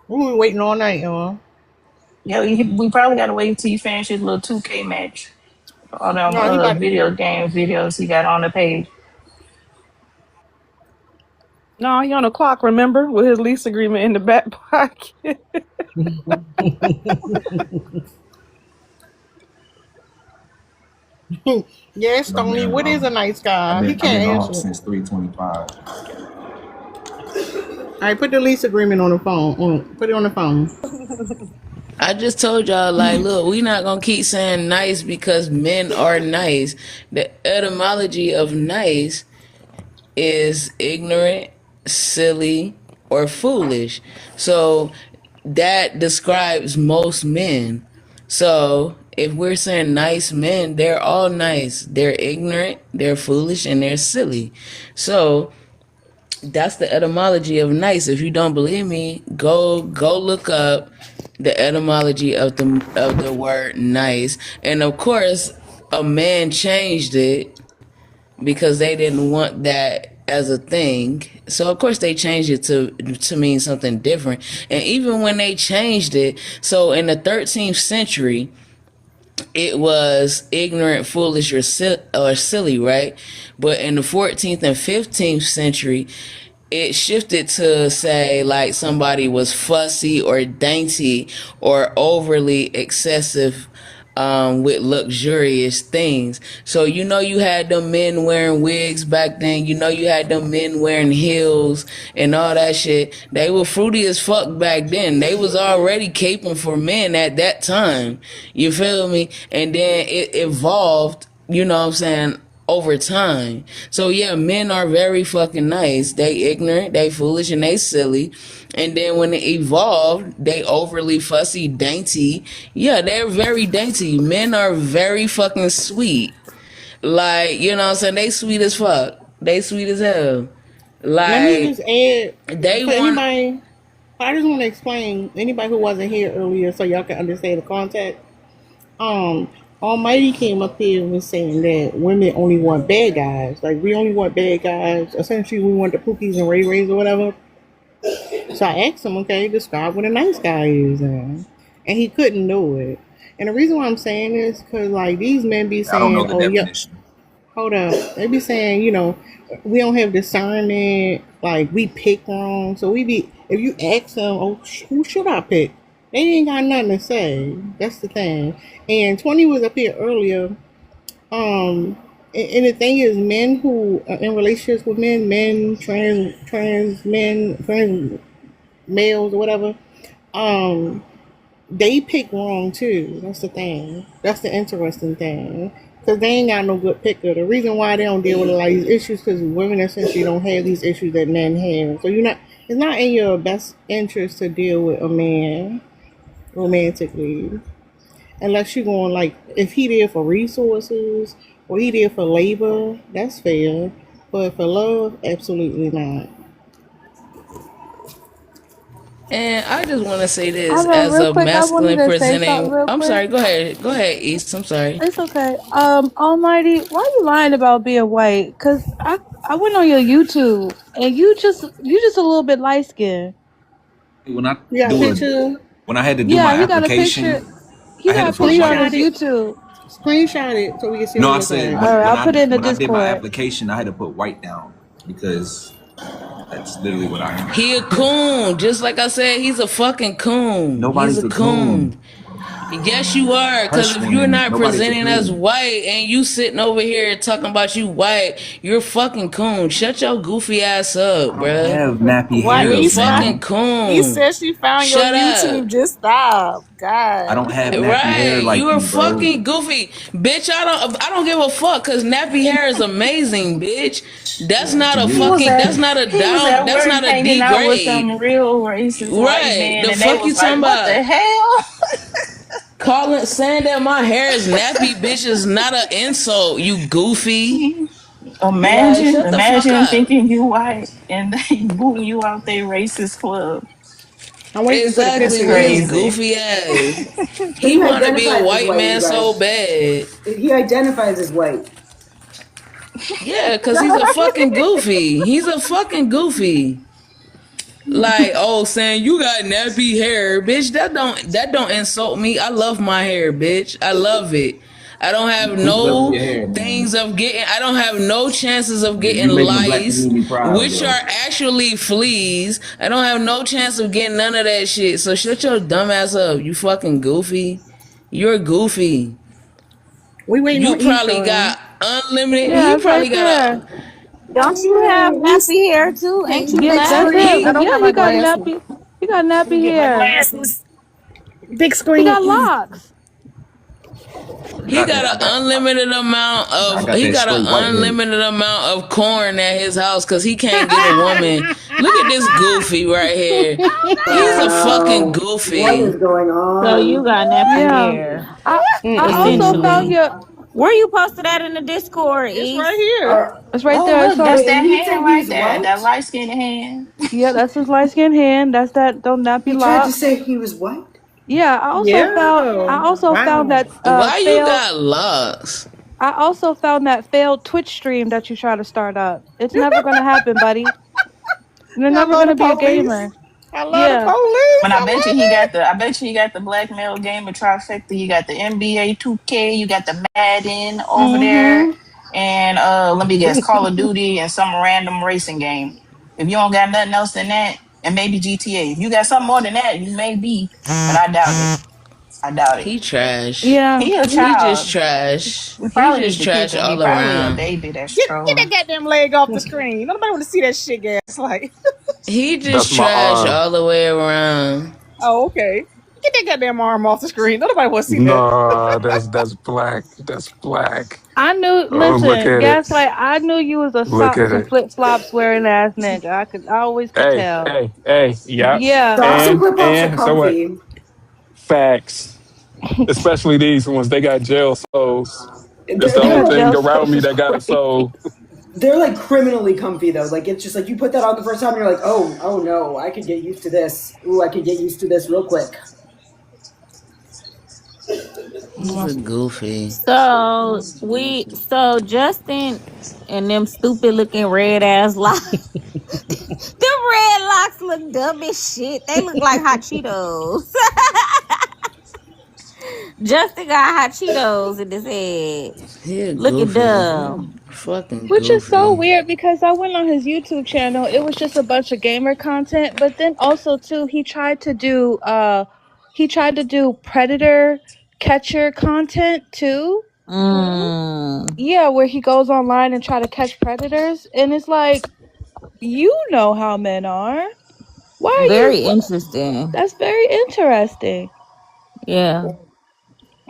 We been waiting all night, y'all. Yeah, we probably gotta wait until you finish his little 2K match. All them No, he about video game videos he got on the page. No, he on the clock, remember? With his lease agreement in the back pocket. Yes, I've Tony. been What is a nice guy? He I've been can't off answer. since 325. All right, put the lease agreement on the phone. Put it on the phone. I just told y'all, like, look, we not gonna keep saying nice because men are nice. The etymology of nice is ignorant, silly, or foolish. So that describes most men. So if we're saying nice men, they're all nice. They're ignorant, they're foolish, and they're silly. So that's the etymology of nice. If you don't believe me, go look up the etymology of the word nice. And of course, a man changed it because they didn't want that as a thing. So of course they changed it to mean something different. And even when they changed it, so in the 13th century, it was ignorant, foolish, or silly, right? But in the 14th and 15th century, it shifted to say like somebody was fussy or dainty or overly excessive with luxurious things. So you know you had them men wearing wigs back then. You know you had them men wearing heels and all that shit. They were fruity as fuck back then. They was already caping for men at that time. You feel me? And then it evolved, you know what I'm saying, over time. So yeah, men are very fucking nice. They ignorant, they foolish, and they silly. And then when it evolved, they overly fussy, dainty. Yeah, they're very dainty. Men are very fucking sweet. Like, you know what I'm saying? They sweet as fuck. They sweet as hell. Let me Like, just add they for want... anybody. I just want to explain anybody who wasn't here earlier, so y'all can understand the context. Almighty came up here and was saying that women only want bad guys. Like we only want bad guys. Essentially, we want the Pookies and Ray Rays or whatever. So I asked him, okay, describe what a nice guy is, and he couldn't do it. And the reason why I'm saying this, because like these men be I don't know saying, the oh yeah, definition. hold up, they be saying, we don't have discernment, like we pick wrong. So we be, if you ask them, oh, who should I pick? They ain't got nothing to say. That's the thing. And 20 was up here earlier. And the thing is, men who are in relationships with trans men, trans males or whatever, they pick wrong too. That's the thing. That's the interesting thing. Because they ain't got no good picker. The reason why they don't deal with a lot of these issues because women essentially don't have these issues that men have. So it's not in your best interest to deal with a man romantically. Unless you're going like, if he there for resources What he did for labor, that's fair. But for love, absolutely not. And I just want to say I this know, as real a quick. I wanted masculine to say something presenting. real I'm quick. sorry. Go ahead, East. I'm sorry. It's okay. Almighty, why you lying about being white? Cause I went on your YouTube and you just a little bit light skinned. When I You got a do a picture? when I had to do my Yeah, he got a picture. application, He I had got to a put picture on white. his Screenshot it. YouTube. Screenshot it so we can see No, what he I look said like. All right, I'll put it in the when I did my Discord. application, I had to put white down because that's literally what I am. He a coon. Just like I said, he's a fucking coon. He's Nobody's a a coon. coon. Yes, you are. Because Hush if you're woman, not nobody's a presenting as coon. white and you sitting over here talking about you white, you're fucking coon. Shut your goofy ass up, I don't bruh. have nappy What You're a hair, fucking man. he coon. said she found your Shut up. YouTube. Just stop. I God. don't have nappy hair Right, like you are you, bro. fucking goofy, bitch. I don't give a fuck because nappy hair is amazing, bitch. That's not To a He you. was fucking. at That's not a he was down. at That's work not a hanging D out with grade. them real racist white Right, men, the and they fuck you was like, talking "What the about? hell?" Saying that my hair is nappy, bitch, is not an insult. You goofy. Like, Imagine, shut the fuck imagine them up. thinking you white and they booting you out their racist club. I'm waiting for the It's Exactly picture. with his crazy. goofy ass. But He he want to be a identifies as white white, you man so guys. bad. He identifies as white. Yeah, cause he's a fucking goofy. He's a fucking goofy. Like, oh, saying you got nappy hair, bitch. That don't insult me. I love my hair, bitch. I love it. I don't have We love no your hair, man. things of getting. I don't have no chances of getting You making the black lice, community proud, which bro. are actually fleas. I don't have no chance of getting none of that shit. So shut your dumb ass up, you fucking goofy. You're goofy. We waiting You on E probably Sean. got unlimited. Yeah, He it's right probably got there. a. Don't you have nappy hair too? Ain't you Big Yeah, that's black? screen. I it. don't He have Yeah, my he got glasses. nappy. He got Let me nappy get my hair. glasses. Big He screen got E. locks. I got that. I got he that got an straight white hair. unlimited amount of corn at his house because he can't get a woman. Look at this goofy right here. He's a fucking Wow. What is goofy. going So you on? got nappy Yeah. hair, I also found essentially. your. Where you posted that in the Discord, It's right East? here. It's right Oh, there. look, that's So Wait, and that he hand said right he's there. That white? light skinned hand. yeah, that's his light skinned hand. That's that. Those nappy He tried to locks. say he was white? Yeah. Yeah. I also found Wow. that Why you failed. got locks? I also found that failed Twitch stream that you try to start up. It's never gonna happen, buddy. You're I never love the gonna be a police. gamer. I love the Yeah. police. And I I bet you love he it. got the I bet you he got the black male gamer trifecta. You got the NBA 2K, you got the Madden over there, Mm-hmm. and let me guess, Call of Duty and some random racing game. If you don't got nothing else than that, and maybe GTA. If you got something more than that, you may be, but I doubt it. I doubt it. He trash. Yeah. He a He just child. trash. We He probably need just to kick trash him. He all probably a around. baby that's Get that trolling. goddamn leg off the screen. Nobody want to see that shit, gas. Like, He That's just my trash arm. all the way around. oh, okay. Get that goddamn arm off the screen. Nobody want to see that. Nah, that's black. That's black. I knew. Oh, look Listen, at it. Gaslight. I knew you was a Look socks at and it. flip flops wearing ass nigga. I always could Hey, tell. hey, hey. Yep. Yeah. Socks and flip flops are And so what? comfy. Facts. Especially these ones. They got jail soles. That's They're, the They they're only got like thing jail around cells me is that got a crazy. soul. they're like criminally comfy though. Like it's just like you put that on the first time and you're like, oh no, I could get used to this. Ooh, I could get used to this real quick. He's a goofy. So Justin and them stupid looking red ass locks. Them red locks look dumb as shit. They look like hot Cheetos. Justin got hot Cheetos in his head. He a Looking goofy. dumb. Fucking Which is so goofy. weird because I went on his YouTube channel. It was just a bunch of gamer content, but then also too he tried to do predator catcher content too. Yeah, where he goes online and try to catch predators, and it's like, you know how men are. Why are Very you? interesting. That's very interesting. Yeah.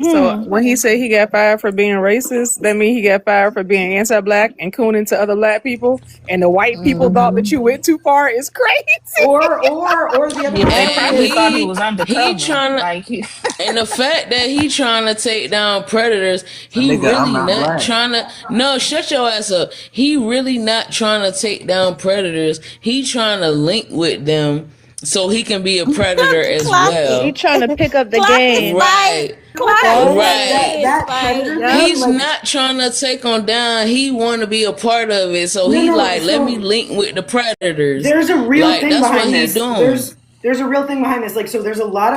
So when he said he got fired for being racist, that means he got fired for being anti-black and cooning to other black people, and the white people thought that you went too far. Is crazy. Or the other Yeah, they possibility probably is thought he was He undercover. trying to, Like he, and the fact that he trying to take down predators, he Nigga, I'm really not not black. trying to. No, shut your ass up. He really not trying to take down predators. He trying to link with them so he can be a predator as Clock it. well. He trying to pick up the Clock his game. fight. Right. Clock Right. his that fight. predator Yep. thing, He's like, not trying to take on down. He want to be a part of it. So he no. like, let me So link with the predators. there's a real Like thing that's what behind he this. doing. There's a real thing behind this. Like, so there's a lot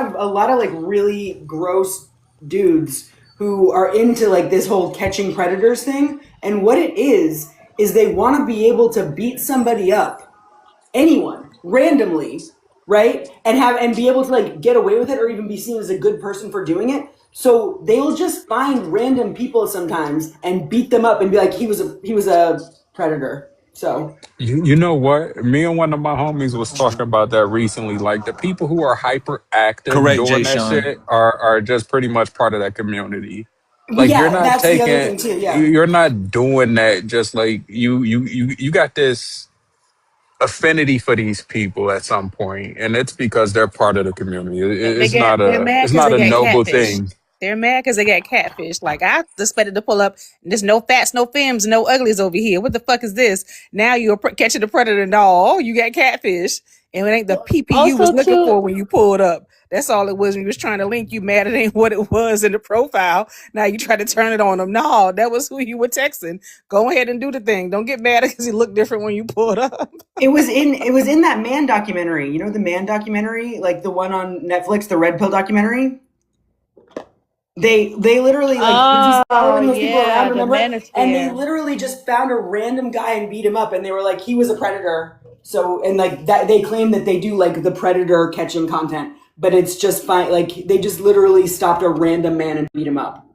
of like really gross dudes who are into like this whole catching predators thing, and what it is they want to be able to beat somebody up, anyone, randomly, right? And be able to like get away with it or even be seen as a good person for doing it. So they'll just find random people sometimes and beat them up and be like, he was a predator. So You know what? Me and one of my homies was talking about that recently. Like the people who are hyperactive Correct, doing Jay that Sean. shit are just pretty much part of that community. Like you're yeah, not that's the other taking, thing too. Yeah. you're not doing that just like you got this affinity for these people at some point, and it's because they're part of the community. They're mad It's because not they a got noble catfish. thing. They're mad because they got catfish. Like, I expected to pull up, and there's no fats, no femmes, no uglies over here. What the fuck is this? Now you're catching the predator. No, you got catfish. And it ain't the PP you was Also, looking too, for when you pulled up. That's all it was. When you was trying to link, you mad it ain't what it was in the profile. Now you try to turn it on them. No, that was who you were texting. Go ahead and do the thing. Don't get mad because he looked different when you pulled up. It was in that Man documentary. You know the Man documentary, like the one on Netflix, the Red Pill documentary. They literally like he's following those people yeah, around, the remember? And they manosphere. literally just found a random guy and beat him up, and they were like, he was a predator. So and like that, they claim that they do like the predator catching content, but it's just fine. Like they just literally stopped a random man and beat him up.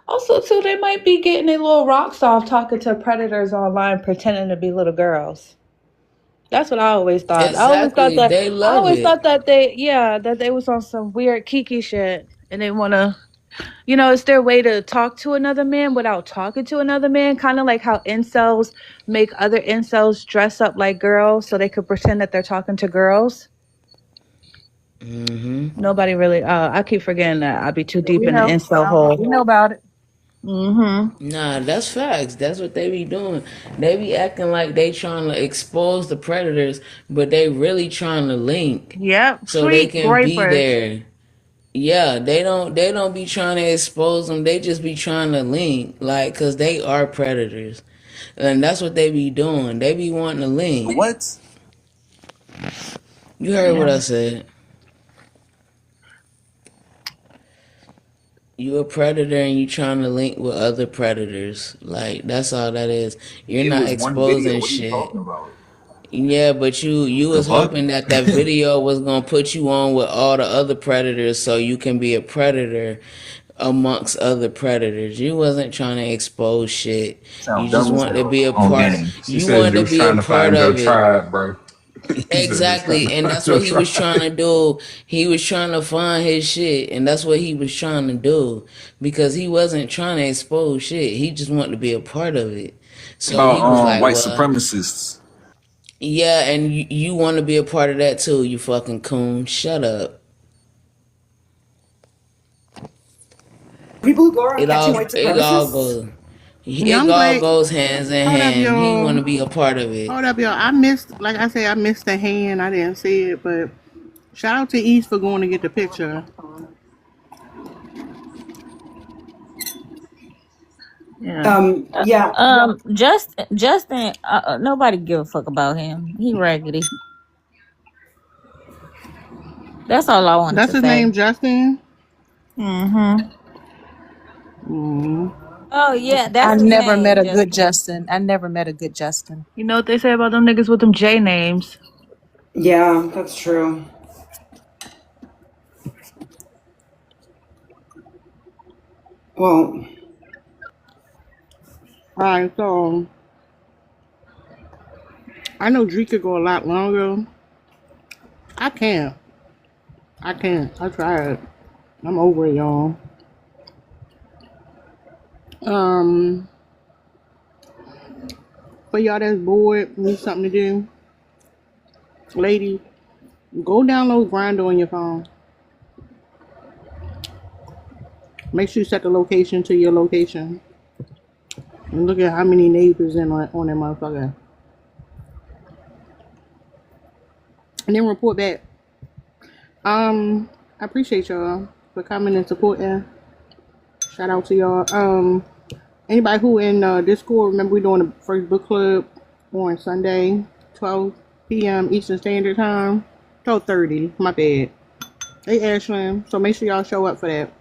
Also, too, they might be getting their little rocks off talking to predators online, pretending to be little girls. That's what I always thought. Exactly. They I love always it. thought that they was on some weird kiki shit, and they wanna, it's their way to talk to another man without talking to another man. Kind of like how incels make other incels dress up like girls so they could pretend that they're talking to girls. Nobody really. I keep forgetting that. I'd be too deep We in the know. incel hole. We know about it. Nah, that's facts. That's what they be doing. They be acting like they trying to expose the predators, but they really trying to link Yep, so they sweet can be grapers. there. Yeah, they don't be trying to expose them. They just be trying to link, like, cause they are predators, and that's what they be doing. They be wanting to link. What? You heard what I said. You a predator and you trying to link with other predators. Like that's all that is. You're It not was one video. exposing What are you shit. talking about? Yeah, but you The was fuck? hoping that video was gonna put you on with all the other predators so you can be a predator amongst other predators. You wasn't trying to expose shit. You Sound just dumb as wanted to be hell a on part. game. She You said wanted you to was be a trying to part find your of it. tribe, bro. He said you was trying Exactly, to and find that's your what he was tribe. trying to do. He was trying to find his shit, and that's what he was trying to do because he wasn't trying to expose shit. He just wanted to be a part of it. So About he was like, white "Well, supremacists. yeah, and you want to be a part of that too, you fucking coon. Shut up." People who go around It catching all white it all supremacists. goes Yeah, it I'm all glad. goes hands in Hold up, hand. He want y'all. to be a part of it. Hold up, y'all. I missed, like I said, I missed the hand. I didn't see it, but shout out to East for going to get the picture. Yeah. Yeah. Justin, nobody give a fuck about him. He raggedy. That's all I wanted That's to his say. name, Justin. Mm-hmm. Oh yeah, I that's his never met name, a good Justin. Justin. I never met a good Justin. You know what they say about them niggas with them J names? Yeah, that's true. Well, All right, so I know Dree could go a lot longer. I can't. I tried. I'm over it, y'all. Um, for y'all that's bored, need something to do, lady, go download Grindr on your phone. Make sure you set the location to your location. And look at how many neighbors in on that motherfucker. And then report back. I appreciate y'all for coming and supporting. Shout out to y'all. Anybody who in Discord, remember we doing the first book club on Sunday, 12 p.m. Eastern Standard Time. 12:30, my bad. Hey Ashland. So make sure y'all show up for that.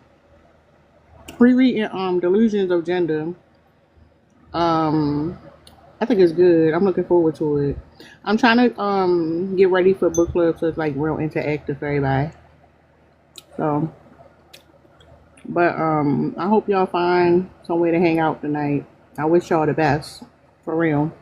Rereading Delusions of Gender. I think it's good. I'm looking forward to it. I'm trying to get ready for book club so it's like real interactive for everybody. So, but I hope y'all find somewhere to hang out tonight. I wish y'all the best, for real.